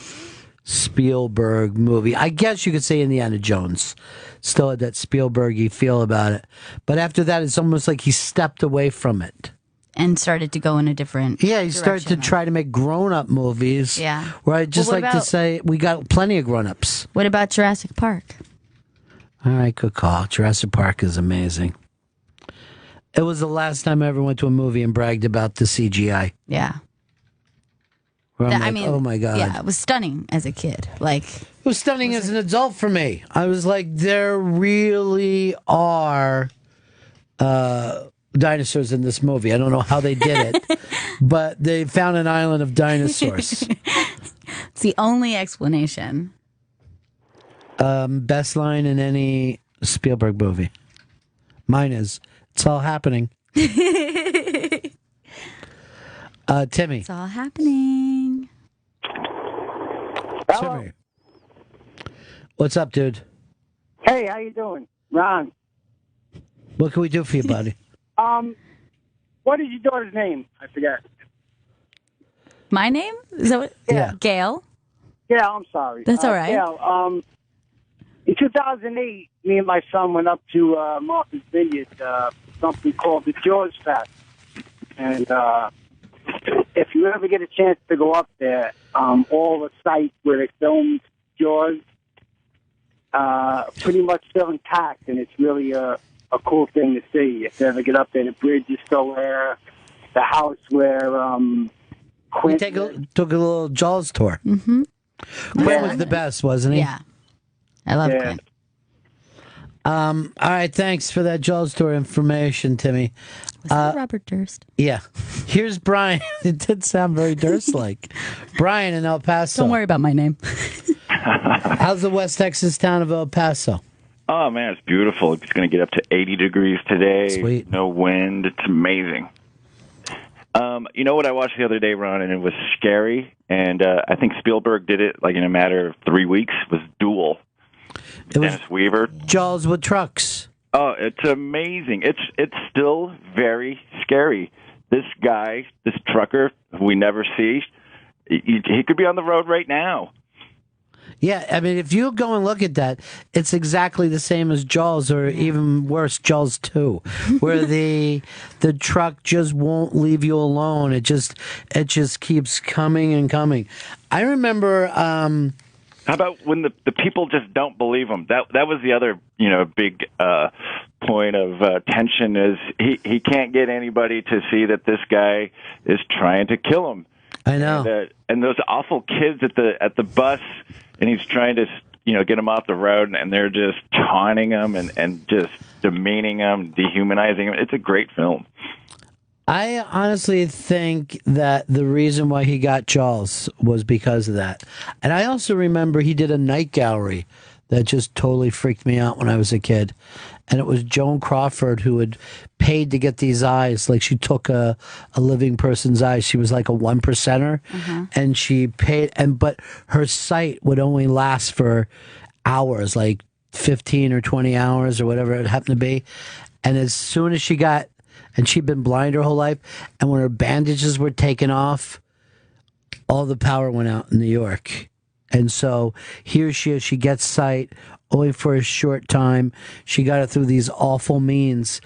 Spielberg movie. I guess you could say Indiana Jones still had that Spielberg-y feel about it. But after that, it's almost like he stepped away from it.
And started to go in a different
he started to try to make grown-up movies.
Yeah.
Where I'd just to say we got plenty of grown-ups.
What about Jurassic Park?
All right, good call. Jurassic Park is amazing. It was the last time I ever went to a movie and bragged about the CGI.
Yeah.
Where I'm like, oh my God.
Yeah, it was stunning as a kid. It
was stunning as an adult for me. I was like, there really are dinosaurs in this movie. I don't know how they did it, but they found an island of dinosaurs.
It's the only explanation.
Best line in any Spielberg movie. Mine is, it's all happening. Timmy.
It's all happening.
Timmy. What's up, dude?
Hey, how you doing? Ron.
What can we do for you, buddy?
What is your daughter's name? I forget.
My name? Is that what?
Yeah.
Gail?
Yeah, I'm sorry.
That's all right.
Gail, in 2008, me and my son went up to Martha's Vineyard, something called the Jaws Fest. And if you ever get a chance to go up there, all the sites where they filmed Jaws, pretty much still intact, and it's really a cool thing to see. If you ever get up there, the bridge is still there. The house where
we took a little Jaws tour.
Mm-hmm.
Quinn was the best, wasn't he?
Yeah. I love Quinn.
All right, thanks for that Jaws tour information, Timmy.
Was that Robert Durst?
Yeah. Here's Brian. It did sound very Durst-like. Brian in El Paso.
Don't worry about my name.
How's the West Texas town of El Paso?
Oh, man, it's beautiful. It's going to get up to 80 degrees today.
Sweet.
No wind. It's amazing. You know what I watched the other day, Ron, and it was scary, and I think Spielberg did it in a matter of 3 weeks, was Duel. Dennis Weaver.
Jaws with trucks.
Oh, it's amazing. It's still very scary. This guy, this trucker who we never see, he could be on the road right now.
Yeah, I mean, if you go and look at that, it's exactly the same as Jaws, or even worse, Jaws 2, where the truck just won't leave you alone. It just keeps coming and coming. I remember. How
about when the people just don't believe him? That was the other big point of tension is he can't get anybody to see that this guy is trying to kill him.
I know.
And those awful kids at the bus. And he's trying to get them off the road, and they're just taunting them and just demeaning them, dehumanizing them. It's a great film.
I honestly think that the reason why he got Charles was because of that. And I also remember he did a night gallery that just totally freaked me out when I was a kid. And it was Joan Crawford who had paid to get these eyes. Like, she took a living person's eyes. She was like a 1%er. And she paid, but her sight would only last for hours, like 15 or 20 hours or whatever it happened to be. And as soon as she got, and she'd been blind her whole life, and when her bandages were taken off, all the power went out in New York. And so here she is, she gets sight only for a short time. She got it through these awful means,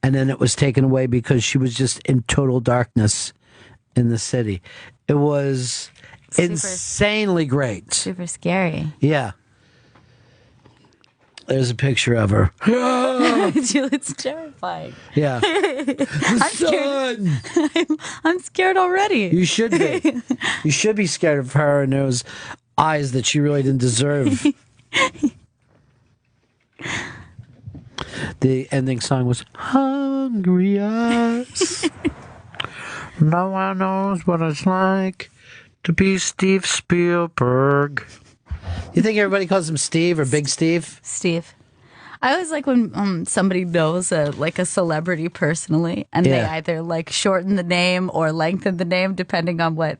and then it was taken away because she was just in total darkness in the city. It was insanely great.
Super scary.
Yeah. There's a picture of her.
It's terrifying.
Yeah.
I'm scared already.
You should be. You should be scared of her and those eyes that she really didn't deserve. The ending song was Hungry Eyes. No one knows what it's like to be Steve Spielberg. You think everybody calls him Steve or Big Steve?
Steve. I always like when somebody knows a celebrity personally, and they either like shorten the name or lengthen the name depending on what,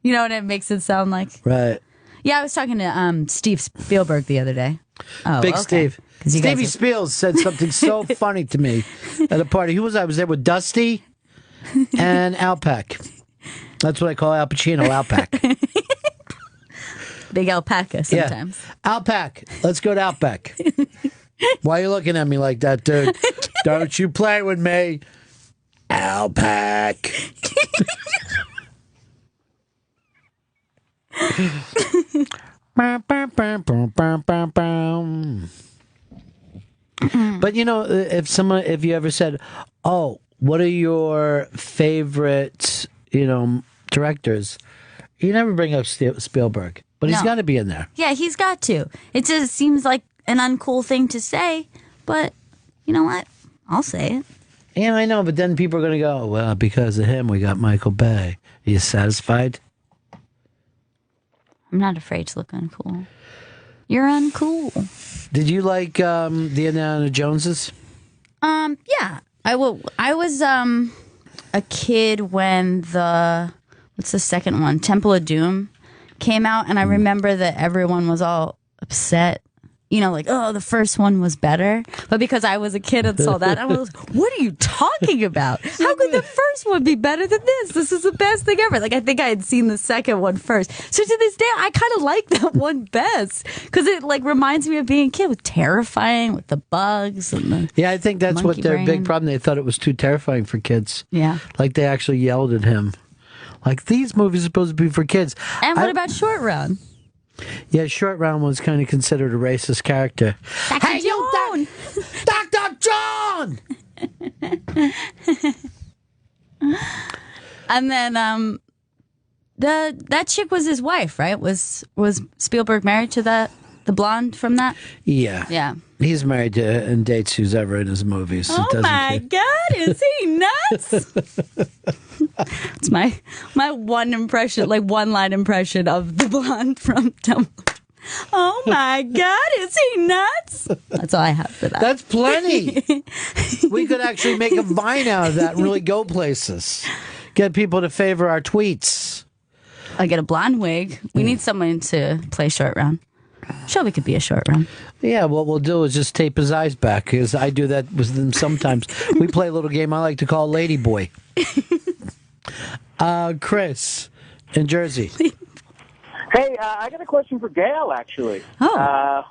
and it makes it sound like.
Right.
Yeah, I was talking to Steve Spielberg the other day. Oh,
Big
okay.
Steve. Stevie Spiels said something so funny to me at a party. Who was I? Was there with Dusty and Alpac. That's what I call Al Pacino, Alpac.
Big alpaca sometimes.
Yeah. Alpac. Let's go to Outback. Why are you looking at me like that, dude? Don't you play with me. Alpac. But if you ever said, "Oh, what are your favorite, directors?" You never bring up Spielberg, but he's got to be in there.
Yeah, he's got to. It just seems like an uncool thing to say, but you know what? I'll say it.
Yeah, I know, but then people are going to go, "Well, because of him, we got Michael Bay." Are you satisfied?
I'm not afraid to look uncool. You're uncool.
Did you like the Indiana Joneses?
Yeah. I was a kid when what's the second one? Temple of Doom came out, and I remember that everyone was all upset. The first one was better. But because I was a kid and saw that, I was like, what are you talking about? How could the first one be better than this? This is the best thing ever. I think I had seen the second one first. So to this day, I kind of like that one best because it reminds me of being a kid. It was terrifying with the bugs and the
Yeah, I think that's what their
brain.
big problem. They thought it was too terrifying for kids.
Yeah.
They actually yelled at him. These movies are supposed to be for kids.
And what about Short Round?
Yeah, Short Round was kind of considered a racist character.
Dr. John!
Dr. John!
And then that chick was his wife, right? Was Spielberg married to the blonde from that?
Yeah.
Yeah.
He's married to and dates who's ever in his movies.
Oh my God, is he nuts? It's my one impression, one-line impression of the blonde from Temple. Oh my God, is he nuts? That's all I have for that.
That's plenty. We could actually make a vine out of that and really go places. Get people to favor our tweets.
I get a blonde wig. We need someone to play Short Round. Shelby could be a Short Round.
Yeah, what we'll do is just tape his eyes back, because I do that with them sometimes. We play a little game I like to call Lady Boy. Chris, in Jersey.
Hey, I got a question for Gail, actually.
Oh.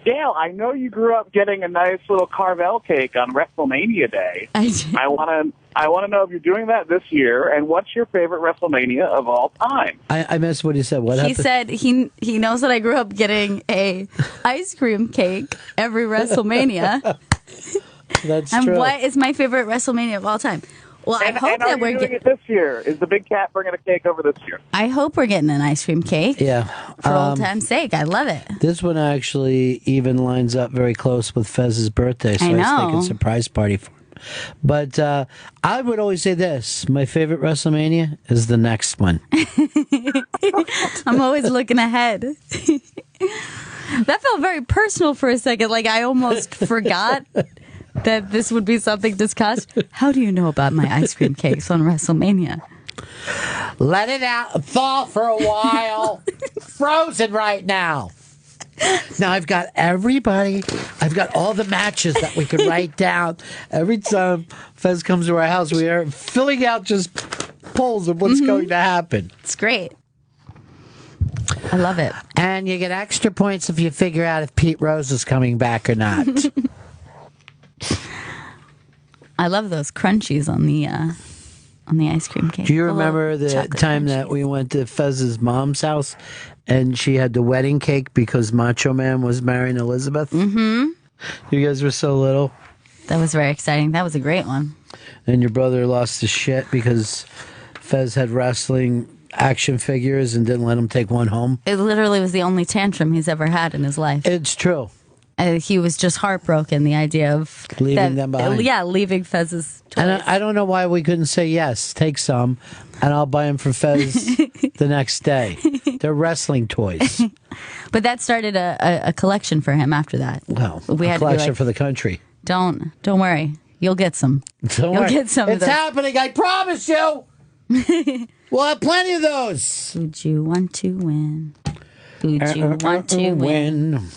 Gail, I know you grew up getting a nice little Carvel cake on WrestleMania Day. I want to know if you're doing that this year, and what's your favorite WrestleMania of all time?
I missed what he said. What happened?
He said he knows that I grew up getting a ice cream cake every WrestleMania.
That's
and
true.
what is my favorite WrestleMania of all time? Well, I hope
and
that
are
we're
you doing
getting.
it this year? Is the big cat bringing a cake over this year?
I hope we're getting an ice cream cake.
Yeah.
For old time's sake, I love it.
This one actually even lines up very close with Fez's birthday, so
I
I was
know.
thinking surprise party for him. But I would always say this: my favorite WrestleMania is the next one.
I'm always looking ahead. That felt very personal for a second. Like I almost forgot that this would be something discussed. How do you know about my ice cream cakes on WrestleMania?
Let it out, thaw for a while. Frozen right now. Now I've got everybody. I've got all the matches that we could write down. Every time Fez comes to our house, we are filling out just polls of what's going to happen.
It's great. I love it.
And you get extra points if you figure out if Pete Rose is coming back or not.
I love those crunchies on the ice cream cake.
Do you remember the time that we went to Fez's mom's house and she had the wedding cake because Macho Man was marrying Elizabeth?
Mm-hmm.
You guys were so little.
That was very exciting. That was a great one.
And your brother lost his shit because Fez had wrestling action figures and didn't let him take one home.
It literally was the only tantrum he's ever had in his life.
It's true.
He was just heartbroken, the idea of
leaving them behind.
Yeah, leaving Fez's toys.
And I don't know why we couldn't say yes, take some, and I'll buy them for Fez the next day. They're wrestling toys.
But that started a collection for him after that.
Well,
we
a
had
collection
to be like,
for the country.
Don't worry. You'll get some.
Don't
You'll
worry.
get some.
It's happening, I promise you. We'll have plenty of those.
Would you want to win? Would you want to win?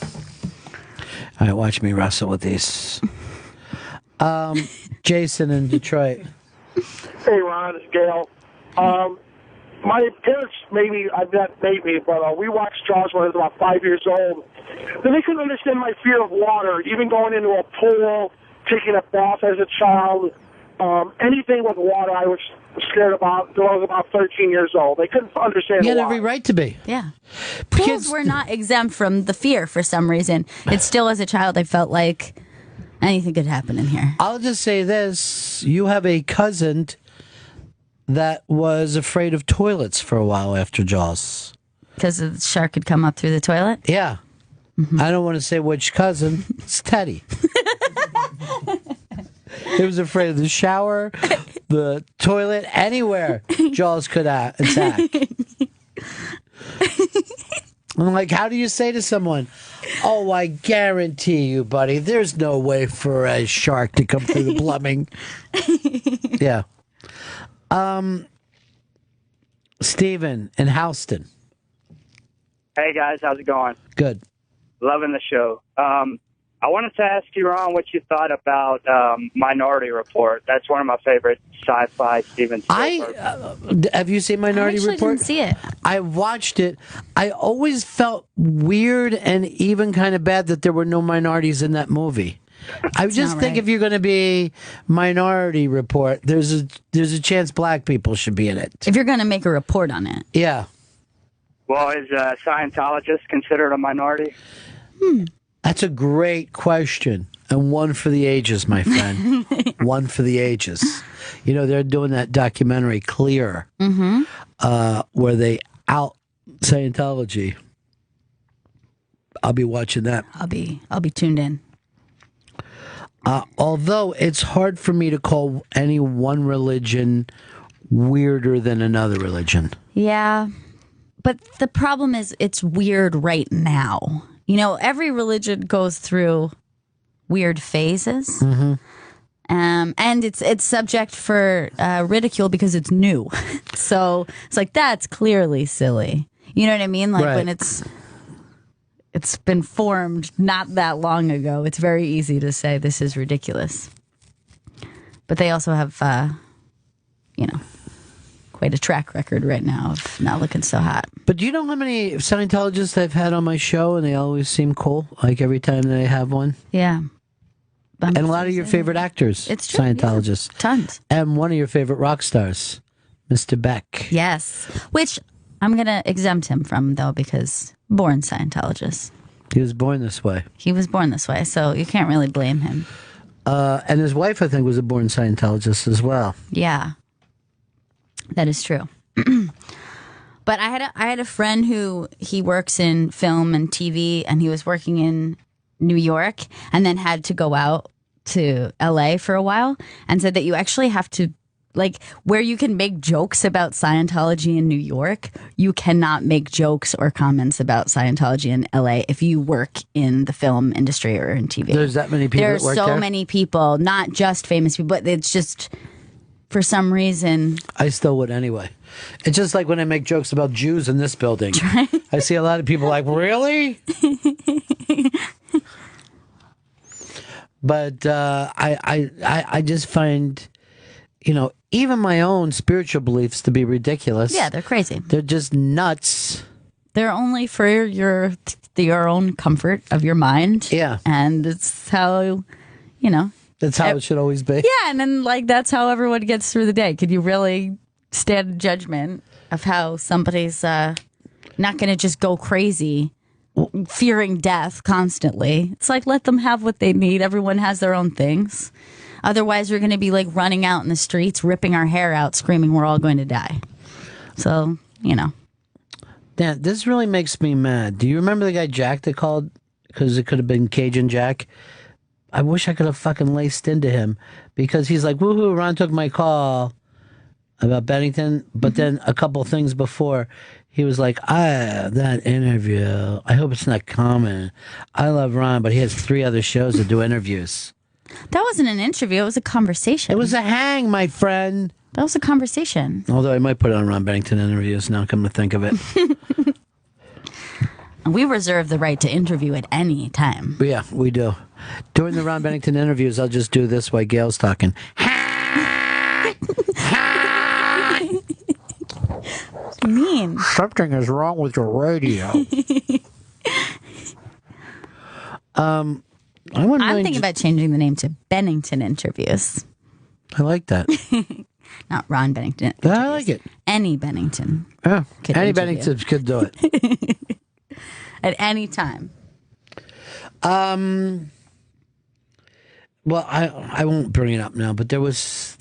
All right, watch me wrestle with these. Jason in Detroit.
Hey, Ron, it's Gail. My parents but we watched Jaws when I was about 5 years old. Then they couldn't understand my fear of water, even going into a pool, taking a bath as a child. Anything with water I was scared about until I was about 13 years old. They couldn't understand
You had
why.
every right to be.
Yeah. Pools were not exempt from the fear for some reason. It's still, as a child, I felt like anything could happen in here.
I'll just say this. You have a cousin that was afraid of toilets for a while after Jaws.
Because the shark could come up through the toilet?
Yeah. Mm-hmm. I don't want to say which cousin. It's Teddy. He was afraid of the shower, the toilet, anywhere Jaws could attack. I'm like, how do you say to someone, oh, I guarantee you, buddy, there's no way for a shark to come through the plumbing. Yeah. Steven in Houston.
Hey, guys. How's it going?
Good.
Loving the show. I wanted to ask you, Ron, what you thought about Minority Report. That's one of my favorite sci-fi Steven Spielberg.
Have you seen Minority Report?
I didn't see it.
I watched it. I always felt weird and even kind of bad that there were no minorities in that movie. I just think if you're going to be Minority Report, there's a chance black people should be in it.
If you're going to make a report on it.
Yeah.
Well, is Scientologist considered a minority?
That's a great question, and one for the ages, my friend. One for the ages. You know, they're doing that documentary, Clear, where they out Scientology. I'll be watching that.
I'll be tuned in.
Although it's hard for me to call any one religion weirder than another religion.
Yeah, but the problem is it's weird right now. You know, every religion goes through weird phases. And it's subject for ridicule because it's new. So it's like, that's clearly silly. You know what I mean? Like when it's been formed not that long ago, it's very easy to say this is ridiculous. But they also have, quite a track record right now of not looking so hot.
But do you know how many Scientologists I've had on my show, and they always seem cool, like every time that I have one?
Yeah.
And a lot of your favorite actors,
it's true,
Scientologists.
Yeah. Tons.
And one of your favorite rock stars, Mr. Beck.
Yes. Which I'm going to exempt him from, though, because born Scientologist.
He was born this way.
He was born this way, so you can't really blame him.
And his wife, I think, was a born Scientologist as well.
Yeah, that is true. But I had a friend who he works in film and TV, and he was working in New York, and then had to go out to LA for a while, and said that you actually have to, like, where you can make jokes about Scientology in New York, you cannot make jokes or comments about Scientology in LA if you work in the film industry or in TV.
There's that many people that work
There's so
there?
many people, not just famous people, but it's just, for some reason.
I still would anyway. It's just like when I make jokes about Jews in this building. I see a lot of people like, really? But I just find, even my own spiritual beliefs to be ridiculous.
Yeah, they're crazy.
They're just nuts.
They're only for your own comfort of your mind.
Yeah.
And it's how,
That's how it should always be.
Yeah, and then that's how everyone gets through the day. Could you really stand in judgment of how somebody's not going to just go crazy, fearing death constantly? It's like, let them have what they need. Everyone has their own things. Otherwise, we're going to be like running out in the streets, ripping our hair out, screaming we're all going to die. So,
Dan, this really makes me mad. Do you remember the guy Jack that called? Because it could have been Cajun Jack. I wish I could have fucking laced into him, because he's like, woohoo, Ron took my call about Bennington. But then a couple things before, he was like, that interview, I hope it's not common. I love Ron, but he has 3 other shows to do interviews.
That wasn't an interview. It was a conversation.
It was a hang, my friend.
That was a conversation.
Although I might put it on Ron Bennington interviews now, come to think of it.
We reserve the right to interview at any time.
Yeah, we do. During the Ron Bennington interviews, I'll just do this while Gail's talking.
What do you mean?
Something is wrong with your radio.
I'm thinking about changing the name to Bennington Interviews.
I like that.
Not Ron Bennington.
I like it.
Any Bennington.
Yeah, any
interview.
Bennington could do it.
At any time.
Well, I won't bring it up now, but there was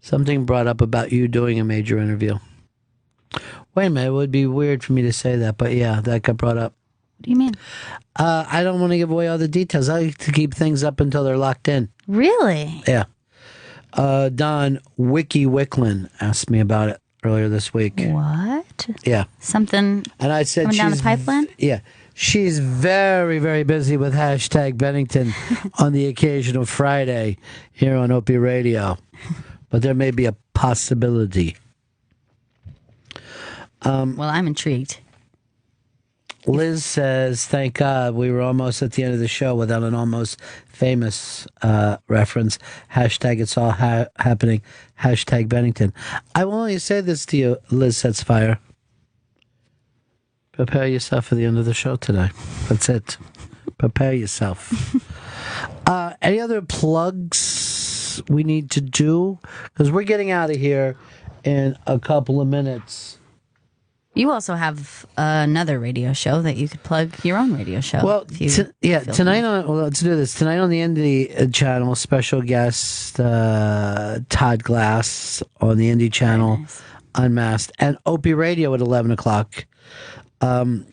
something brought up about you doing a major interview. Wait a minute, it would be weird for me to say that, but yeah, that got brought up.
What do you mean?
I don't want to give away all the details. I like to keep things up until they're locked in.
Really?
Yeah. Don Wiki Wicklin asked me about it earlier this week.
What?
Yeah.
Something
and I said
coming down the pipeline?
Yeah. She's very, very busy with hashtag Bennington on the occasional Friday here on Opie Radio. But there may be a possibility.
Well, I'm intrigued.
Liz says, thank God we were almost at the end of the show without an almost famous reference. Hashtag it's all happening. Hashtag Bennington. I will only say this to you, Liz Sets Fire. Prepare yourself for the end of the show today. That's it. Prepare yourself. Any other plugs we need to do? Because we're getting out of here in a couple of minutes.
You also have another radio show that you could plug your own radio show.
Well, tonight on, let's do this. Tonight on the Indie channel, special guest Todd Glass on the Indie channel, nice. Unmasked, and Opie Radio at 11 o'clock. The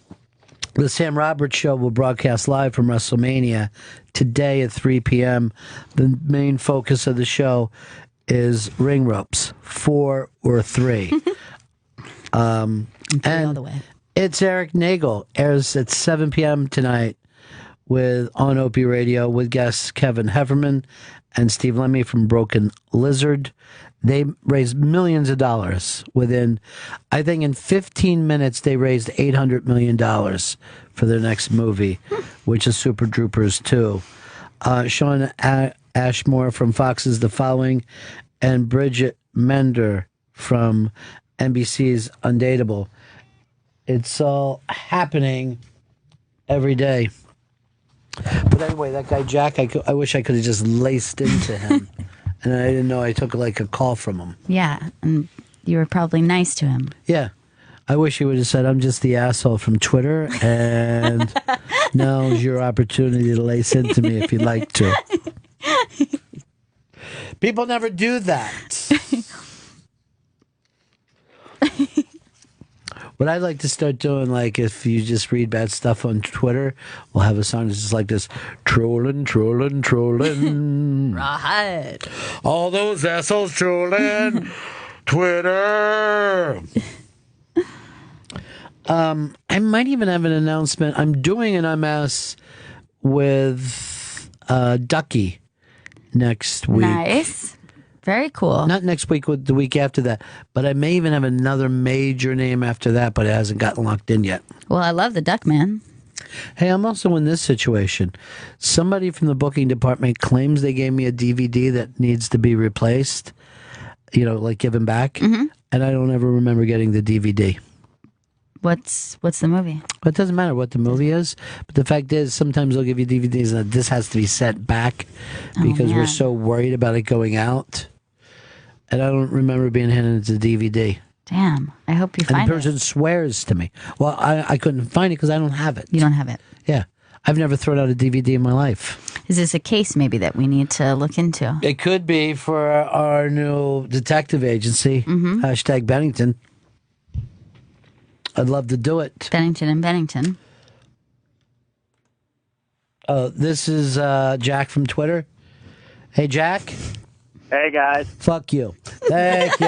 Sam Roberts Show will broadcast live from WrestleMania today at 3 p.m. The main focus of the show is ring ropes, 4 or 3.
And all the way.
It's Eric Nagel. Airs at 7 p.m. tonight on Opie Radio with guests Kevin Hefferman and Steve Lemmy from Broken Lizard. They raised millions of dollars within, I think in 15 minutes, they raised $800 million for their next movie, which is Super Troopers 2. Sean Ashmore from Fox's The Following and Bridget Mender from NBC's Undateable. It's all happening every day. But anyway, that guy Jack, I wish I could have just laced into him. And I didn't know I took like a call from him.
Yeah, and you were probably nice to him.
Yeah. I wish he would have said, I'm just the asshole from Twitter, and now's your opportunity to lace into me if you'd like to. People never do that. What I'd like to start doing, like, if you just read bad stuff on Twitter, we'll have a song that's just like this. Trolling, trolling, trolling.
Right.
All those assholes trolling Twitter. I might even have an announcement. I'm doing an MS with Ducky next week.
Nice. Very cool.
Not next week, the week after that. But I may even have another major name after that, but it hasn't gotten locked in yet.
Well, I love the Duckman.
Hey, I'm also in this situation. Somebody from the booking department claims they gave me a DVD that needs to be replaced, like given back, and I don't ever remember getting the DVD.
What's the movie?
Well, it doesn't matter what the movie is, but the fact is sometimes they'll give you DVDs and this has to be sent back because we're so worried about it going out. And I don't remember being handed the DVD.
Damn. I hope you find it.
And the person swears to me. Well, I couldn't find it because I don't have it.
You don't have it?
Yeah. I've never thrown out a DVD in my life.
Is this a case maybe that we need to look into?
It could be for our new detective agency, hashtag Bennington. I'd love to do it.
Bennington and Bennington.
This is Jack from Twitter. Hey, Jack.
Hey, guys.
Fuck you. Thank you.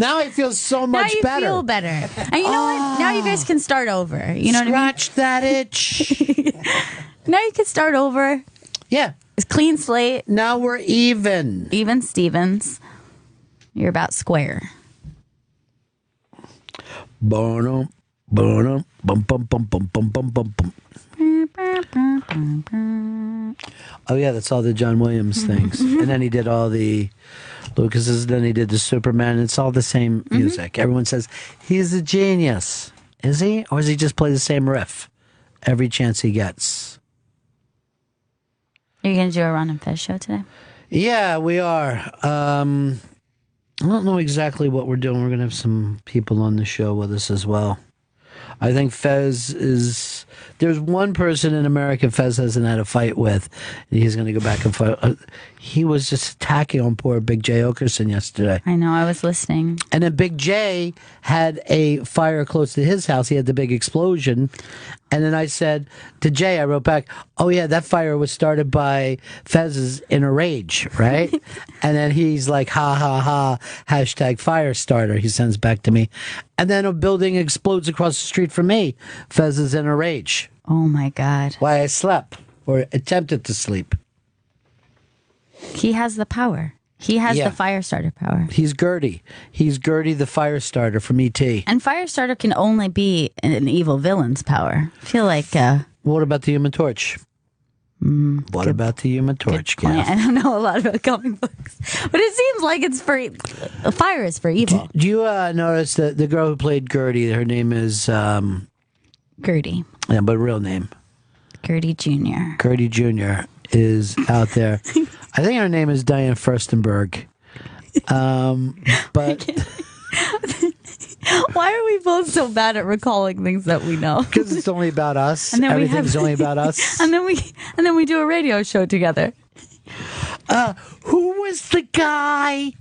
Now I feel so much better.
Now you feel better. And you know what? Now you guys can start over. You know
Scratch
what I mean?
that itch.
Now you can start over.
Yeah.
It's clean slate.
Now we're even.
Even Stevens. You're about square.
Bono, bono, bum bum bum bum bum bum bum bum. Oh yeah, that's all the John Williams things, and then he did all the Lucas's. Then he did the Superman. It's all the same music. Everyone says he's a genius. Is he, or does he just play the same riff every chance he gets?
Are you going to do a Ron and Fez show today?
Yeah, we are. I don't know exactly what we're doing. We're going to have some people on the show with us as well. I think Fez is... There's one person in America Fez hasn't had a fight with. And he's going to go back and fight. He was just attacking on poor Big J. Okerson yesterday.
I know, I was listening.
And then Big J had a fire close to his house. He had the big explosion. And then I said to Jay, I wrote back, oh yeah, that fire was started by Fez's in a rage, right? And then he's like, ha ha ha, hashtag fire starter, he sends back to me. And then a building explodes across the street from me. Fez is in a rage.
Oh my God.
Why I slept, or attempted to sleep.
He has the power. He has the fire starter power.
He's Gertie. He's Gertie the fire starter from E.T.
And fire starter can only be an evil villain's power. I feel like...
what about the Human Torch? What about the Human Torch, Gail?
I don't know a lot about comic books. But it seems like it's for... Fire is for evil.
Do you notice that the girl who played Gertie, her name is...
Gertie.
Yeah, but real name.
Gertie Jr.
Gertie Jr. is out there. I think her name is Diane Furstenberg. But...
Why are we both so bad at recalling things that we know?
Because it's only about us. And then everything's only about us.
And then we do a radio show together.
Who was the guy?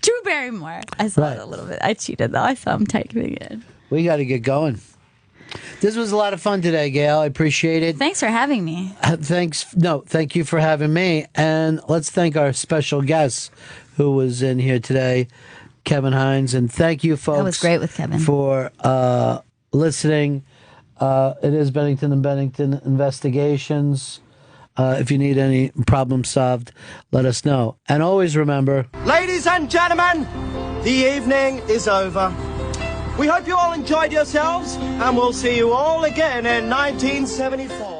Drew Barrymore. I saw it a little bit. I cheated though. I saw him typing it in.
We got to get going. This was a lot of fun today, Gail. I appreciate it.
Thanks for having me.
Thank you for having me. And let's thank our special guest who was in here today, Kevin Hines. And thank you, folks.
That was great with Kevin.
For listening. It is Bennington and Bennington Investigations. If you need any problem solved, let us know. And always remember...
Ladies and gentlemen, the evening is over. We hope you all enjoyed yourselves, and we'll see you all again in 1974.